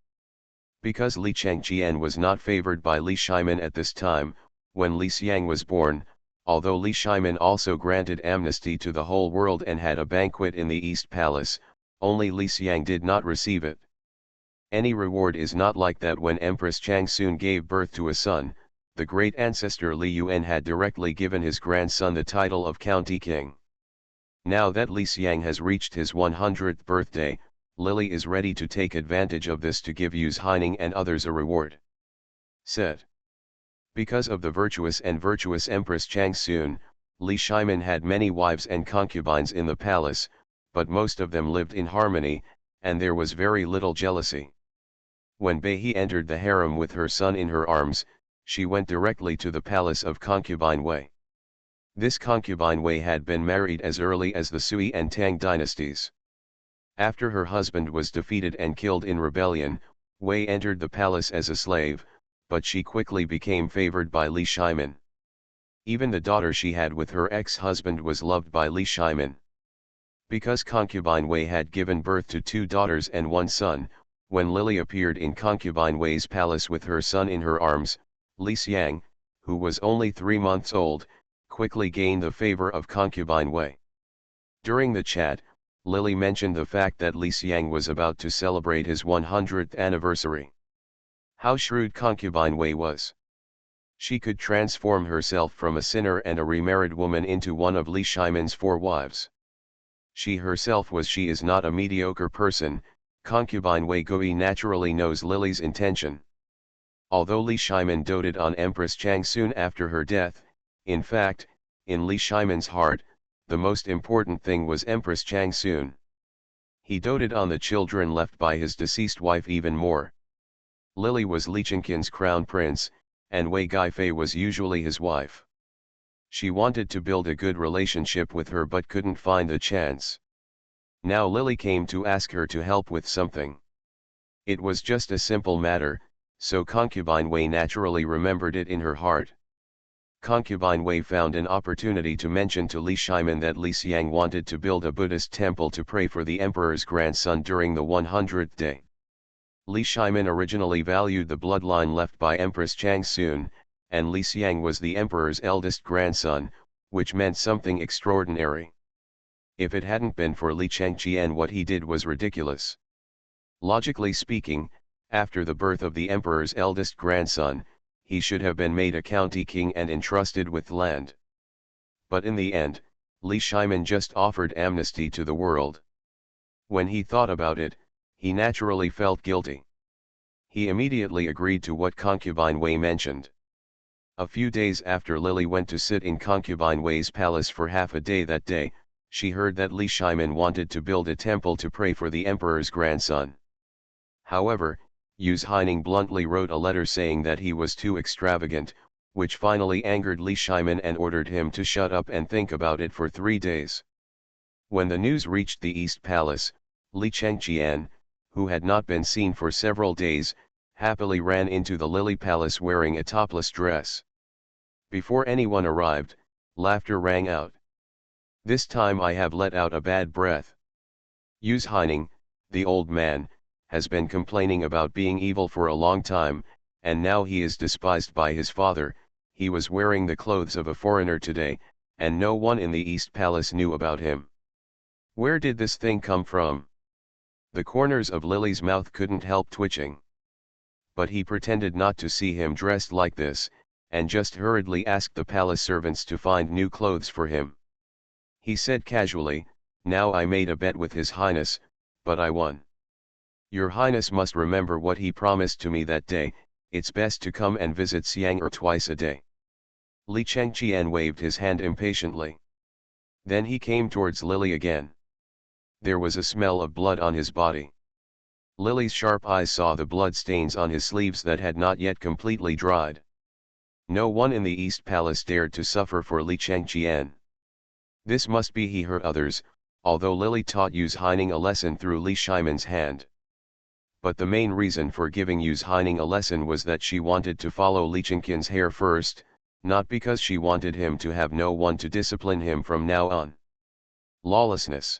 Because Li Chengqian was not favored by Li Shimin at this time, when Li Xiang was born, although Li Shimin also granted amnesty to the whole world and had a banquet in the East Palace, only Li Xiang did not receive it. Any reward is not like that. When Empress Changsun gave birth to a son, the great ancestor Li Yuan had directly given his grandson the title of County King. Now that Li Xiang has reached his 100th birthday, Lily is ready to take advantage of this to give Yu Haining and others a reward. Said. Because of the virtuous Empress Changsun, Li Shimin had many wives and concubines in the palace, but most of them lived in harmony, and there was very little jealousy. When Beihe entered the harem with her son in her arms, she went directly to the palace of concubine Wei. This concubine Wei had been married as early as the Sui and Tang dynasties. After her husband was defeated and killed in rebellion, Wei entered the palace as a slave, but she quickly became favored by Li Shimin. Even the daughter she had with her ex-husband was loved by Li Shimin. Because concubine Wei had given birth to 2 daughters and 1 son, when Lily appeared in concubine Wei's palace with her son in her arms, Li Xiang, who was only 3 months old, quickly gained the favor of concubine Wei. During the chat, Lily mentioned the fact that Li Xiang was about to celebrate his 100th anniversary. How shrewd concubine Wei was. She could transform herself from a sinner and a remarried woman into one of Li Shimin's 4 wives. She herself she is not a mediocre person. Concubine Wei Gui naturally knows Lily's intention. Although Li Shimin doted on Empress Changsun after her death, in fact, in Li Shimin's heart, the most important thing was Empress Changsun. He doted on the children left by his deceased wife even more. Lily was Li Chengqian's crown prince, and Wei Guifei was usually his wife. She wanted to build a good relationship with her but couldn't find the chance. Now Lily came to ask her to help with something. It was just a simple matter, so concubine Wei naturally remembered it in her heart. Concubine Wei found an opportunity to mention to Li Shimin that Li Xiang wanted to build a Buddhist temple to pray for the emperor's grandson during the 100th day. Li Shimin originally valued the bloodline left by Empress Changsun, and Li Xiang was the emperor's eldest grandson, which meant something extraordinary. If it hadn't been for Li Chengqian, what he did was ridiculous. Logically speaking, after the birth of the emperor's eldest grandson, he should have been made a county king and entrusted with land. But in the end, Li Shimin just offered amnesty to the world. When he thought about it, he naturally felt guilty. He immediately agreed to what concubine Wei mentioned. A few days after Lily went to sit in concubine Wei's palace for half a day that day, she heard that Li Shimin wanted to build a temple to pray for the emperor's grandson. However, Yu Haining bluntly wrote a letter saying that he was too extravagant, which finally angered Li Shimin and ordered him to shut up and think about it for 3 days. When the news reached the East Palace, Li Chengqian, who had not been seen for several days, happily ran into the lily palace wearing a topless dress. Before anyone arrived, laughter rang out. This time I have let out a bad breath. Use Heining, the old man, has been complaining about being evil for a long time, and now he is despised by his father. He was wearing the clothes of a foreigner today, and no one in the East Palace knew about him. Where did this thing come from? The corners of Lily's mouth couldn't help twitching. But he pretended not to see him dressed like this, and just hurriedly asked the palace servants to find new clothes for him. He said casually, "Now I made a bet with His Highness, but I won. Your Highness must remember what he promised to me that day. It's best to come and visit Xiang'er twice a day." Li Changqian waved his hand impatiently. Then he came towards Lily again. There was a smell of blood on his body. Lily's sharp eyes saw the blood stains on his sleeves that had not yet completely dried. No one in the East Palace dared to suffer for Li Changqian. This must be he hurt others, although Lily taught Use Heining a lesson through Li Shimon's hand. But the main reason for giving Use Heining a lesson was that she wanted to follow Li Changqian's hair first, not because she wanted him to have no one to discipline him from now on. Lawlessness.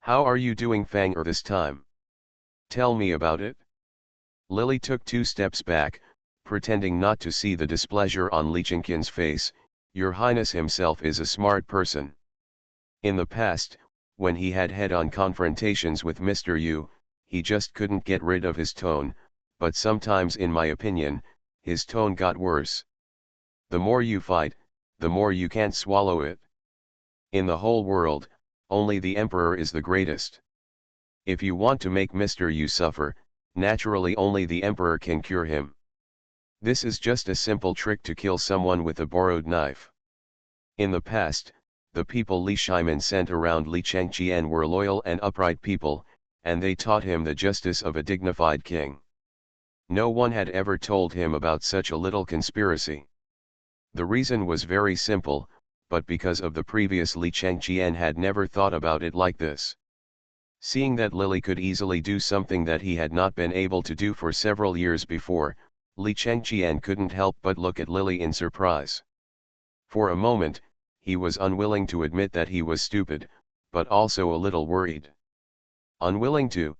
How are you doing, Fang'er, this time? Tell me about it. Lily took 2 steps back, pretending not to see the displeasure on Li Changqian's face. Your Highness himself is a smart person. In the past, when he had head-on confrontations with Mr. Yu, he just couldn't get rid of his tone, but sometimes, in my opinion, his tone got worse. The more you fight, the more you can't swallow it. In the whole world, only the Emperor is the greatest. If you want to make Mr. Yu suffer, naturally only the Emperor can cure him. This is just a simple trick to kill someone with a borrowed knife. In the past, the people Li Shimon sent around Li Changqian were loyal and upright people, and they taught him the justice of a dignified king. No one had ever told him about such a little conspiracy. The reason was very simple, but because of the previous Li Changqian had never thought about it like this. Seeing that Lily could easily do something that he had not been able to do for several years before, Li Changqian couldn't help but look at Lily in surprise. For a moment, he was unwilling to admit that he was stupid, but also a little worried. Unwilling to?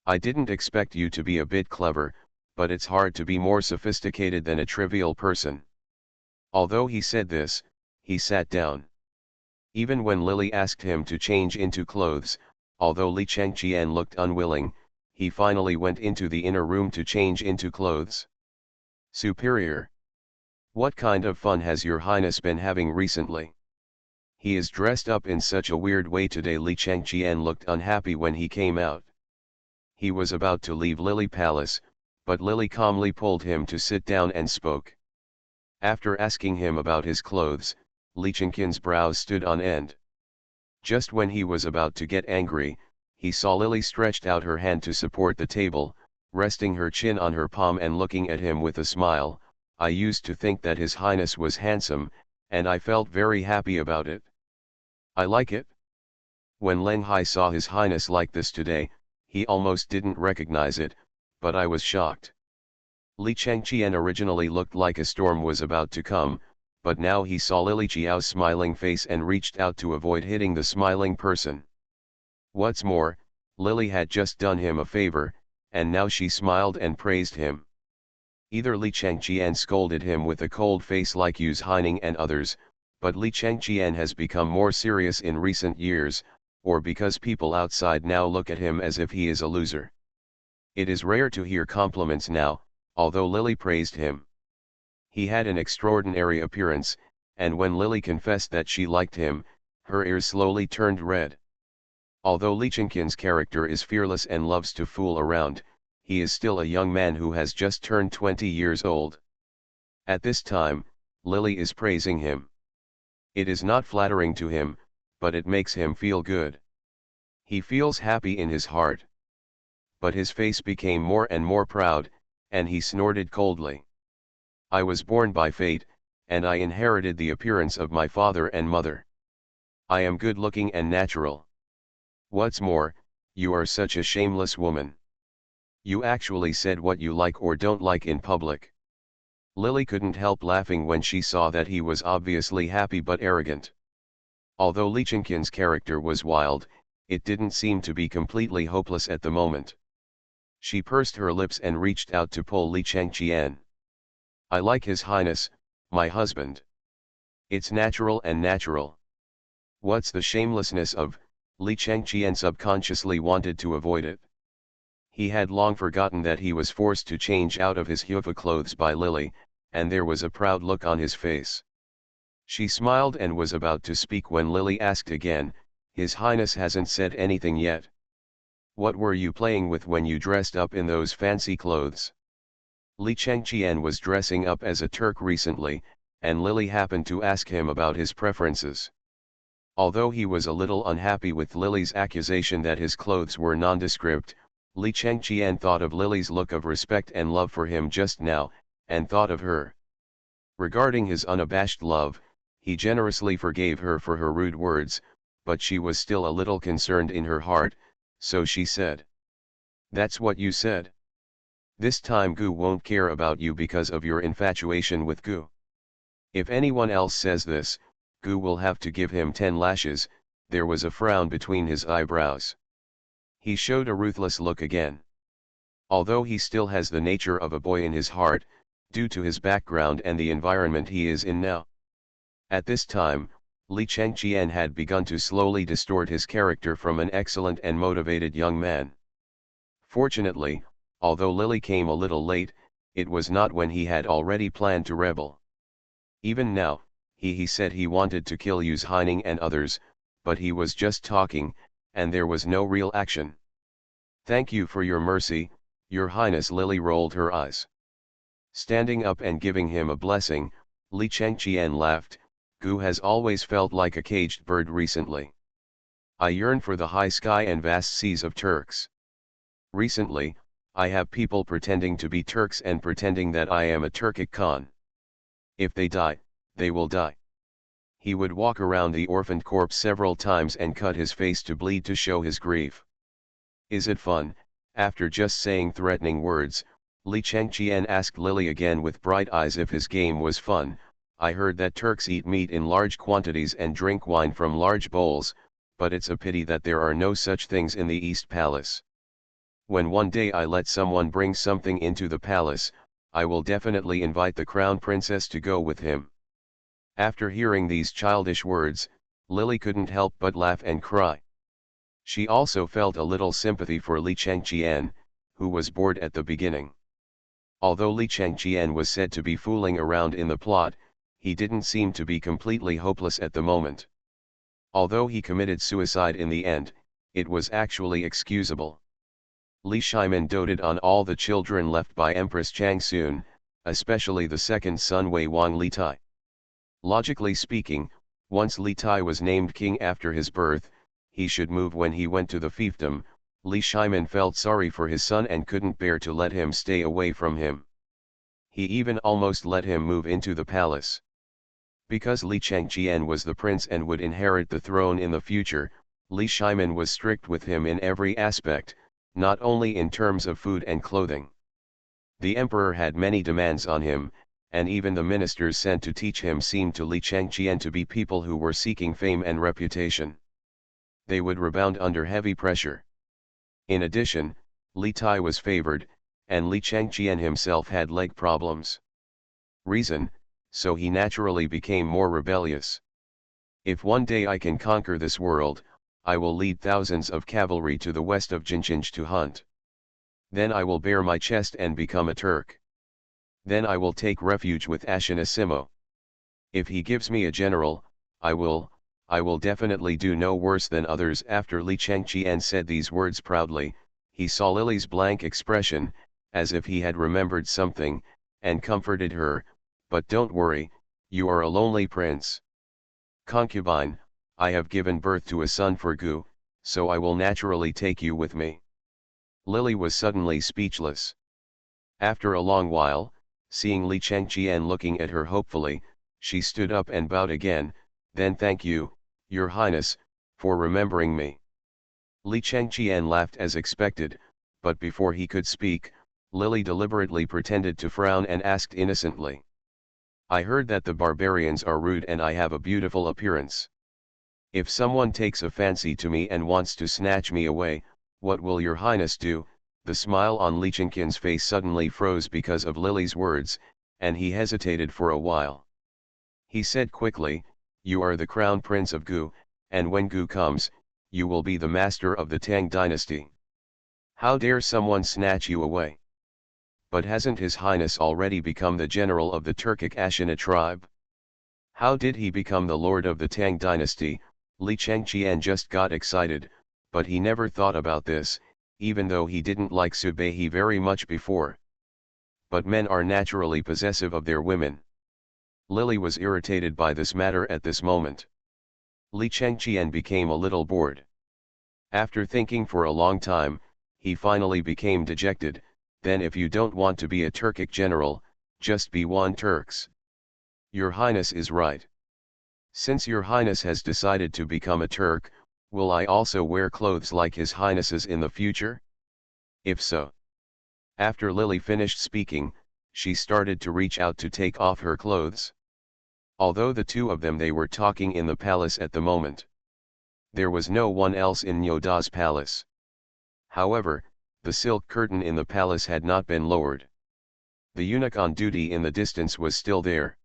I didn't expect you to be a bit clever, but it's hard to be more sophisticated than a trivial person. Although he said this, he sat down. Even when Lily asked him to change into clothes, although Li Changqian looked unwilling, he finally went into the inner room to change into clothes. Superior. What kind of fun has your Highness been having recently? He is dressed up in such a weird way today. Li Changqian looked unhappy when he came out. He was about to leave Lily Palace, but Lily calmly pulled him to sit down and spoke. After asking him about his clothes, Li Changqian's brows stood on end. Just when he was about to get angry, he saw Lily stretched out her hand to support the table, resting her chin on her palm and looking at him with a smile. I used to think that His Highness was handsome, and I felt very happy about it. I like it. When Leng Hai saw His Highness like this today, he almost didn't recognize it, but I was shocked. Li Changqian originally looked like a storm was about to come, but now he saw Lily Qiao's smiling face and reached out to avoid hitting the smiling person. What's more, Lily had just done him a favor, and now she smiled and praised him. Either Li Changqian scolded him with a cold face like Use Heining and others, but Li Changqian has become more serious in recent years, or because people outside now look at him as if he is a loser. It is rare to hear compliments now, although Lily praised him. He had an extraordinary appearance, and when Lily confessed that she liked him, her ears slowly turned red. Although Li Changqian's character is fearless and loves to fool around, he is still a young man who has just turned 20 years old. At this time, Lily is praising him. It is not flattering to him, but it makes him feel good. He feels happy in his heart. But his face became more and more proud, and he snorted coldly. I was born by fate, and I inherited the appearance of my father and mother. I am good-looking and natural. What's more, You are such a shameless woman. You actually said what you like or don't like in public. Lily couldn't help laughing when she saw that he was obviously happy but arrogant. Although Li Chengqian's character was wild, it didn't seem to be completely hopeless at the moment. She pursed her lips and reached out to pull Li Chengqian. I like His Highness, my husband. It's natural and natural. What's the shamelessness of? Li Chengqian subconsciously wanted to avoid it. He had long forgotten that he was forced to change out of his hufa clothes by Lily, and there was a proud look on his face. She smiled and was about to speak when Lily asked again, His Highness hasn't said anything yet. What were you playing with when you dressed up in those fancy clothes? Li Chengqian was dressing up as a Turk recently, and Lily happened to ask him about his preferences. Although he was a little unhappy with Lily's accusation that his clothes were nondescript, Li Chengqian thought of Lily's look of respect and love for him just now, and thought of her. Regarding his unabashed love, he generously forgave her for her rude words, but she was still a little concerned in her heart, so she said. That's what you said. This time Gu won't care about you because of your infatuation with Gu. If anyone else says this, Gu will have to give him 10 lashes. There was a frown between his eyebrows. He showed a ruthless look again. Although he still has the nature of a boy in his heart, due to his background and the environment he is in now. At this time, Li Chengqian had begun to slowly distort his character from an excellent and motivated young man. Fortunately, although Lily came a little late, it was not when he had already planned to rebel. Even now, he said he wanted to kill Yuz Heining and others, but he was just talking, and there was no real action. Thank you for your mercy, Your Highness. Lily rolled her eyes. Standing up and giving him a blessing, Li Chengqian laughed. Gu has always felt like a caged bird recently. I yearn for the high sky and vast seas of Turks. Recently, I have people pretending to be Turks and pretending that I am a Turkic Khan. If they die, they will die. He would walk around the orphaned corpse several times and cut his face to bleed to show his grief. Is it fun? After just saying threatening words, Li Chengqian asked Lily again with bright eyes if his game was fun. I heard that Turks eat meat in large quantities and drink wine from large bowls, but it's a pity that there are no such things in the East Palace. When one day I let someone bring something into the palace, I will definitely invite the crown princess to go with him. After hearing these childish words, Lily couldn't help but laugh and cry. She also felt a little sympathy for Li Chengqian, who was bored at the beginning. Although Li Chengqian was said to be fooling around in the plot, he didn't seem to be completely hopeless at the moment. Although he committed suicide in the end, it was actually excusable. Li Shimin doted on all the children left by Empress Changsun, especially the second son Wei Wang Li Tai. Logically speaking, once Li Tai was named king after his birth, he should move when he went to the fiefdom. Li Shimin felt sorry for his son and couldn't bear to let him stay away from him. He even almost let him move into the palace. Because Li Chengqian was the prince and would inherit the throne in the future, Li Shimin was strict with him in every aspect, not only in terms of food and clothing. The emperor had many demands on him, and even the ministers sent to teach him seemed to Li Chengqian to be people who were seeking fame and reputation. They would rebound under heavy pressure. In addition, Li Tai was favored, and Li Chengqian himself had leg problems. Reason, so he naturally became more rebellious. If one day I can conquer this world, I will lead thousands of cavalry to the west of Jinchinj to hunt. Then I will bare my chest and become a Turk. Then I will take refuge with Ashanasimo. If he gives me a general, I will definitely do no worse than others. After Li Chengqian said these words proudly, he saw Lily's blank expression, as if he had remembered something, and comforted her. But don't worry, you are a lonely prince. Concubine, I have given birth to a son for Gu, so I will naturally take you with me. Lily was suddenly speechless. After a long while, seeing Li Chengqian looking at her hopefully, she stood up and bowed again. Then thank you, Your Highness, for remembering me. Li Changqian laughed as expected, but before he could speak, Lily deliberately pretended to frown and asked innocently. I heard that the barbarians are rude and I have a beautiful appearance. If someone takes a fancy to me and wants to snatch me away, what will your highness do? The smile on Li Changqian's face suddenly froze because of Lily's words, and he hesitated for a while. He said quickly, you are the crown prince of Gu, and when Gu comes, you will be the master of the Tang dynasty. How dare someone snatch you away? But hasn't his highness already become the general of the Turkic Ashina tribe? How did he become the lord of the Tang dynasty? Li Changqian just got excited, but he never thought about this, even though he didn't like Subehi very much before. But men are naturally possessive of their women. Lily was irritated by this matter at this moment. Li Changqian became a little bored. After thinking for a long time, he finally became dejected. Then if you don't want to be a Turkic general, just be one Turks. Your Highness is right. Since your Highness has decided to become a Turk, will I also wear clothes like His Highnesses in the future? If so. After Lily finished speaking, she started to reach out to take off her clothes. Although the two of them they were talking in the palace at the moment. There was no one else in Nyoda's palace. However, the silk curtain in the palace had not been lowered. The eunuch on duty in the distance was still there.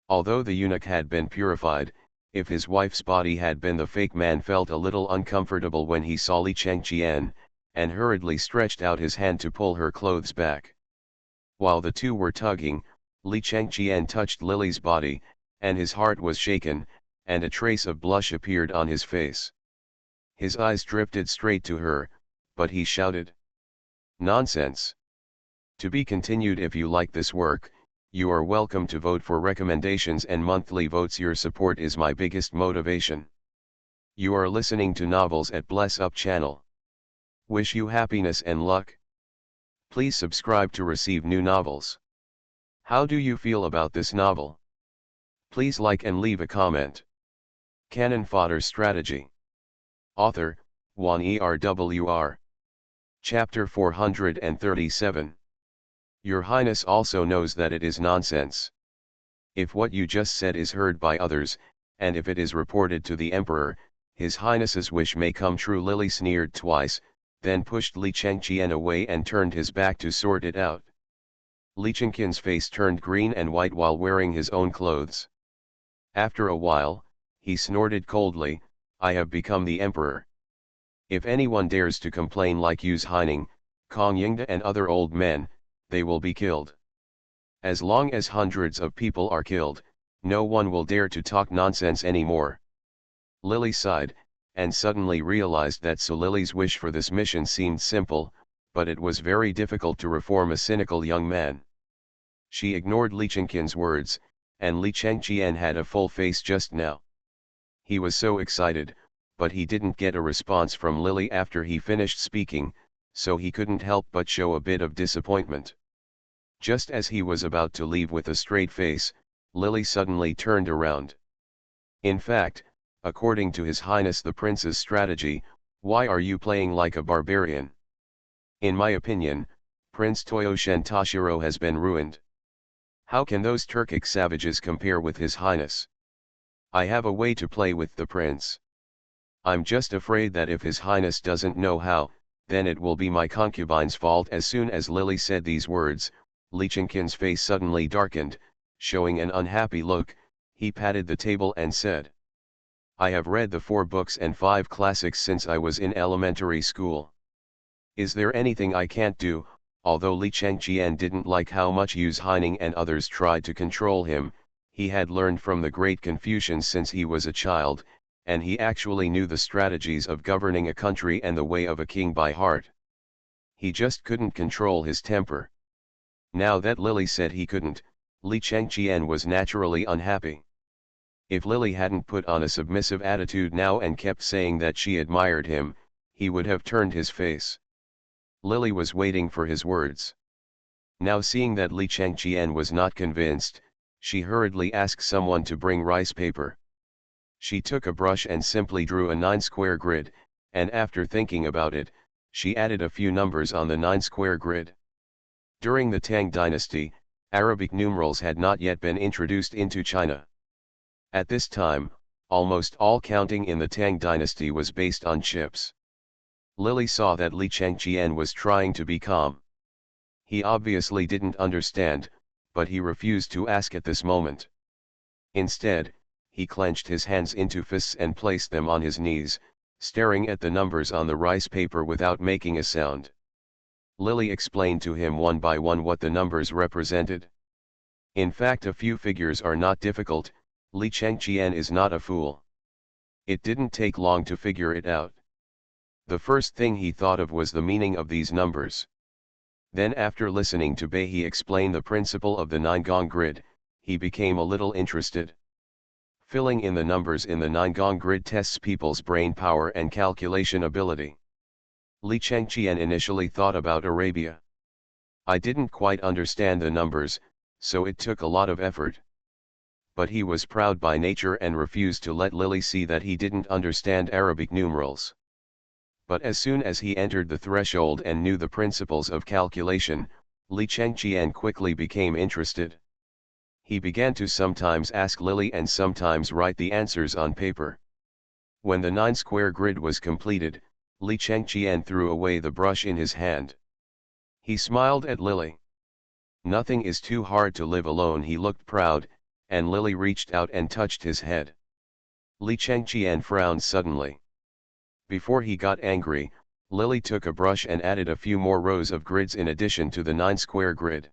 Although the eunuch had been purified, if his wife's body had been the fake man felt a little uncomfortable when he saw Li Changqian, and hurriedly stretched out his hand to pull her clothes back. While the two were tugging, Li Changqian touched Lily's body, and his heart was shaken, and a trace of blush appeared on his face. His eyes drifted straight to her, but he shouted. Nonsense. To be continued. If you like this work, you are welcome to vote for recommendations and monthly votes. Your support is my biggest motivation. You are listening to Novels at Bless Up channel. Wish you happiness and luck. Please subscribe to receive new novels. How do you feel about this novel? Please like and leave a comment. Cannon Fodder Strategy. Author, Juan ERWR. Chapter 437. Your Highness also knows that it is nonsense. If what you just said is heard by others, and if it is reported to the Emperor, His Highness's wish may come true. Lily sneered twice, then pushed Li Changqian away and turned his back to sort it out. Li Changqian's face turned green and white while wearing his own clothes. After a while, he snorted coldly, I have become the Emperor. If anyone dares to complain like Yus Heining, Kong Yingda and other old men, they will be killed. As long as hundreds of people are killed, no one will dare to talk nonsense anymore. Lily sighed, and suddenly realized that Lily's wish for this mission seemed simple, but it was very difficult to reform a cynical young man. She ignored Li Changqian's words, and Li Changqian had a full face just now. He was so excited, but he didn't get a response from Lily after he finished speaking, so he couldn't help but show a bit of disappointment. Just as he was about to leave with a straight face, Lily suddenly turned around. In fact, according to His Highness the Prince's strategy, why are you playing like a barbarian? In my opinion, Prince Toyoshen Toshiro has been ruined. How can those Turkic savages compare with His Highness? I have a way to play with the prince. I'm just afraid that if His Highness doesn't know how, then it will be my concubine's fault. As soon as Lily said these words, Li Changqian's face suddenly darkened, showing an unhappy look. He patted the table and said, I have read the 4 books and 5 classics since I was in elementary school. Is there anything I can't do? Although Li Changqian didn't like how much Yus Heining and others tried to control him, he had learned from the great Confucians since he was a child, and he actually knew the strategies of governing a country and the way of a king by heart. He just couldn't control his temper. Now that Lily said he couldn't, Li Changqian was naturally unhappy. If Lily hadn't put on a submissive attitude now and kept saying that she admired him, he would have turned his face. Lily was waiting for his words. Now seeing that Li Changqian was not convinced, she hurriedly asked someone to bring rice paper. She took a brush and simply drew a 9-square grid, and after thinking about it, she added a few numbers on the 9-square grid. During the Tang dynasty, Arabic numerals had not yet been introduced into China. At this time, almost all counting in the Tang dynasty was based on chips. Lily saw that Li Changqian was trying to be calm. He obviously didn't understand, but he refused to ask at this moment. Instead, he clenched his hands into fists and placed them on his knees, staring at the numbers on the rice paper without making a sound. Lily explained to him one by one what the numbers represented. In fact, a few figures are not difficult. Li Changqian is not a fool. It didn't take long to figure it out. The first thing he thought of was the meaning of these numbers. Then, after listening to Behi explain the principle of the 9-gong grid, he became a little interested. Filling in the numbers in the 9-gong grid tests people's brain power and calculation ability. Li Changqian initially thought about Arabia. I didn't quite understand the numbers, so it took a lot of effort. But he was proud by nature and refused to let Lily see that he didn't understand Arabic numerals. But as soon as he entered the threshold and knew the principles of calculation, Li Changqian quickly became interested. He began to sometimes ask Lily and sometimes write the answers on paper. When the 9-square grid was completed, Li Changqian threw away the brush in his hand. He smiled at Lily. Nothing is too hard to live alone, he looked proud, and Lily reached out and touched his head. Li Changqian frowned suddenly. Before he got angry, Lily took a brush and added a few more rows of grids in addition to the 9-square grid.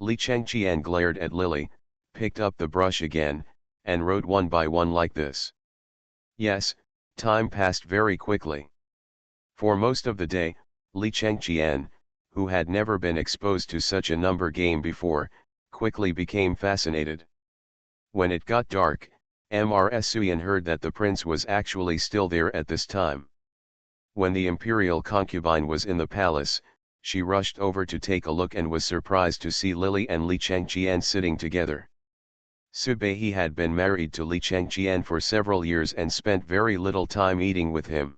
Li Changqian glared at Lily, picked up the brush again, and wrote one by one like this. Yes, time passed very quickly. For most of the day, Li Changqian, who had never been exposed to such a number game before, quickly became fascinated. When it got dark, Ms. Suyan heard that the prince was actually still there at this time. When the imperial concubine was in the palace, she rushed over to take a look and was surprised to see Lily and Li Changqian sitting together. Subeihi had been married to Li Changqian for several years and spent very little time eating with him.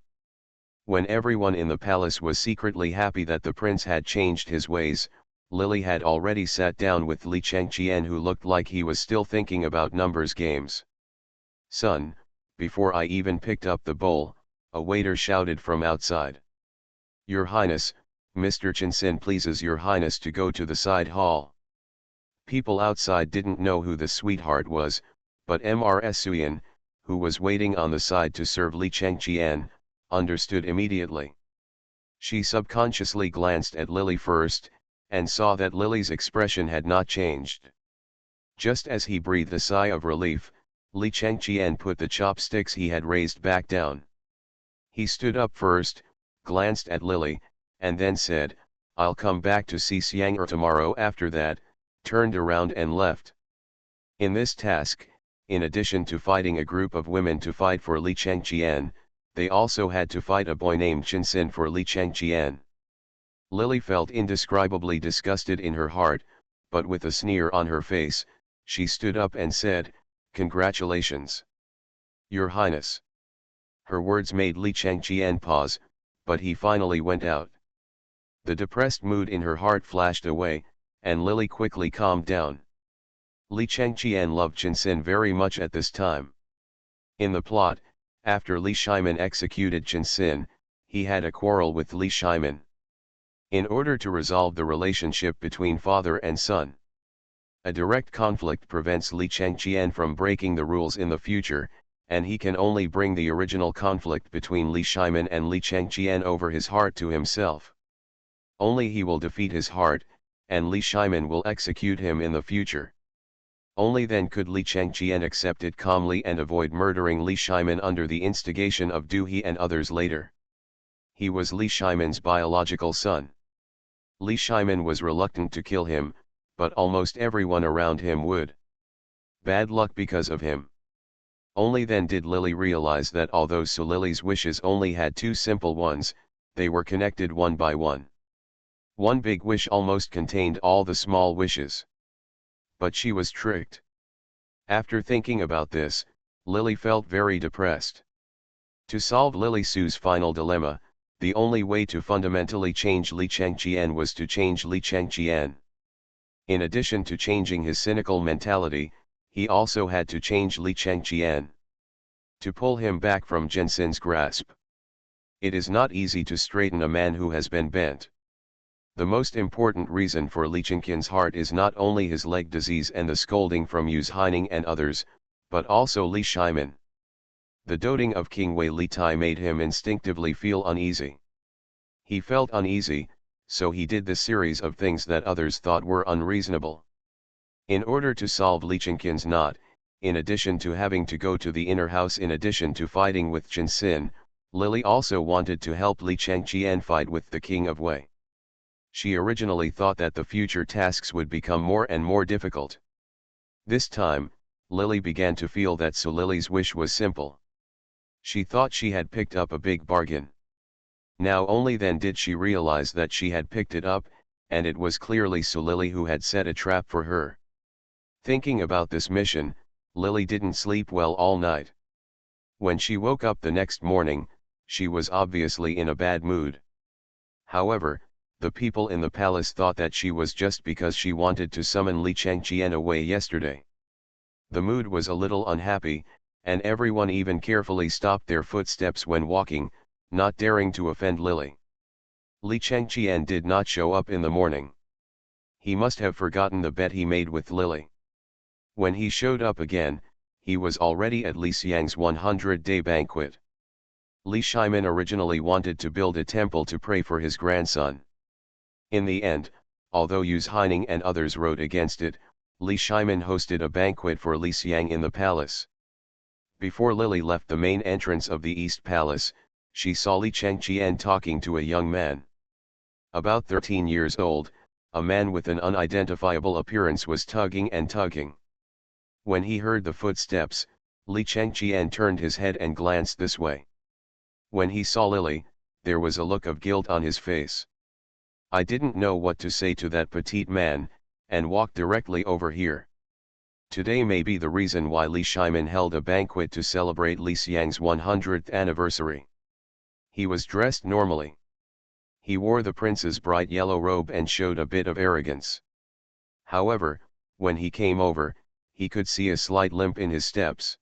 When everyone in the palace was secretly happy that the prince had changed his ways, Lily had already sat down with Li Changqian, who looked like he was still thinking about numbers games. Son, before I even picked up the bowl, a waiter shouted from outside. Your Highness, Mr. Chinsin pleases Your Highness to go to the side hall. People outside didn't know who the sweetheart was, but Ms. Suyan, who was waiting on the side to serve Li Changqian, understood immediately. She subconsciously glanced at Lily first, and saw that Lily's expression had not changed. Just as he breathed a sigh of relief, Li Changqian put the chopsticks he had raised back down. He stood up first, glanced at Lily, and then said, I'll come back to see Xiang'er tomorrow. After that, turned around and left. In this task, in addition to fighting a group of women to fight for Li Changqian, they also had to fight a boy named Chinsin for Li Changqian. Lily felt indescribably disgusted in her heart, but with a sneer on her face, she stood up and said, Congratulations, Your Highness. Her words made Li Changqian pause, but he finally went out. The depressed mood in her heart flashed away, and Lily quickly calmed down. Li Changqian loved Chinsin very much at this time. In the plot, after Li Shimin executed Chinsin, he had a quarrel with Li Shimin. In order to resolve the relationship between father and son, a direct conflict prevents Li Changqian from breaking the rules in the future, and he can only bring the original conflict between Li Shimin and Li Changqian over his heart to himself. Only he will defeat his heart, and Li Shimin will execute him in the future. Only then could Li Changqian accept it calmly and avoid murdering Li Shimin under the instigation of Du He and others later. He was Li Shimin's biological son. Li Shimin was reluctant to kill him, but almost everyone around him would. Bad luck because of him. Only then did Lily realize that although Lily's wishes only had two simple ones, they were connected one by one. One big wish almost contained all the small wishes. But she was tricked. After thinking about this, Lily felt very depressed. To solve Lily Su's final dilemma, the only way to fundamentally change Li Chengqian was to change Li Chengqian. In addition to changing his cynical mentality, he also had to change Li Chengqian. To pull him back from Jensen's grasp. It is not easy to straighten a man who has been bent. The most important reason for Li Chengqian's heart is not only his leg disease and the scolding from Yu Haining and others, but also Li Shimin. The doting of King Wei Li Tai made him instinctively feel uneasy. He felt uneasy, so he did this series of things that others thought were unreasonable. In order to solve Li Chengqian's knot, in addition to having to go to the inner house, in addition to fighting with Jinsin, Lily also wanted to help Li Chengqian fight with the King of Wei. She originally thought that the future tasks would become more and more difficult. This time, Lily began to feel that so Lily's wish was simple. She thought she had picked up a big bargain. Now only then did she realize that she had picked it up, and it was clearly so Lily who had set a trap for her. Thinking about this mission, Lily didn't sleep well all night. When she woke up the next morning, she was obviously in a bad mood. However, the people in the palace thought that she was just because she wanted to summon Li Chengqian away yesterday. The mood was a little unhappy, and everyone even carefully stopped their footsteps when walking, not daring to offend Lily. Li Chengqian did not show up in the morning. He must have forgotten the bet he made with Lily. When he showed up again, he was already at Li Xiang's 100-day banquet. Li Shimin originally wanted to build a temple to pray for his grandson. In the end, although Yu Haining and others wrote against it, Li Shimin hosted a banquet for Li Xiang in the palace. Before Lily left the main entrance of the East Palace, she saw Li Chengqian talking to a young man. About 13 years old, a man with an unidentifiable appearance was tugging and tugging. When he heard the footsteps, Li Chengqian turned his head and glanced this way. When he saw Lily, there was a look of guilt on his face. I didn't know what to say to that petite man, and walked directly over here. Today may be the reason why Li Shimin held a banquet to celebrate Li Xiang's 100th anniversary. He was dressed normally. He wore the prince's bright yellow robe and showed a bit of arrogance. However, when he came over, he could see a slight limp in his steps.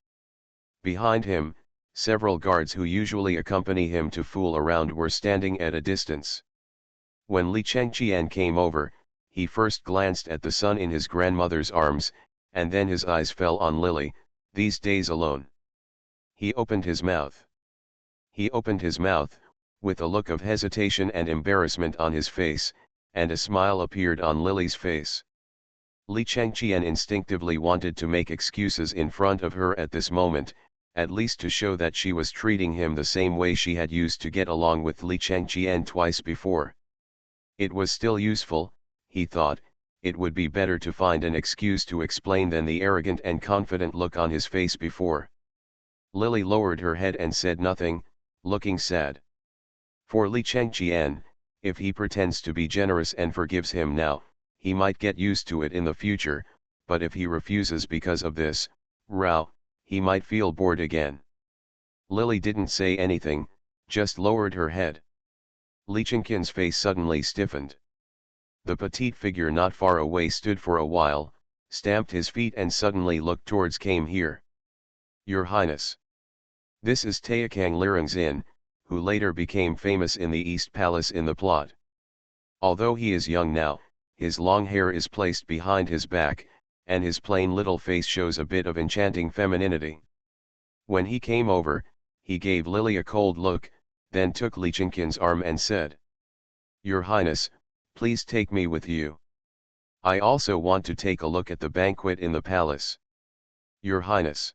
Behind him, several guards who usually accompany him to fool around were standing at a distance. When Li Chengqian came over, he first glanced at the son in his grandmother's arms, and then his eyes fell on Lily, these days alone. He opened his mouth. With a look of hesitation and embarrassment on his face, and a smile appeared on Lily's face. Li Chengqian instinctively wanted to make excuses in front of her at this moment, at least to show that she was treating him the same way she had used to get along with Li Chengqian twice before. It was still useful, he thought. It would be better to find an excuse to explain than the arrogant and confident look on his face before. Lily lowered her head and said nothing, looking sad. For Li Chengqian, if he pretends to be generous and forgives him now, he might get used to it in the future, but if he refuses because of this row, he might feel bored again. Lily didn't say anything, just lowered her head. Li Chengqian's face suddenly stiffened. The petite figure not far away stood for a while, stamped his feet and suddenly looked towards came here. Your Highness. This is Taekang Lirengzin, who later became famous in the East Palace in the plot. Although he is young now, his long hair is placed behind his back, and his plain little face shows a bit of enchanting femininity. When he came over, he gave Lily a cold look, then took Li Chengqian's arm and said, Your Highness, please take me with you. I also want to take a look at the banquet in the palace. Your Highness.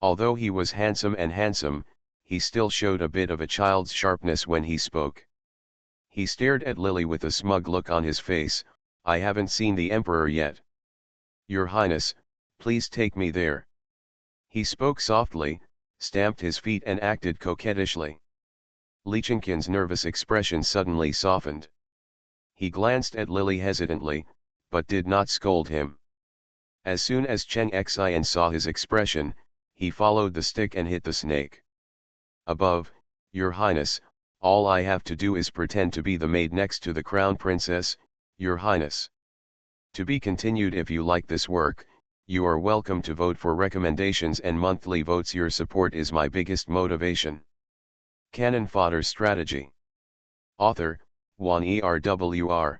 Although he was handsome, he still showed a bit of a child's sharpness when he spoke. He stared at Lily with a smug look on his face. I haven't seen the Emperor yet. Your Highness, please take me there. He spoke softly, stamped his feet and acted coquettishly. Li Chengqian's nervous expression suddenly softened. He glanced at Lily hesitantly, but did not scold him. As soon as Cheng Xian saw his expression, he followed the stick and hit the snake. Above, Your Highness, all I have to do is pretend to be the maid next to the Crown Princess, Your Highness. To be continued. If you like this work, you are welcome to vote for recommendations and monthly votes. Your support is my biggest motivation. Canon Fodder Strategy. Author, Juan ERWR.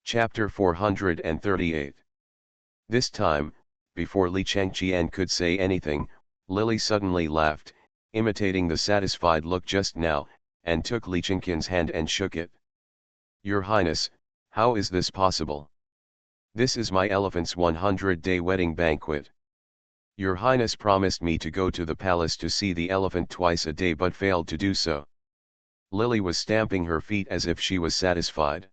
Chapter 438. This time, before Li Changqian could say anything, Lily suddenly laughed, imitating the satisfied look just now, and took Li Changqian's hand and shook it. Your Highness, how is this possible? This is my elephant's 100-day wedding banquet. Your Highness promised me to go to the palace to see the elephant twice a day but failed to do so. Lily was stamping her feet as if she was satisfied.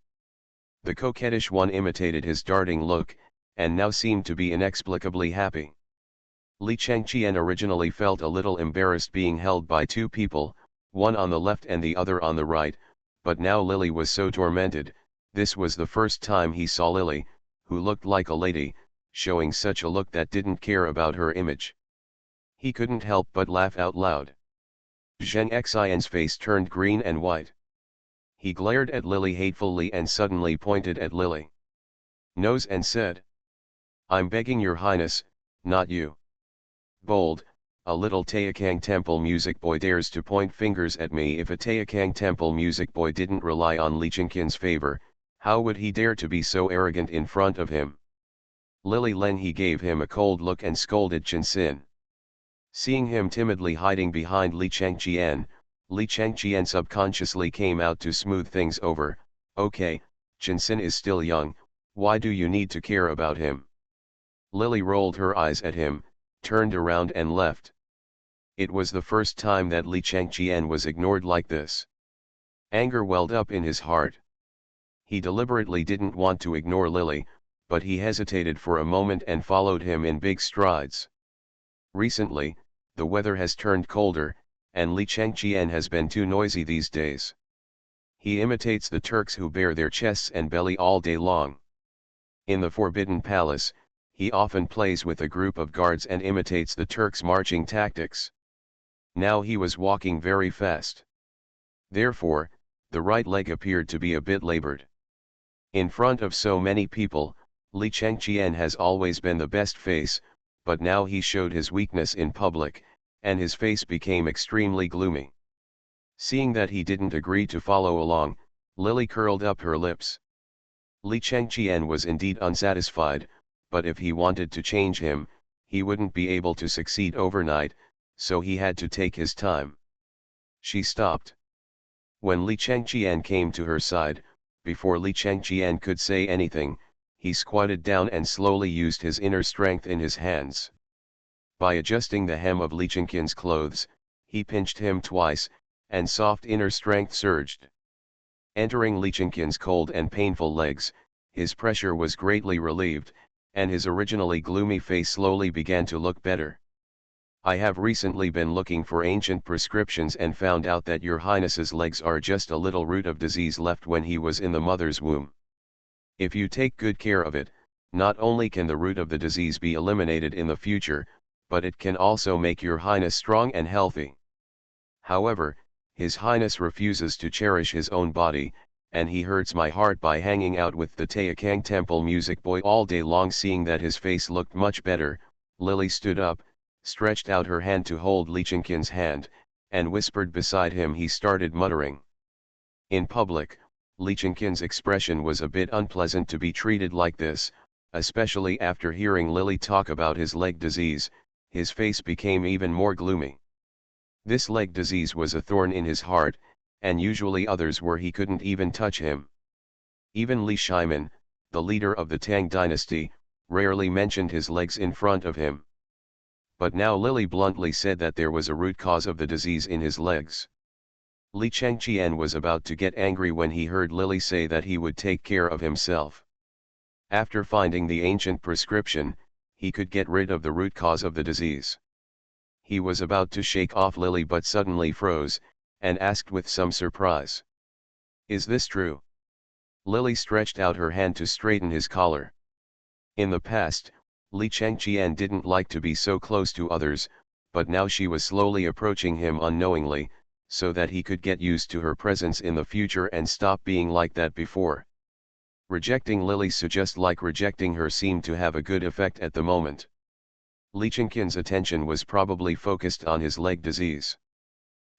The coquettish one imitated his darting look, and now seemed to be inexplicably happy. Li Changqian originally felt a little embarrassed being held by two people, one on the left and the other on the right, but now Lily was so tormented. This was the first time he saw Lily, who looked like a lady, showing such a look that didn't care about her image. He couldn't help but laugh out loud. Zheng Xian's face turned green and white. He glared at Lily hatefully and suddenly pointed at Lily nose and said, I'm begging Your Highness, not you. Bold, a little Taikang Temple music boy dares to point fingers at me. If a Taikang Temple music boy didn't rely on Li Changqian's favor, how would he dare to be so arrogant in front of him? Lily Len. He gave him a cold look and scolded Chinsin. Seeing him timidly hiding behind Li Changqian subconsciously came out to smooth things over. Okay, Chinsin is still young, why do you need to care about him? Lily rolled her eyes at him, turned around and left. It was the first time that Li Changqian was ignored like this. Anger welled up in his heart. He deliberately didn't want to ignore Lily, but he hesitated for a moment and followed him in big strides. Recently, the weather has turned colder, and Li Changqian has been too noisy these days. He imitates the Turks who bare their chests and belly all day long. In the Forbidden Palace, he often plays with a group of guards and imitates the Turks' marching tactics. Now he was walking very fast. Therefore, the right leg appeared to be a bit labored. In front of so many people, Li Changqian has always been the best face, but now he showed his weakness in public, and his face became extremely gloomy. Seeing that he didn't agree to follow along, Lily curled up her lips. Li Changqian was indeed unsatisfied, but if he wanted to change him, he wouldn't be able to succeed overnight, so he had to take his time. She stopped. When Li Changqian came to her side, before Li Changqian could say anything, he squatted down and slowly used his inner strength in his hands. By adjusting the hem of Li Changqian's clothes, he pinched him twice, and soft inner strength surged. Entering Li Changqian's cold and painful legs, his pressure was greatly relieved, and his originally gloomy face slowly began to look better. I have recently been looking for ancient prescriptions and found out that Your Highness's legs are just a little root of disease left when he was in the mother's womb. If you take good care of it, not only can the root of the disease be eliminated in the future, but it can also make Your Highness strong and healthy. However, His Highness refuses to cherish his own body, and he hurts my heart by hanging out with the Taikang Temple music boy all day long. Seeing that his face looked much better, Lily stood up, stretched out her hand to hold Li Changqian's hand, and whispered beside him. He started muttering. In public, Li Changqian's expression was a bit unpleasant to be treated like this, especially after hearing Lily talk about his leg disease. His face became even more gloomy. This leg disease was a thorn in his heart, and usually others were he couldn't even touch him. Even Li Shimin, the leader of the Tang dynasty, rarely mentioned his legs in front of him. But now Lily bluntly said that there was a root cause of the disease in his legs. Li Changqian was about to get angry when he heard Lily say that he would take care of himself. After finding the ancient prescription, he could get rid of the root cause of the disease. He was about to shake off Lily but suddenly froze, and asked with some surprise. Is this true? Lily stretched out her hand to straighten his collar. In the past, Li Changqian didn't like to be so close to others, but now she was slowly approaching him unknowingly, so that he could get used to her presence in the future and stop being like that before. Rejecting Lily just like rejecting her seemed to have a good effect at the moment. Lichenkin's attention was probably focused on his leg disease.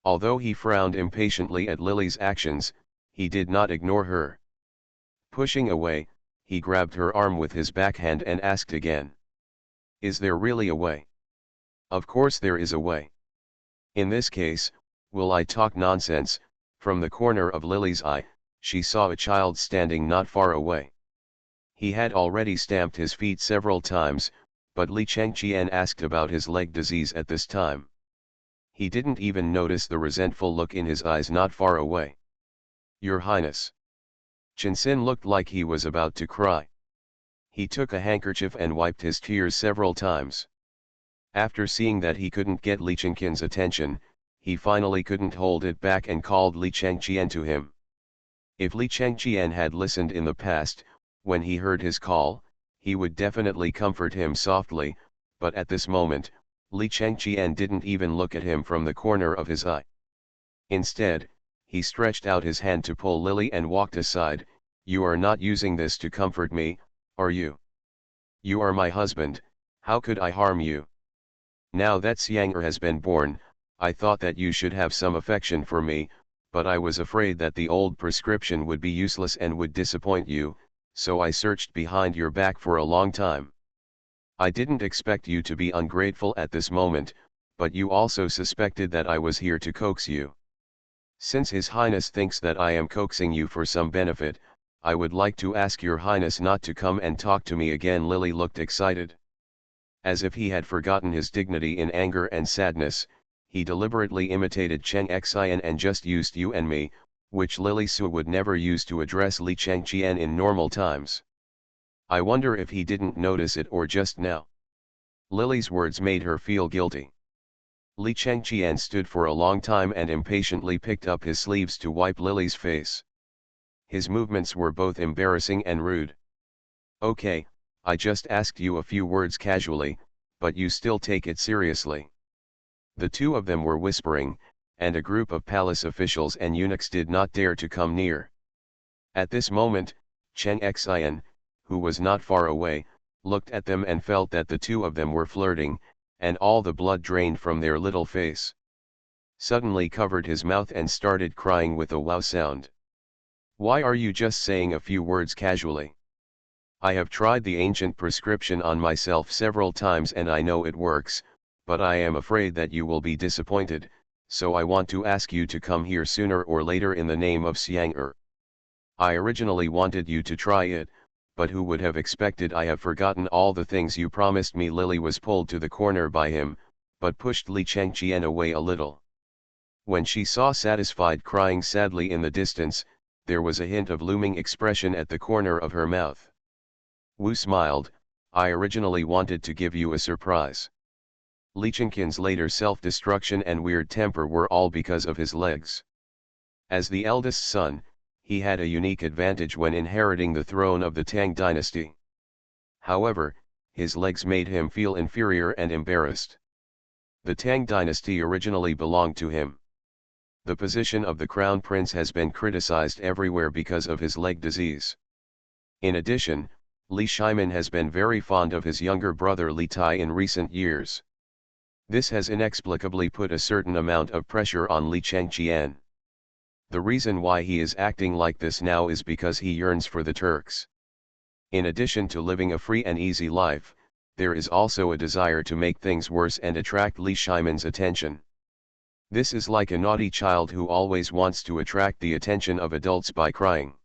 Although he frowned impatiently at Lily's actions, he did not ignore her. Pushing away, he grabbed her arm with his backhand and asked again. Is there really a way? Of course there is a way. In this case, will I talk nonsense? From the corner of Lily's eye, she saw a child standing not far away. He had already stamped his feet several times, but Li Chengqian asked about his leg disease at this time. He didn't even notice the resentful look in his eyes not far away. Your Highness. Chinsin looked like he was about to cry. He took a handkerchief and wiped his tears several times. After seeing that he couldn't get Li Chengqian's attention, he finally couldn't hold it back and called Li Chengqian to him. If Li Chengqian had listened in the past, when he heard his call, he would definitely comfort him softly, but at this moment, Li Chengqian didn't even look at him from the corner of his eye. Instead, he stretched out his hand to pull Lily and walked aside. You are not using this to comfort me, are you? You are my husband, how could I harm you? Now that Xiang'er has been born, I thought that you should have some affection for me, but I was afraid that the old prescription would be useless and would disappoint you, so I searched behind your back for a long time. I didn't expect you to be ungrateful at this moment, but you also suspected that I was here to coax you. Since His Highness thinks that I am coaxing you for some benefit, I would like to ask your Highness not to come and talk to me again. Lily looked excited. As if he had forgotten his dignity in anger and sadness, he deliberately imitated Cheng Xian and just used you and me, which Lily Su would never use to address Li Chengqian in normal times. I wonder if he didn't notice it or just now. Lily's words made her feel guilty. Li Chengqian stood for a long time and impatiently picked up his sleeves to wipe Lily's face. His movements were both embarrassing and rude. Okay, I just asked you a few words casually, but you still take it seriously. The two of them were whispering, and a group of palace officials and eunuchs did not dare to come near. At this moment, Cheng Xian, who was not far away, looked at them and felt that the two of them were flirting, and all the blood drained from their little face. Suddenly covered his mouth and started crying with a wow sound. Why are you just saying a few words casually? I have tried the ancient prescription on myself several times and I know it works, but I am afraid that you will be disappointed, so I want to ask you to come here sooner or later in the name of Xiang'er. I originally wanted you to try it, but who would have expected I have forgotten all the things you promised me. Lily was pulled to the corner by him, but pushed Li Chengqian away a little. When she saw satisfied crying sadly in the distance, there was a hint of looming expression at the corner of her mouth. Wu smiled, I originally wanted to give you a surprise. Li Chengqian's later self-destruction and weird temper were all because of his legs. As the eldest son, he had a unique advantage when inheriting the throne of the Tang dynasty. However, his legs made him feel inferior and embarrassed. The Tang dynasty originally belonged to him. The position of the crown prince has been criticized everywhere because of his leg disease. In addition, Li Shimin has been very fond of his younger brother Li Tai in recent years. This has inexplicably put a certain amount of pressure on Li Chengqian. The reason why he is acting like this now is because he yearns for the Turks. In addition to living a free and easy life, there is also a desire to make things worse and attract Li Shimin's attention. This is like a naughty child who always wants to attract the attention of adults by crying.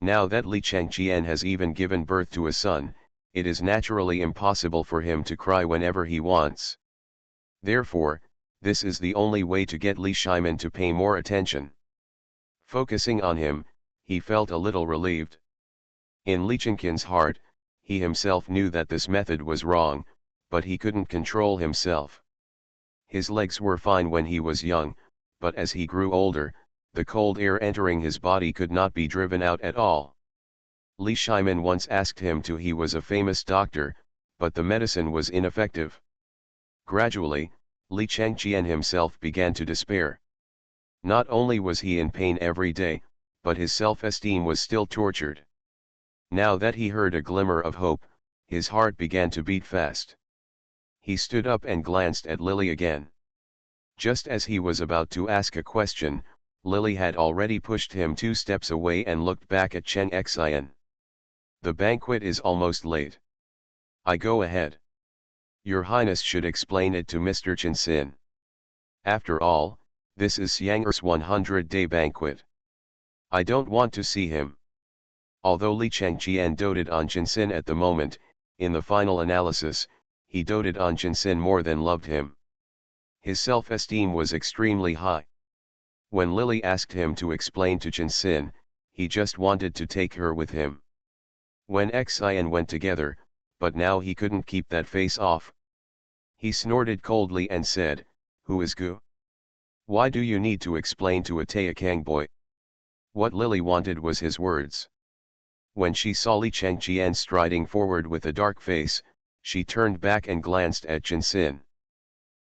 Now that Li Chengqian has even given birth to a son, it is naturally impossible for him to cry whenever he wants. Therefore, this is the only way to get Li Shimin to pay more attention. Focusing on him, he felt a little relieved. In Li Chengqian's heart, he himself knew that this method was wrong, but he couldn't control himself. His legs were fine when he was young, but as he grew older, the cold air entering his body could not be driven out at all. Li Shimin once asked him to he was a famous doctor, but the medicine was ineffective. Gradually, Li Changqian himself began to despair. Not only was he in pain every day, but his self-esteem was still tortured. Now that he heard a glimmer of hope, his heart began to beat fast. He stood up and glanced at Lily again. Just as he was about to ask a question, Lily had already pushed him 2 steps away and looked back at Chen Xian. The banquet is almost late. I go ahead. Your Highness should explain it to Mr. Chen Xin. After all, this is Xiang'er's 100-day banquet. I don't want to see him. Although Li Changqian doted on Chen Xin at the moment, in the final analysis, he doted on Chen Xin more than loved him. His self-esteem was extremely high. When Lily asked him to explain to Chen Xin, he just wanted to take her with him. When Xian went together, but now he couldn't keep that face off. He snorted coldly and said, "Who is Gu? Why do you need to explain to a Taekang boy?" What Lily wanted was his words. When she saw Li Changqian striding forward with a dark face, she turned back and glanced at Chen Xin.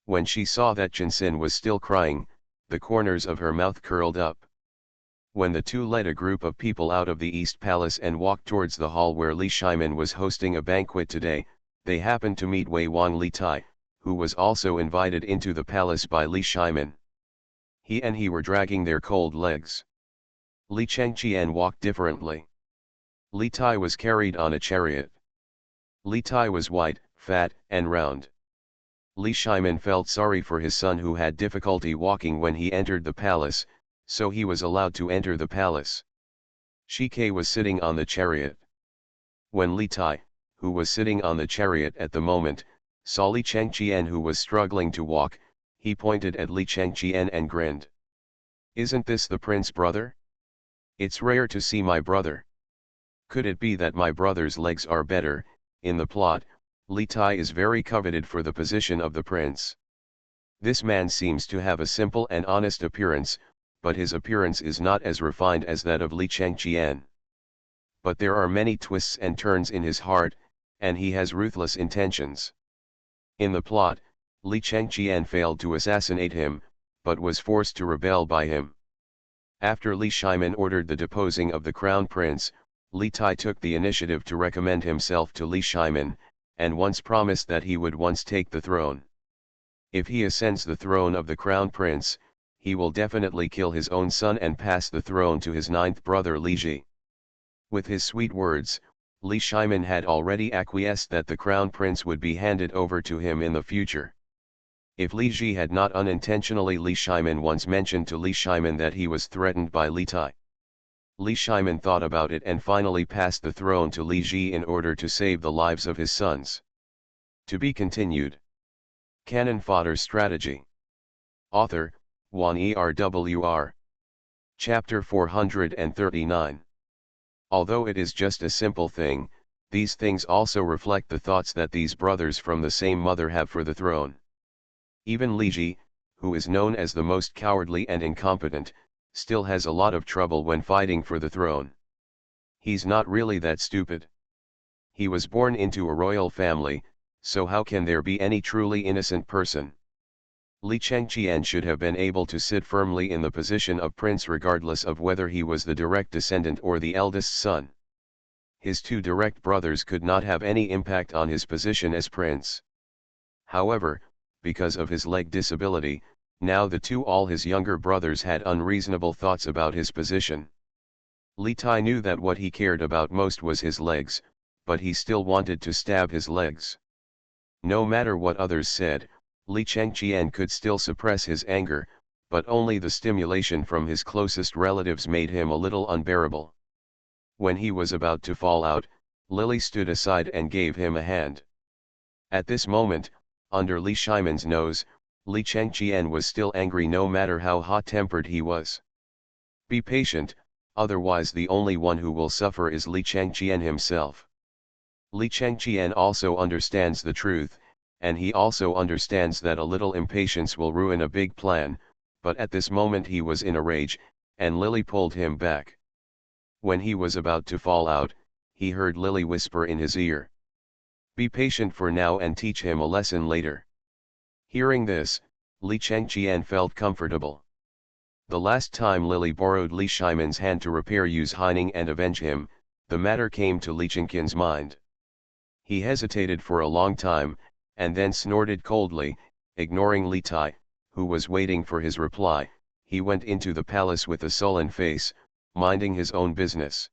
When she saw that Chen Xin was still crying, the corners of her mouth curled up. When the two led a group of people out of the East Palace and walked towards the hall where Li Shimin was hosting a banquet today, they happened to meet Wei Wang Li Tai, who was also invited into the palace by Li Shimin. He were dragging their cold legs. Li Changqian walked differently. Li Tai was carried on a chariot. Li Tai was white, fat, and round. Li Shimin felt sorry for his son who had difficulty walking when he entered the palace, so he was allowed to enter the palace. Shike was sitting on the chariot. When Li Tai, who was sitting on the chariot at the moment, saw Li Changqian who was struggling to walk, he pointed at Li Changqian and grinned. "Isn't this the prince brother? It's rare to see my brother. Could it be that my brother's legs are better?" In the plot, Li Tai is very coveted for the position of the prince. This man seems to have a simple and honest appearance, but his appearance is not as refined as that of Li Changqian. But there are many twists and turns in his heart, and he has ruthless intentions. In the plot, Li Changqian failed to assassinate him, but was forced to rebel by him. After Li Shimin ordered the deposing of the crown prince, Li Tai took the initiative to recommend himself to Li Shimin, and once promised that he would once take the throne. If he ascends the throne of the crown prince, he will definitely kill his own son and pass the throne to his 9th brother Li Ji. With his sweet words, Li Shimin had already acquiesced that the crown prince would be handed over to him in the future. If Li Ji had not unintentionally, Li Shimin once mentioned to Li Shimin that he was threatened by Li Tai. Li Shimin thought about it and finally passed the throne to Li Ji in order to save the lives of his sons. To be continued. Cannon Fodder Strategy. Author, Wan ERWR. Chapter 439. Although it is just a simple thing, these things also reflect the thoughts that these brothers from the same mother have for the throne. Even Li Ji, who is known as the most cowardly and incompetent, still has a lot of trouble when fighting for the throne. He's not really that stupid. He was born into a royal family, so how can there be any truly innocent person? Li Changqian should have been able to sit firmly in the position of prince regardless of whether he was the direct descendant or the eldest son. His 2 direct brothers could not have any impact on his position as prince. However, because of his leg disability, now all his younger brothers had unreasonable thoughts about his position. Li Tai knew that what he cared about most was his legs, but he still wanted to stab his legs. No matter what others said, Li Changqian could still suppress his anger, but only the stimulation from his closest relatives made him a little unbearable. When he was about to fall out, Lily stood aside and gave him a hand. At this moment, under Li Shimin's nose, Li Changqian was still angry no matter how hot-tempered he was. Be patient, otherwise the only one who will suffer is Li Changqian himself. Li Changqian also understands the truth, and he also understands that a little impatience will ruin a big plan, but at this moment he was in a rage, and Lily pulled him back. When he was about to fall out, he heard Lily whisper in his ear, "Be patient for now and teach him a lesson later." Hearing this, Li Chengqian felt comfortable. The last time Lily borrowed Li Shiman's hand to repair Yu's Heining and avenge him, the matter came to Li Chengqian's mind. He hesitated for a long time, and then snorted coldly, ignoring Li Tai, who was waiting for his reply. He went into the palace with a sullen face, minding his own business.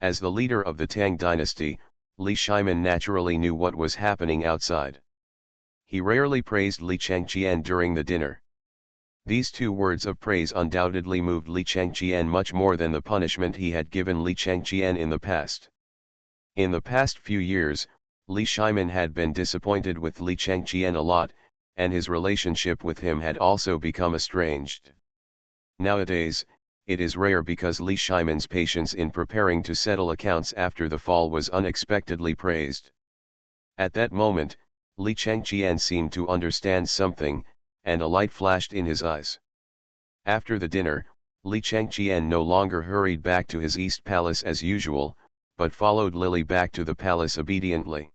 As the leader of the Tang dynasty, Li Shiman naturally knew what was happening outside. He rarely praised Li Chengqian during the dinner. These two words of praise undoubtedly moved Li Chengqian much more than the punishment he had given Li Chengqian in the past. In the past few years, Li Shiman had been disappointed with Li Chengqian a lot, and his relationship with him had also become estranged. Nowadays, it is rare because Li Shiman's patience in preparing to settle accounts after the fall was unexpectedly praised. At that moment, Li Chengqian seemed to understand something, and a light flashed in his eyes. After the dinner, Li Chengqian no longer hurried back to his East Palace as usual, but followed Lily back to the palace obediently.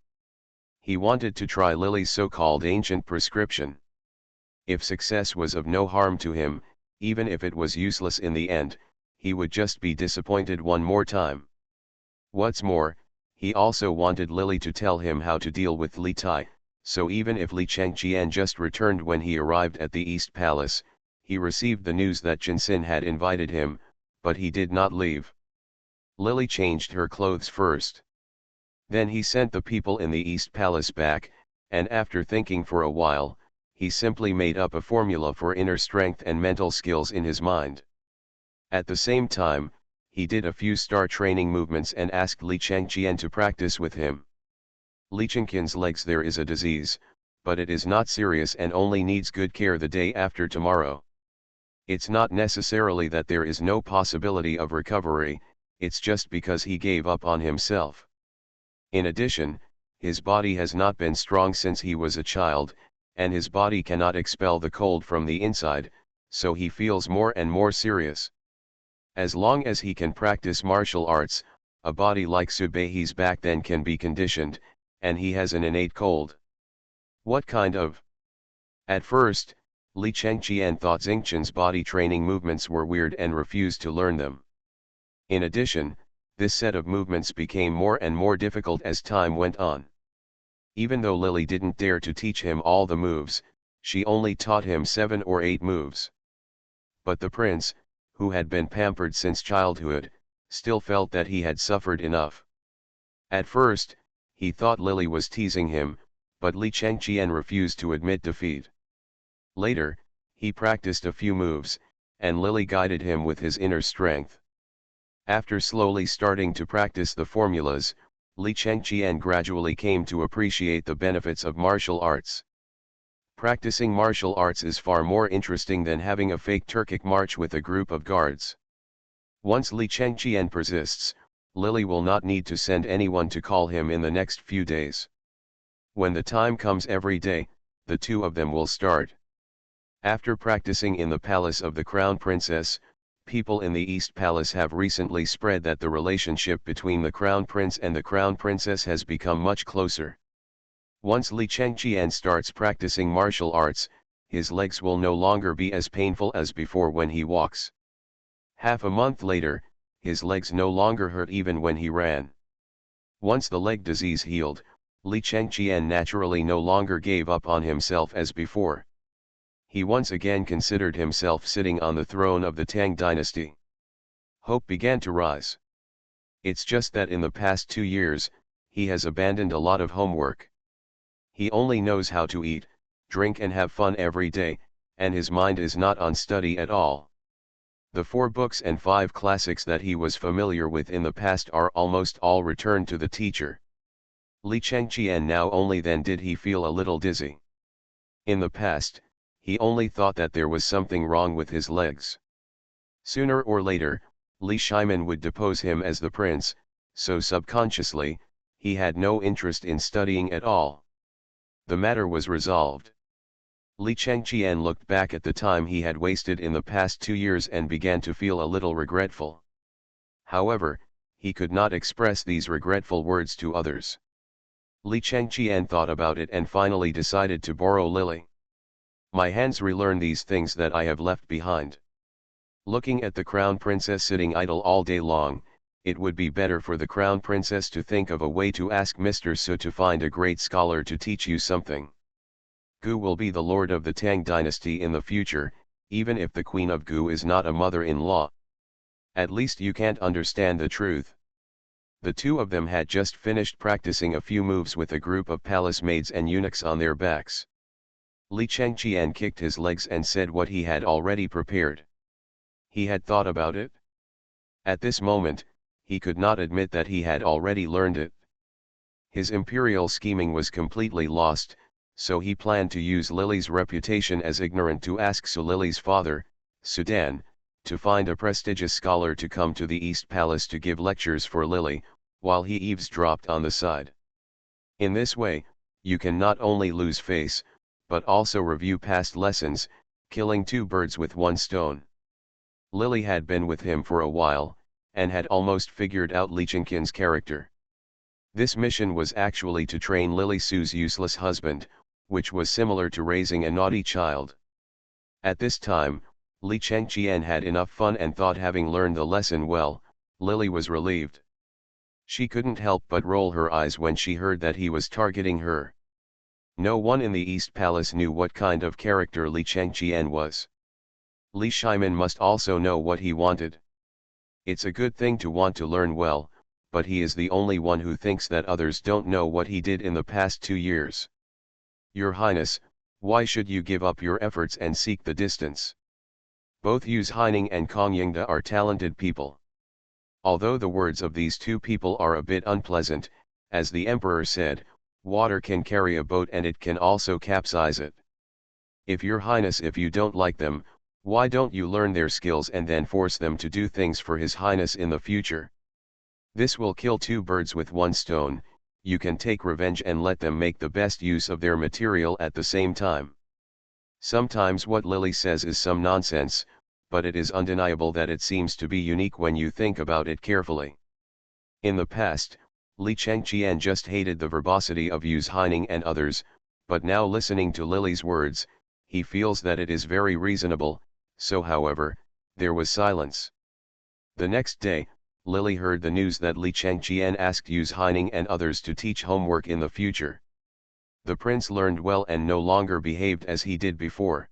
He wanted to try Lily's so-called ancient prescription. If success was of no harm to him, even if it was useless in the end, he would just be disappointed one more time. What's more, he also wanted Lily to tell him how to deal with Li Tai, so even if Li Chengqian just returned when he arrived at the East Palace, he received the news that Jinsin had invited him, but he did not leave. Lily changed her clothes first. Then he sent the people in the East Palace back, and after thinking for a while, he simply made up a formula for inner strength and mental skills in his mind. At the same time, he did a few star training movements and asked Li Chengqian to practice with him. Li Chengqian's legs, there is a disease, but it is not serious and only needs good care the day after tomorrow. It's not necessarily that there is no possibility of recovery, it's just because he gave up on himself. In addition, his body has not been strong since he was a child, and his body cannot expel the cold from the inside, so he feels more and more serious. As long as he can practice martial arts, a body like Subei's back then can be conditioned, and he has an innate cold. What kind of? At first, Li Chengqian thought Xingqian's body training movements were weird and refused to learn them. In addition, this set of movements became more and more difficult as time went on. Even though Lily didn't dare to teach him all the moves, she only taught him 7 or 8 moves. But the prince, who had been pampered since childhood, still felt that he had suffered enough. At first, he thought Lily was teasing him, but Li Chengqian refused to admit defeat. Later, he practiced a few moves, and Lily guided him with his inner strength. After slowly starting to practice the formulas, Li Chengqian gradually came to appreciate the benefits of martial arts. Practicing martial arts is far more interesting than having a fake Turkic march with a group of guards. Once Li Chengqian persists, Lily will not need to send anyone to call him in the next few days. When the time comes every day, the two of them will start. After practicing in the palace of the Crown Princess, people in the East Palace have recently spread that the relationship between the Crown Prince and the Crown Princess has become much closer. Once Li Chengqian starts practicing martial arts, his legs will no longer be as painful as before when he walks. Half a month later, his legs no longer hurt even when he ran. Once the leg disease healed, Li Chengqian naturally no longer gave up on himself as before. He once again considered himself sitting on the throne of the Tang dynasty. Hope began to rise. It's just that in the past 2 years, he has abandoned a lot of homework. He only knows how to eat, drink and have fun every day, and his mind is not on study at all. The 4 books and 5 classics that he was familiar with in the past are almost all returned to the teacher. Li Chengqian now only then did he feel a little dizzy. In the past, he only thought that there was something wrong with his legs. Sooner or later, Li Shiman would depose him as the prince, so subconsciously, he had no interest in studying at all. The matter was resolved. Li Chengqian looked back at the time he had wasted in the past 2 years and began to feel a little regretful. However, he could not express these regretful words to others. Li Chengqian thought about it and finally decided to borrow Lily. My hands relearn these things that I have left behind. Looking at the crown princess sitting idle all day long, it would be better for the crown princess to think of a way to ask Mr. Su to find a great scholar to teach you something. Gu will be the lord of the Tang dynasty in the future, even if the queen of Gu is not a mother-in-law. At least you can't understand the truth. The two of them had just finished practicing a few moves with a group of palace maids and eunuchs on their backs. Li Changqian kicked his legs and said what he had already prepared. He had thought about it. At this moment, he could not admit that he had already learned it. His imperial scheming was completely lost, so he planned to use Lily's reputation as ignorant to ask Su Lily's father, Sudan, to find a prestigious scholar to come to the East Palace to give lectures for Lily, while he eavesdropped on the side. In this way, you can not only lose face, but also review past lessons, killing two birds with one stone. Lily had been with him for a while, and had almost figured out Li Chengqian's character. This mission was actually to train Lily Su's useless husband, which was similar to raising a naughty child. At this time, Li Chengqian had enough fun and thought having learned the lesson well, Lily was relieved. She couldn't help but roll her eyes when she heard that he was targeting her. No one in the East Palace knew what kind of character Li Chengqian was. Li Shimin must also know what he wanted. It's a good thing to want to learn well, but he is the only one who thinks that others don't know what he did in the past 2 years. Your Highness, why should you give up your efforts and seek the distance? Both Yus Haining and Kong Yingde are talented people. Although the words of these two people are a bit unpleasant, as the emperor said, water can carry a boat and it can also capsize it. If your Highness, if you don't like them, why don't you learn their skills and then force them to do things for His Highness in the future? This will kill two birds with one stone. You can take revenge and let them make the best use of their material at the same time. Sometimes what Lily says is some nonsense, but it is undeniable that it seems to be unique when you think about it carefully. In the past, Li Chengqian just hated the verbosity of Yus Haining and others, but now listening to Lily's words, he feels that it is very reasonable. So however, there was silence. The next day, Lily heard the news that Li Chengqian asked Yus Haining and others to teach homework in the future. The prince learned well and no longer behaved as he did before.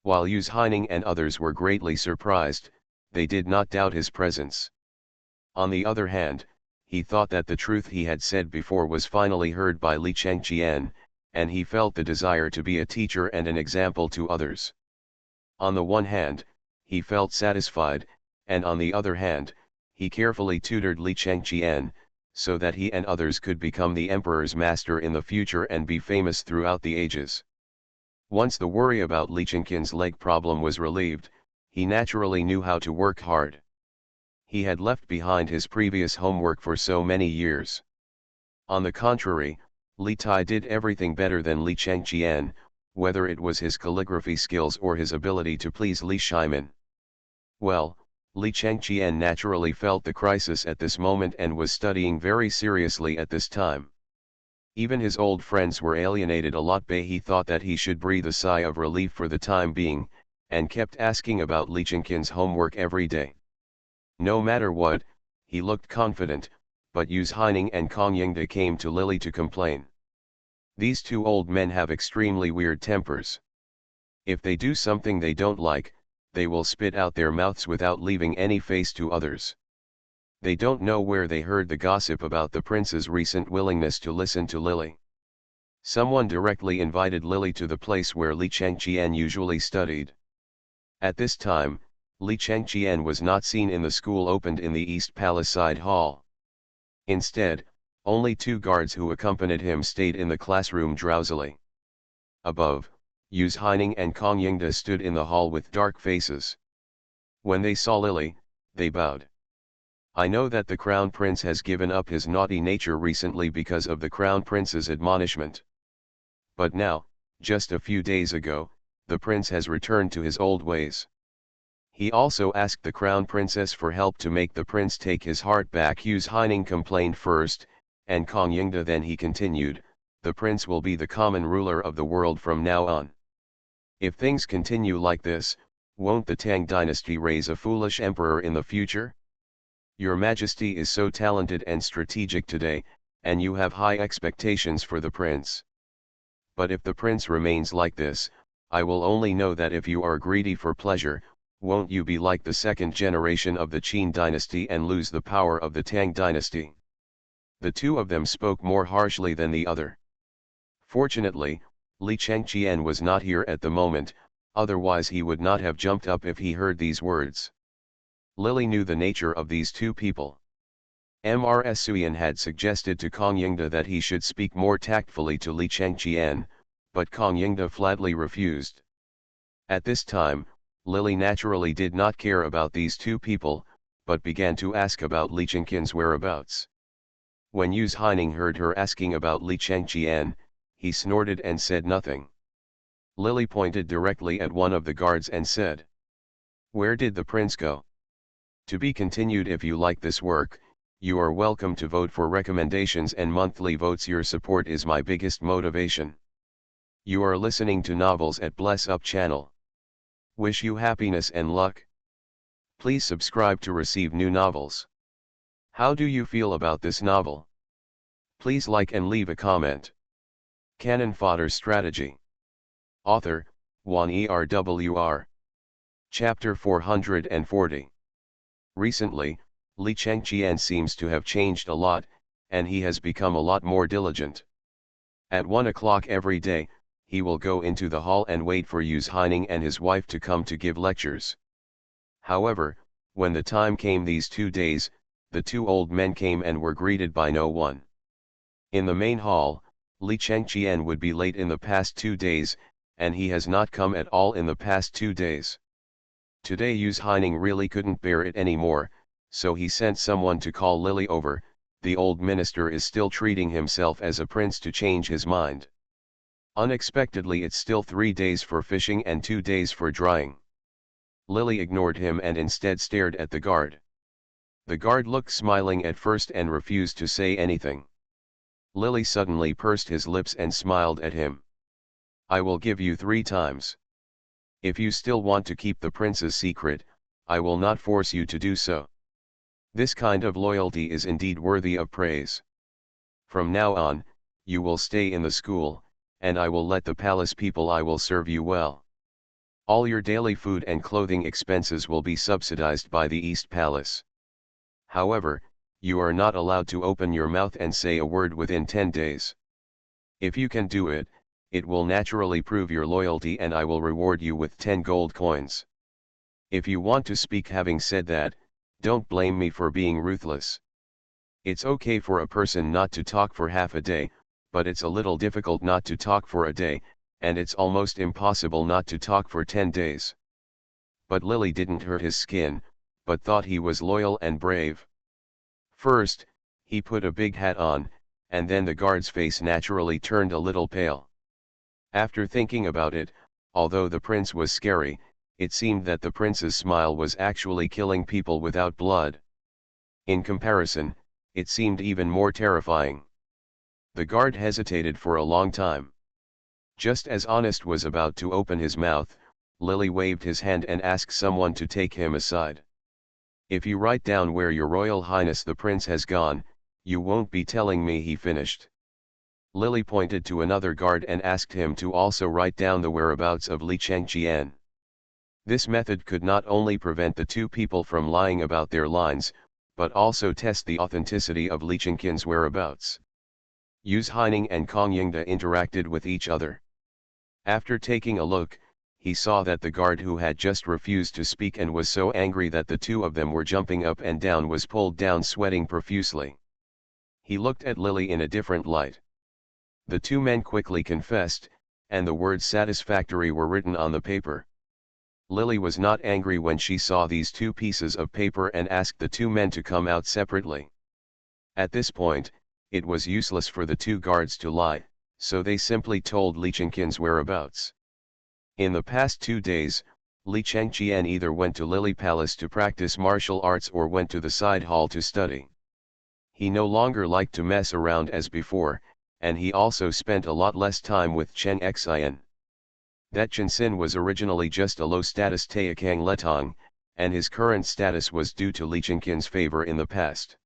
While Yus Haining and others were greatly surprised, they did not doubt his presence. On the other hand, he thought that the truth he had said before was finally heard by Li Chengqian, and he felt the desire to be a teacher and an example to others. On the one hand, he felt satisfied, and on the other hand, he carefully tutored Li Chengqian, so that he and others could become the emperor's master in the future and be famous throughout the ages. Once the worry about Li Chengqian's leg problem was relieved, he naturally knew how to work hard. He had left behind his previous homework for so many years. On the contrary, Li Tai did everything better than Li Chengqian, whether it was his calligraphy skills or his ability to please Li Shimin. Well, Li Chengqian naturally felt the crisis at this moment and was studying very seriously at this time. Even his old friends were alienated a lot, but he thought that he should breathe a sigh of relief for the time being, and kept asking about Li Chengqian's homework every day. No matter what, he looked confident, but Yus Haining and Kong Yingde came to Lily to complain. These two old men have extremely weird tempers. If they do something they don't like, they will spit out their mouths without leaving any face to others. They don't know where they heard the gossip about the prince's recent willingness to listen to Lily. Someone directly invited Lily to the place where Li Chengqian usually studied. At this time, Li Chengqian was not seen in the school opened in the East Palace side hall. Instead, only two guards who accompanied him stayed in the classroom drowsily. Above, Yus Haining and Kong Yingde stood in the hall with dark faces. When they saw Lily, they bowed. I know that the Crown Prince has given up his naughty nature recently because of the Crown Prince's admonishment. But now, just a few days ago, the Prince has returned to his old ways. He also asked the Crown Princess for help to make the Prince take his heart back. Yus Haining complained first, and Kong Yingde then he continued, the Prince will be the common ruler of the world from now on. If things continue like this, won't the Tang dynasty raise a foolish emperor in the future? Your Majesty is so talented and strategic today, and you have high expectations for the prince. But if the prince remains like this, I will only know that if you are greedy for pleasure, won't you be like the second generation of the Qin dynasty and lose the power of the Tang dynasty? The two of them spoke more harshly than the other. Fortunately, Li Chengqian was not here at the moment, otherwise he would not have jumped up if he heard these words. Lily knew the nature of these two people. Mrs. Suyan had suggested to Kong Yingde that he should speak more tactfully to Li Chengqian, but Kong Yingde flatly refused. At this time, Lily naturally did not care about these two people, but began to ask about Li Chengqian's whereabouts. When Yu Haining heard her asking about Li Chengqian, he snorted and said nothing. Lily pointed directly at one of the guards and said, "Where did the prince go?" To be continued. If you like this work, you are welcome to vote for recommendations and monthly votes. Your support is my biggest motivation. You are listening to Novels at Bless Up channel. Wish you happiness and luck. Please subscribe to receive new novels. How do you feel about this novel? Please like and leave a comment. Cannon Fodder Strategy. Author, Wan Erwr. Chapter 440. Recently, Li Chengqian seems to have changed a lot, and he has become a lot more diligent. At 1 o'clock every day, he will go into the hall and wait for Yu Haining and his wife to come to give lectures. However, when the time came these 2 days, the two old men came and were greeted by no one. In the main hall, Li Chengqian would be late in the past 2 days, and he has not come at all in the past 2 days. Today Yu Haining really couldn't bear it anymore, so he sent someone to call Lily over. The old minister is still treating himself as a prince to change his mind. Unexpectedly it's still 3 days for fishing and 2 days for drying. Lily ignored him and instead stared at the guard. The guard looked smiling at first and refused to say anything. Lily suddenly pursed his lips and smiled at him. "I will give you 3 times. If you still want to keep the prince's secret, I will not force you to do so. This kind of loyalty is indeed worthy of praise. From now on, you will stay in the school, and I will let the palace people. I will serve you well. All your daily food and clothing expenses will be subsidized by the East Palace. However, you are not allowed to open your mouth and say a word within 10 days. If you can do it, it will naturally prove your loyalty and I will reward you with 10 gold coins. If you want to speak, having said that, don't blame me for being ruthless. It's okay for a person not to talk for half a day, but it's a little difficult not to talk for a day, and it's almost impossible not to talk for 10 days. But Lily didn't hurt his skin, but thought he was loyal and brave. First, he put a big hat on, and then the guard's face naturally turned a little pale. After thinking about it, although the prince was scary, it seemed that the prince's smile was actually killing people without blood. In comparison, it seemed even more terrifying. The guard hesitated for a long time. Just as Honest was about to open his mouth, Lily waved his hand and asked someone to take him aside. "If you write down where your Royal Highness the Prince has gone, you won't be telling me," he finished. Lily pointed to another guard and asked him to also write down the whereabouts of Li Chengqian. This method could not only prevent the two people from lying about their lines, but also test the authenticity of Li Chengqian's whereabouts. Yu Haining and Kong Yingde interacted with each other. After taking a look, he saw that the guard who had just refused to speak and was so angry that the two of them were jumping up and down was pulled down sweating profusely. He looked at Lily in a different light. The two men quickly confessed, and the words satisfactory were written on the paper. Lily was not angry when she saw these 2 pieces of paper and asked the 2 men to come out separately. At this point, it was useless for the 2 guards to lie, so they simply told Li Chengqian's whereabouts. In the past 2 days, Li Chengqian either went to Lily Palace to practice martial arts or went to the side hall to study. He no longer liked to mess around as before, and he also spent a lot less time with Chen Xian. That Chinsin was originally just a low-status Taekang Letong, and his current status was due to Li Chengqian's favor in the past.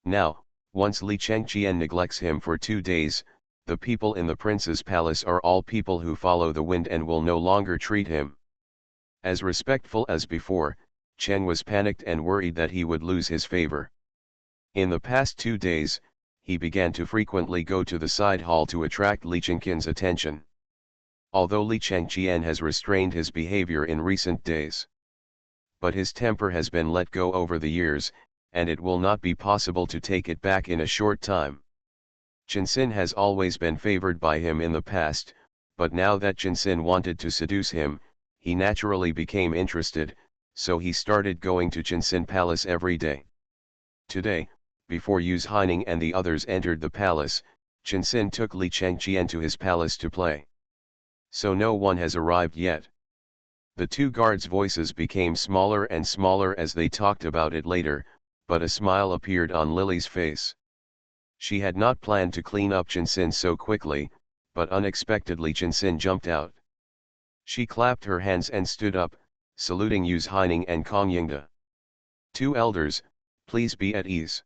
Now, once Li Chengqian neglects him for 2 days, the people in the prince's palace are all people who follow the wind and will no longer treat him as respectful as before. Chen was panicked and worried that he would lose his favor. In the past 2 days, he began to frequently go to the side hall to attract Li Chengqian's attention. Although Li Chengqian has restrained his behavior in recent days, but his temper has been let go over the years, and it will not be possible to take it back in a short time. Chinsin has always been favored by him in the past, but now that Chinsin wanted to seduce him, he naturally became interested, so he started going to Chinsin Palace every day. Today, before Yu Haining and the others entered the palace, Chinsin took Li Chengqian to his palace to play. So no one has arrived yet. The 2 guards' voices became smaller and smaller as they talked about it later, but a smile appeared on Lily's face. She had not planned to clean up Chinsin so quickly, but unexpectedly Chinsin jumped out. She clapped her hands and stood up, saluting Yu Haining and Kong Yingde. 2 elders, please be at ease.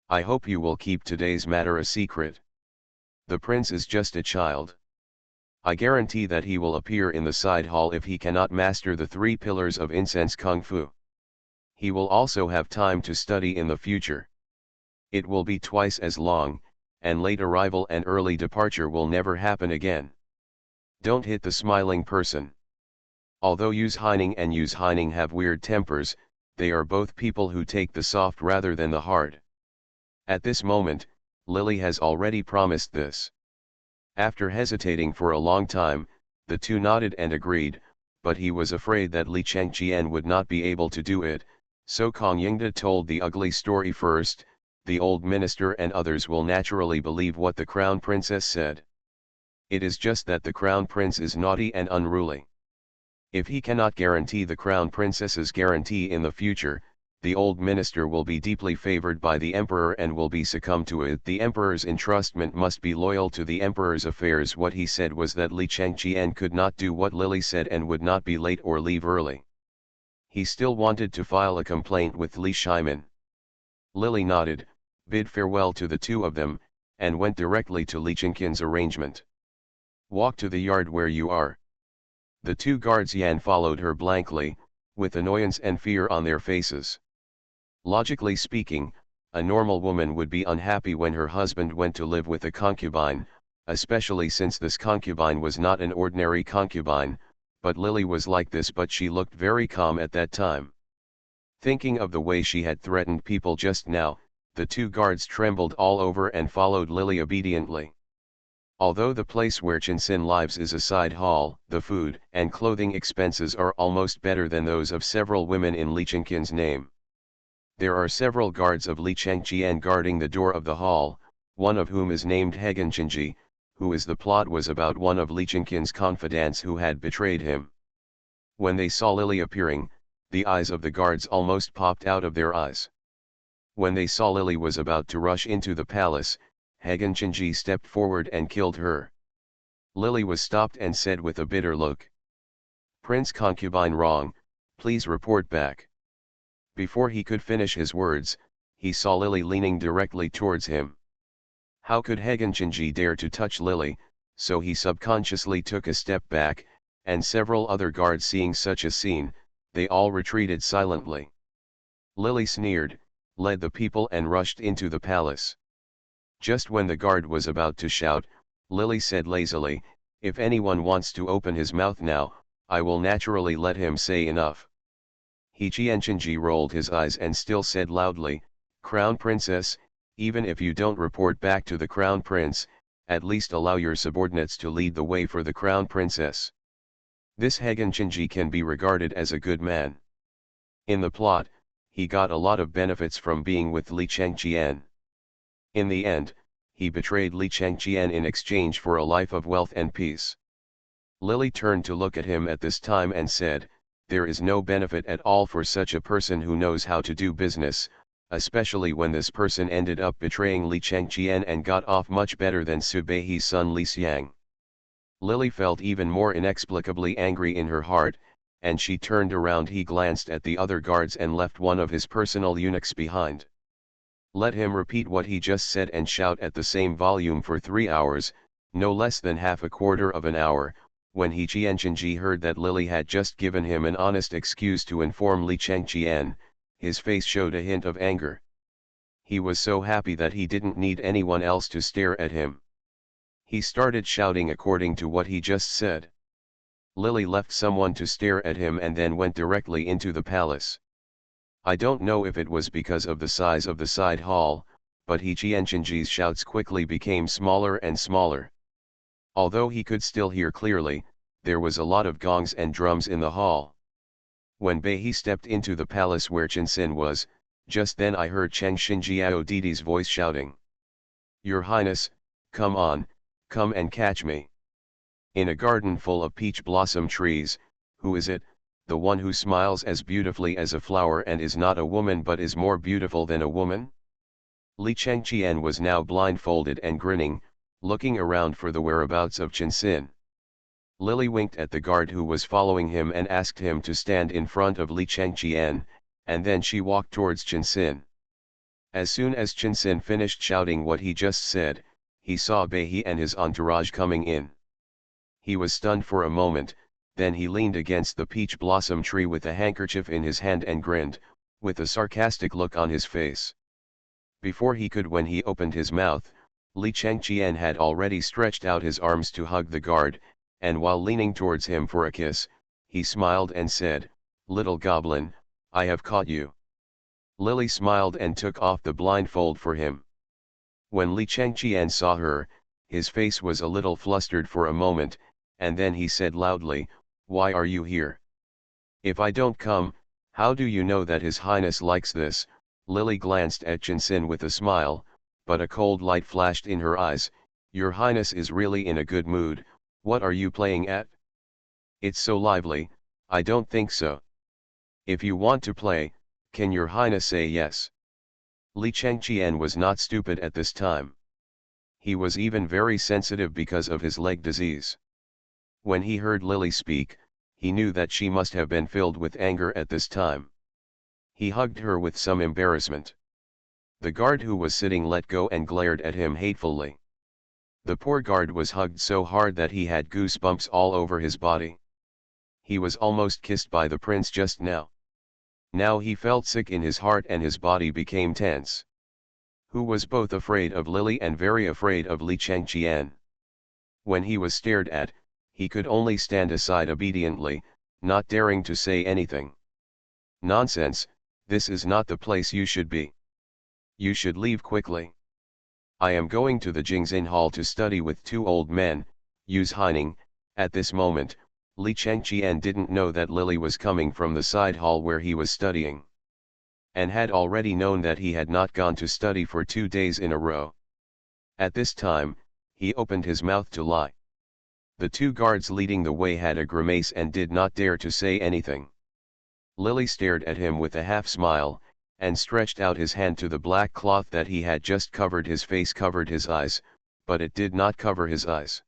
I hope you will keep today's matter a secret. The prince is just a child. I guarantee that he will appear in the side hall if he cannot master the 3 pillars of incense kung fu. He will also have time to study in the future. It will be twice as long, and late arrival and early departure will never happen again. Don't hit the smiling person. Although Yu Haining and Yu Haining have weird tempers, they are both people who take the soft rather than the hard. At this moment, Lily has already promised this. After hesitating for a long time, the 2 nodded and agreed, but he was afraid that Li Chengqian would not be able to do it, so Kong Yingde told the ugly story first. The old minister and others will naturally believe what the crown princess said. It is just that the crown prince is naughty and unruly. If he cannot guarantee the crown princess's guarantee in the future, the old minister will be deeply favored by the emperor and will be succumb to it. The emperor's entrustment must be loyal to the emperor's affairs. What he said was that Li Chengqian could not do what Lily said and would not be late or leave early. He still wanted to file a complaint with Li Shimin. Lily nodded, bid farewell to the 2 of them, and went directly to Li Chengqian's arrangement. Walk to the yard where you are. The 2 guards Yan followed her blankly, with annoyance and fear on their faces. Logically speaking, a normal woman would be unhappy when her husband went to live with a concubine, especially since this concubine was not an ordinary concubine, but Lily was like this, but she looked very calm at that time. Thinking of the way she had threatened people just now, the 2 guards trembled all over and followed Lily obediently. Although the place where Chinsin lives is a side hall, the food and clothing expenses are almost better than those of several women in Li Chengqian's name. There are several guards of Li Chengqian guarding the door of the hall, one of whom is named Hegan Chenji, who is the plot was about one of Li Chengqian's confidants who had betrayed him. When they saw Lily appearing, the eyes of the guards almost popped out of their eyes. When they saw Lily was about to rush into the palace, Hegan Chenji stepped forward and killed her. Lily was stopped and said with a bitter look, "Prince concubine wrong, please report back." Before he could finish his words, he saw Lily leaning directly towards him. How could Hegan Chenji dare to touch Lily, so he subconsciously took a step back, and several other guards seeing such a scene, they all retreated silently. Lily sneered, led the people and rushed into the palace. Just when the guard was about to shout, Lily said lazily, "If anyone wants to open his mouth now, I will naturally let him say enough." He Qianchenji rolled his eyes and still said loudly, "Crown Princess, even if you don't report back to the Crown Prince, at least allow your subordinates to lead the way for the Crown Princess." This Hegan Chenji can be regarded as a good man. In the plot, he got a lot of benefits from being with Li Chengqian. In the end, he betrayed Li Chengqian in exchange for a life of wealth and peace. Lily turned to look at him at this time and said, "There is no benefit at all for such a person who knows how to do business, especially when this person ended up betraying Li Chengqian and got off much better than Subei's son Li Xiang." Lily felt even more inexplicably angry in her heart, and she turned around. He glanced at the other guards and left one of his personal eunuchs behind. Let him repeat what he just said and shout at the same volume for 3 hours, no less than half a quarter of an hour. When He Qianqingji heard that Lily had just given him an honest excuse to inform Li Chengqian, his face showed a hint of anger. He was so happy that he didn't need anyone else to stare at him. He started shouting according to what he just said. Lily left someone to stare at him and then went directly into the palace. I don't know if it was because of the size of the side hall, but He Qianqingji's shouts quickly became smaller and smaller. Although he could still hear clearly, there was a lot of gongs and drums in the hall. When Beihe stepped into the palace where Chinsin was, just then I heard Cheng Xinjiao Didi's voice shouting. Your Highness, come on, come and catch me. In a garden full of peach blossom trees, who is it, the one who smiles as beautifully as a flower and is not a woman but is more beautiful than a woman? Li Chengqian was now blindfolded and grinning, looking around for the whereabouts of Chinsin. Lily winked at the guard who was following him and asked him to stand in front of Li Chengqian, and then she walked towards Chinsin. As soon as Chinsin finished shouting what he just said, he saw Beihe and his entourage coming in. He was stunned for a moment, then he leaned against the peach blossom tree with a handkerchief in his hand and grinned, with a sarcastic look on his face. Before he could when he opened his mouth, Li Chengqian had already stretched out his arms to hug the guard, and while leaning towards him for a kiss, he smiled and said, Little goblin, I have caught you. Lily smiled and took off the blindfold for him. When Li Chengqian saw her, his face was a little flustered for a moment, and then he said loudly, Why are you here? If I don't come, how do you know that His Highness likes this? Lily glanced at Chinsin with a smile, but a cold light flashed in her eyes. Your Highness is really in a good mood. What are you playing at? It's so lively. I don't think so. If you want to play, can your Highness say yes? Li Chengqian was not stupid at this time. He was even very sensitive because of his leg disease. When he heard Lily speak, he knew that she must have been filled with anger at this time. He hugged her with some embarrassment. The guard who was sitting let go and glared at him hatefully. The poor guard was hugged so hard that he had goosebumps all over his body. He was almost kissed by the prince just now. Now he felt sick in his heart and his body became tense. Who was both afraid of Lily and very afraid of Li Chengqian. When he was stared at, he could only stand aside obediently, not daring to say anything. Nonsense, this is not the place you should be. You should leave quickly. I am going to the Jingxin Hall to study with 2 old men, use Heining. At this moment, Li Chengqian didn't know that Lily was coming from the side hall where he was studying. And had already known that he had not gone to study for 2 days in a row. At this time, he opened his mouth to lie. The 2 guards leading the way had a grimace and did not dare to say anything. Lily stared at him with a half smile, and stretched out his hand to the black cloth that he had just covered his face covered his eyes, but it did not cover his eyes.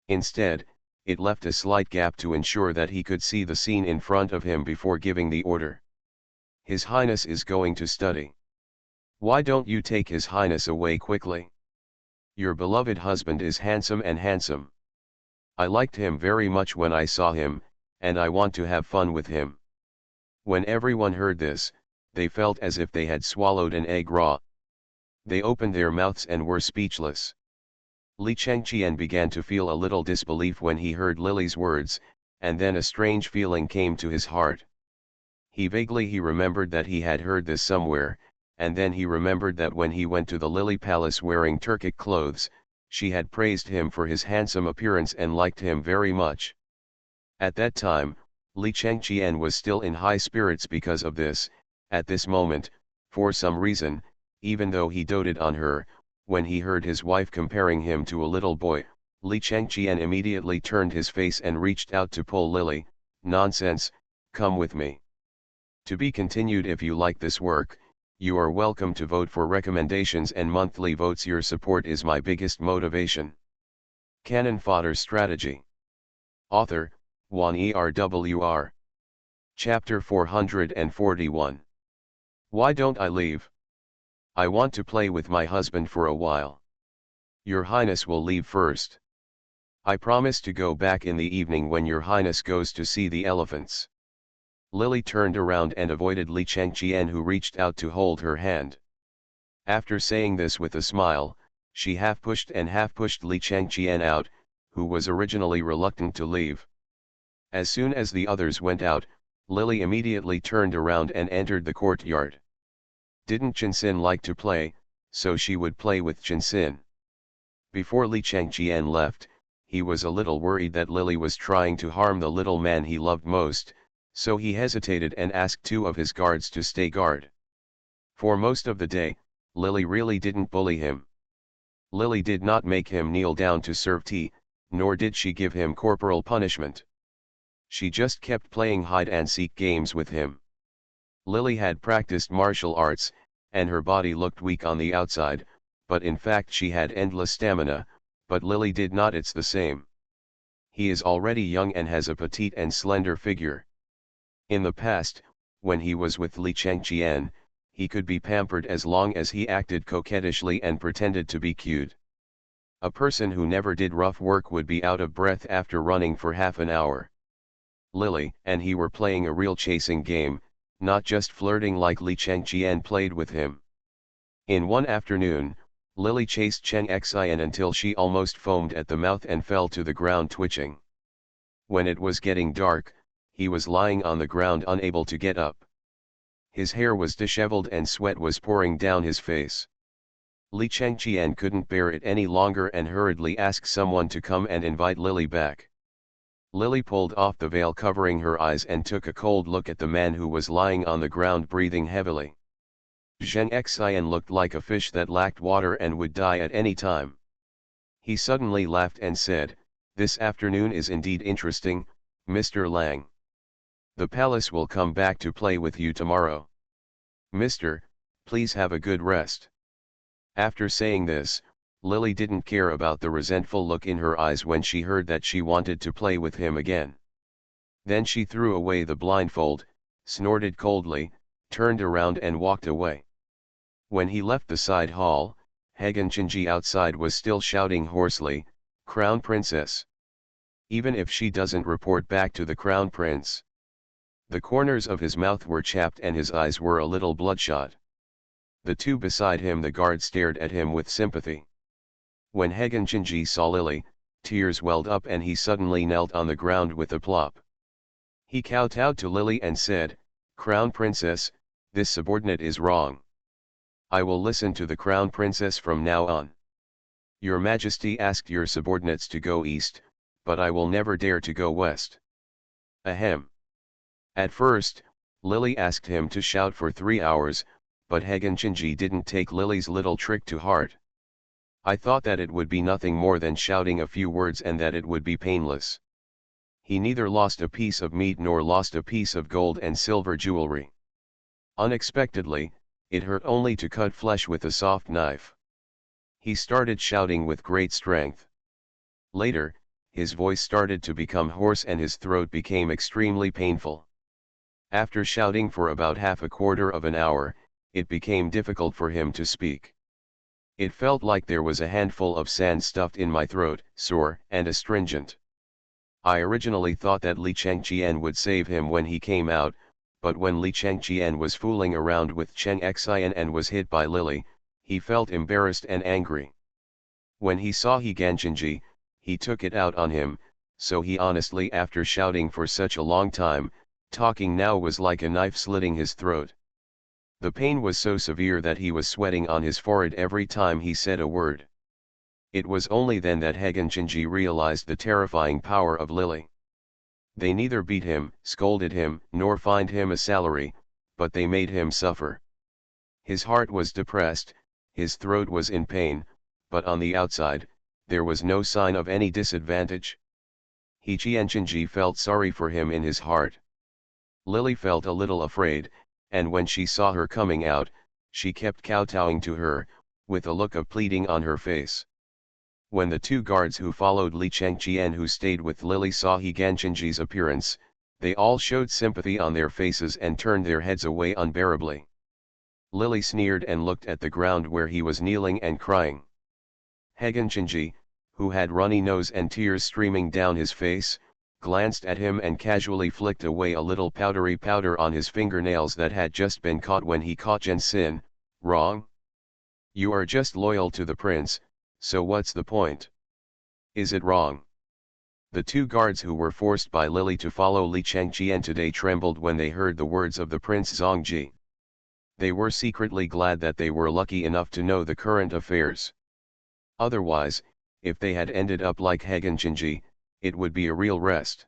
Instead, it left a slight gap to ensure that he could see the scene in front of him before giving the order. His Highness is going to study. Why don't you take His Highness away quickly? Your beloved husband is handsome and handsome. I liked him very much when I saw him, and I want to have fun with him. When everyone heard this, they felt as if they had swallowed an egg raw. They opened their mouths and were speechless. Li Chengqian began to feel a little disbelief when he heard Lily's words, and then a strange feeling came to his heart. He remembered that he had heard this somewhere, and then he remembered that when he went to the Lily Palace wearing Turkic clothes, she had praised him for his handsome appearance and liked him very much. At that time, Li Chengqian was still in high spirits because of this. At this moment, for some reason, even though he doted on her, when he heard his wife comparing him to a little boy, Li Chengqian immediately turned his face and reached out to pull Lily. Nonsense, come with me. To be continued. If you like this work, you are welcome to vote for recommendations and monthly votes. Your support is my biggest motivation. Cannon Fodder Strategy. Author, Juan ERWR. Chapter 441. Why don't I leave? I want to play with my husband for a while. Your Highness will leave first. I promise to go back in the evening when your Highness goes to see the elephants. Lily turned around and avoided Li Changqian, who reached out to hold her hand. After saying this with a smile, she half pushed Li Changqian out, who was originally reluctant to leave. As soon as the others went out, Lily immediately turned around and entered the courtyard. Didn't Chinsin like to play, so she would play with Chinsin. Before Li Changqian left, he was a little worried that Lily was trying to harm the little man he loved most, so he hesitated and asked two of his guards to stay guard. For most of the day, Lily really didn't bully him. Lily did not make him kneel down to serve tea, nor did she give him corporal punishment. She just kept playing hide-and-seek games with him. Lily had practiced martial arts, and her body looked weak on the outside, but in fact she had endless stamina, but Lily did not. It's the same. He is already young and has a petite and slender figure. In the past, when he was with Li Changqian, he could be pampered as long as he acted coquettishly and pretended to be cute. A person who never did rough work would be out of breath after running for half an hour. Lily and he were playing a real chasing game, not just flirting like Li Changqian played with him. In one afternoon, Lily chased Cheng Xian until she almost foamed at the mouth and fell to the ground twitching. When it was getting dark, he was lying on the ground unable to get up. His hair was disheveled and sweat was pouring down his face. Li Changqian couldn't bear it any longer and hurriedly asked someone to come and invite Lily back. Lily pulled off the veil covering her eyes and took a cold look at the man who was lying on the ground breathing heavily. Zheng Xian looked like a fish that lacked water and would die at any time. He suddenly laughed and said, "This afternoon is indeed interesting, Mr. Lang. The palace will come back to play with you tomorrow. Mister, please have a good rest." After saying this, Lily didn't care about the resentful look in her eyes when she heard that she wanted to play with him again. Then she threw away the blindfold, snorted coldly, turned around and walked away. When he left the side hall, Hagen Chinji outside was still shouting hoarsely, "Crown Princess! Even if she doesn't report back to the Crown Prince." The corners of his mouth were chapped and his eyes were a little bloodshot. The two beside him, the guard, stared at him with sympathy. When Hagen Chinji saw Lily, tears welled up and he suddenly knelt on the ground with a plop. He kowtowed to Lily and said, "Crown Princess, this subordinate is wrong. I will listen to the Crown Princess from now on. Your Majesty asked your subordinates to go east, but I will never dare to go west." Ahem. At first, Lily asked him to shout for 3 hours, but Hagen Chinji didn't take Lily's little trick to heart. "I thought that it would be nothing more than shouting a few words and that it would be painless." He neither lost a piece of meat nor lost a piece of gold and silver jewelry. Unexpectedly, it hurt only to cut flesh with a soft knife. He started shouting with great strength. Later, his voice started to become hoarse and his throat became extremely painful. After shouting for about half a quarter of an hour, it became difficult for him to speak. "It felt like there was a handful of sand stuffed in my throat, sore and astringent. I originally thought that Li Changqian would save him when he came out, but when Li Changqian was fooling around with Cheng Xian and was hit by Lily, he felt embarrassed and angry. When he saw Hagen Chinji, he took it out on him, so he honestly, after shouting for such a long time, talking now was like a knife slitting his throat. The pain was so severe that he was sweating on his forehead every time he said a word. It was only then that Hagen Chinji realized the terrifying power of Lily. They neither beat him, scolded him, nor fined him a salary, but they made him suffer. His heart was depressed, his throat was in pain, but on the outside, there was no sign of any disadvantage. Hagen Chinji felt sorry for him in his heart. Lily felt a little afraid, and when she saw her coming out, she kept kowtowing to her, with a look of pleading on her face. When the two guards who followed Li Changqian who stayed with Lily saw He Ganqingji's appearance, they all showed sympathy on their faces and turned their heads away unbearably. Lily sneered and looked at the ground where he was kneeling and crying. He Ganqingji, who had runny nose and tears streaming down his face, glanced at him and casually flicked away a little powdery powder on his fingernails that had just been caught when he caught Jen Sin. Wrong? You are just loyal to the prince, so what's the point? Is it wrong? The two guards who were forced by Lily to follow Li Changqian today trembled when they heard the words of the Prince Zongji. They were secretly glad that they were lucky enough to know the current affairs. Otherwise, if they had ended up like He Ganqingji, it would be a real rest.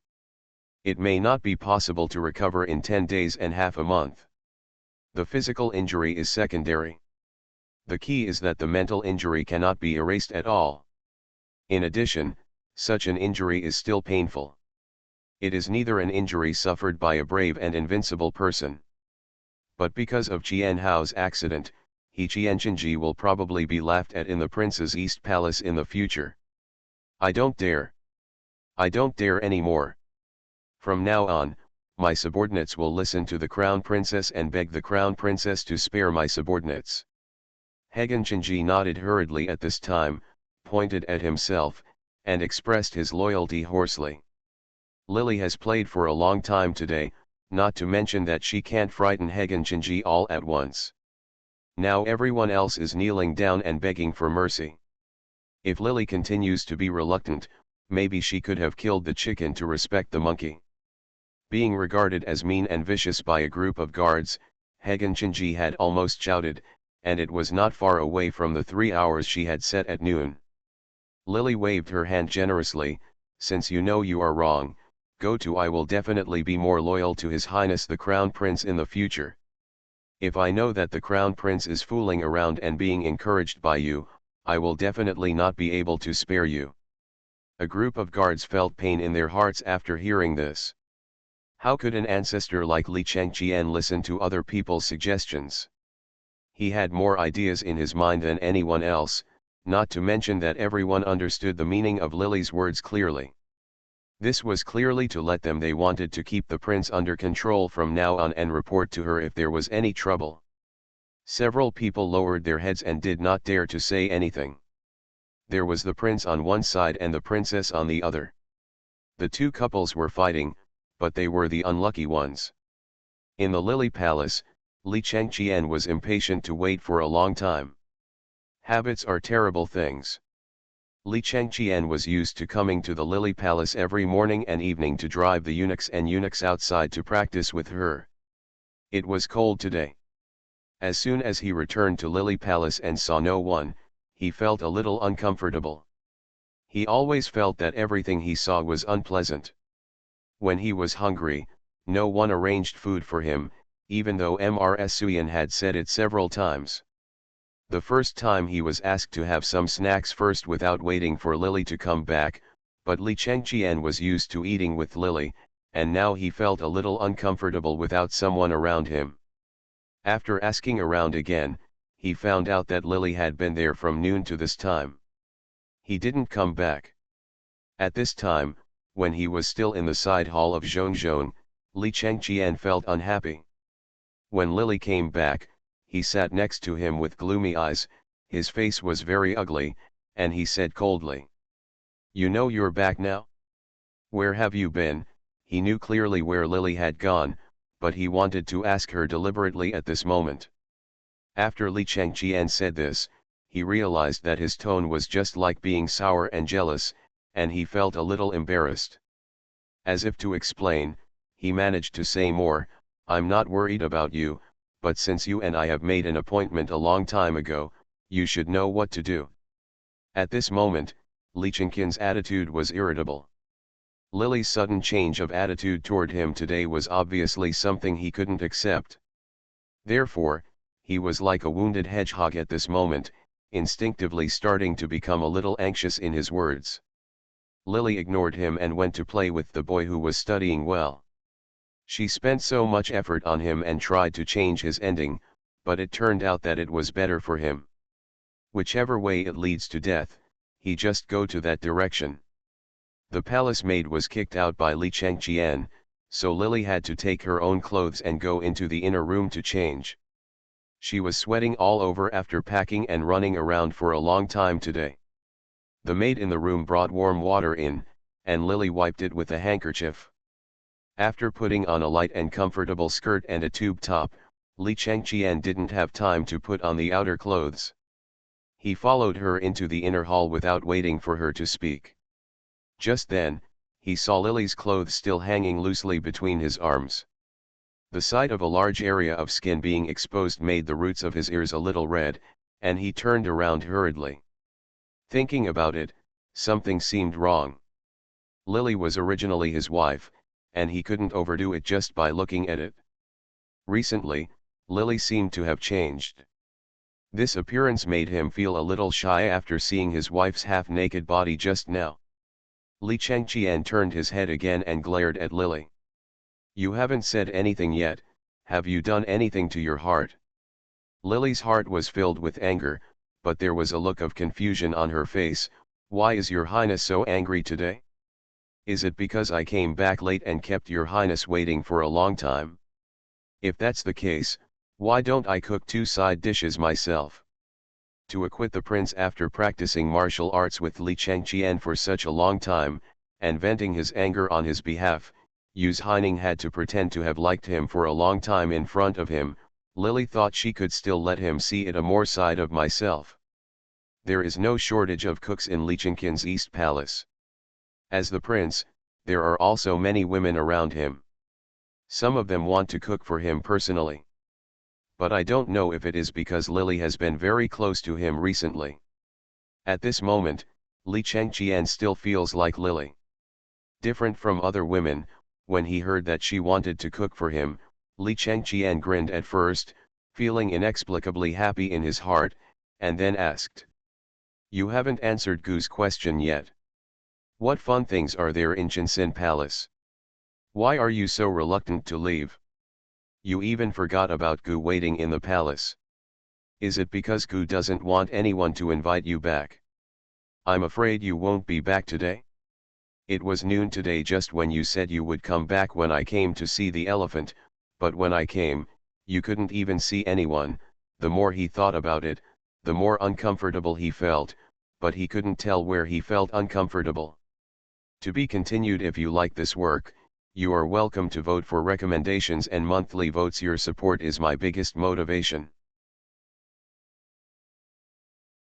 It may not be possible to recover in 10 days and half a month. The physical injury is secondary. The key is that the mental injury cannot be erased at all. In addition, such an injury is still painful. It is neither an injury suffered by a brave and invincible person. But because of Qian Hao's accident, He Qianqingji will probably be laughed at in the prince's East Palace in the future. I don't dare. I don't dare anymore. From now on, my subordinates will listen to the crown princess and beg the crown princess to spare my subordinates. He Ganqingji nodded hurriedly at this time, pointed at himself, and expressed his loyalty hoarsely. Lily has played for a long time today, not to mention that she can't frighten He Ganqingji all at once. Now everyone else is kneeling down and begging for mercy. If Lily continues to be reluctant, maybe she could have killed the chicken to respect the monkey. Being regarded as mean and vicious by a group of guards, He Ganqingji had almost shouted, and it was not far away from the 3 hours she had set at noon. Lily waved her hand generously. Since you know you are wrong, go to. I will definitely be more loyal to His Highness the Crown Prince in the future. If I know that the Crown Prince is fooling around and being encouraged by you, I will definitely not be able to spare you. A group of guards felt pain in their hearts after hearing this. How could an ancestor like Li Changqian listen to other people's suggestions? He had more ideas in his mind than anyone else, not to mention that everyone understood the meaning of Lily's words clearly. This was clearly to let them they wanted to keep the prince under control from now on and report to her if there was any trouble. Several people lowered their heads and did not dare to say anything. There was the prince on one side and the princess on the other. The two couples were fighting, but they were the unlucky ones. In the Lily Palace, Li Changqian was impatient to wait for a long time. Habits are terrible things. Li Changqian was used to coming to the Lily Palace every morning and evening to drive the eunuchs outside to practice with her. It was cold today. As soon as he returned to Lily Palace and saw no one, he felt a little uncomfortable. He always felt that everything he saw was unpleasant. When he was hungry, no one arranged food for him, even though Mrs. Suyan had said it several times. The first time he was asked to have some snacks first without waiting for Lily to come back, but Li Changqian was used to eating with Lily, and now he felt a little uncomfortable without someone around him. After asking around again, he found out that Lily had been there from noon to this time. He didn't come back. At this time, when he was still in the side hall of Zhongzhong, Li Changqian felt unhappy. When Lily came back, he sat next to him with gloomy eyes. His face was very ugly, and he said coldly, "You know you're back now? Where have you been?" He knew clearly where Lily had gone, but he wanted to ask her deliberately at this moment. After Li Changqian said this, he realized that his tone was just like being sour and jealous, and he felt a little embarrassed. As if to explain, he managed to say more, "I'm not worried about you, but since you and I have made an appointment a long time ago, you should know what to do." At this moment, Li Changqian's attitude was irritable. Lily's sudden change of attitude toward him today was obviously something he couldn't accept. Therefore, he was like a wounded hedgehog at this moment, instinctively starting to become a little anxious in his words. Lily ignored him and went to play with the boy who was studying well. She spent so much effort on him and tried to change his ending, but it turned out that it was better for him. Whichever way it leads to death, he just go to that direction. The palace maid was kicked out by Li Changqian, so Lily had to take her own clothes and go into the inner room to change. She was sweating all over after packing and running around for a long time today. The maid in the room brought warm water in, and Lily wiped it with a handkerchief. After putting on a light and comfortable skirt and a tube top, Li Changqian didn't have time to put on the outer clothes. He followed her into the inner hall without waiting for her to speak. Just then, he saw Lily's clothes still hanging loosely between his arms. The sight of a large area of skin being exposed made the roots of his ears a little red, and he turned around hurriedly. Thinking about it, something seemed wrong. Lily was originally his wife, and he couldn't overdo it just by looking at it. Recently, Lily seemed to have changed. This appearance made him feel a little shy after seeing his wife's half-naked body just now. Li Changqian turned his head again and glared at Lily. "You haven't said anything yet, have you done anything to your heart?" Lily's heart was filled with anger, but there was a look of confusion on her face. "Why is your highness so angry today? Is it because I came back late and kept your highness waiting for a long time? If that's the case, why don't I cook 2 side dishes myself?" To acquit the prince after practicing martial arts with Li Changqian for such a long time, and venting his anger on his behalf, Yu Haining had to pretend to have liked him for a long time in front of him. Lily thought she could still let him see it a more side of myself. There is no shortage of cooks in Li Changqian's East Palace. As the prince, there are also many women around him. Some of them want to cook for him personally. But I don't know if it is because Lily has been very close to him recently. At this moment, Li Changqian still feels like Lily. Different from other women, when he heard that she wanted to cook for him, Li Changqian grinned at first, feeling inexplicably happy in his heart, and then asked. "You haven't answered Gu's question yet. What fun things are there in Chinsin Palace? Why are you so reluctant to leave? You even forgot about Gu waiting in the palace. Is it because Gu doesn't want anyone to invite you back? I'm afraid you won't be back today? It was noon today just when you said you would come back when I came to see the elephant, but when I came, you couldn't even see anyone." The more he thought about it, the more uncomfortable he felt, but he couldn't tell where he felt uncomfortable. To be continued. If you like this work, you are welcome to vote for recommendations and monthly votes. Your support is my biggest motivation.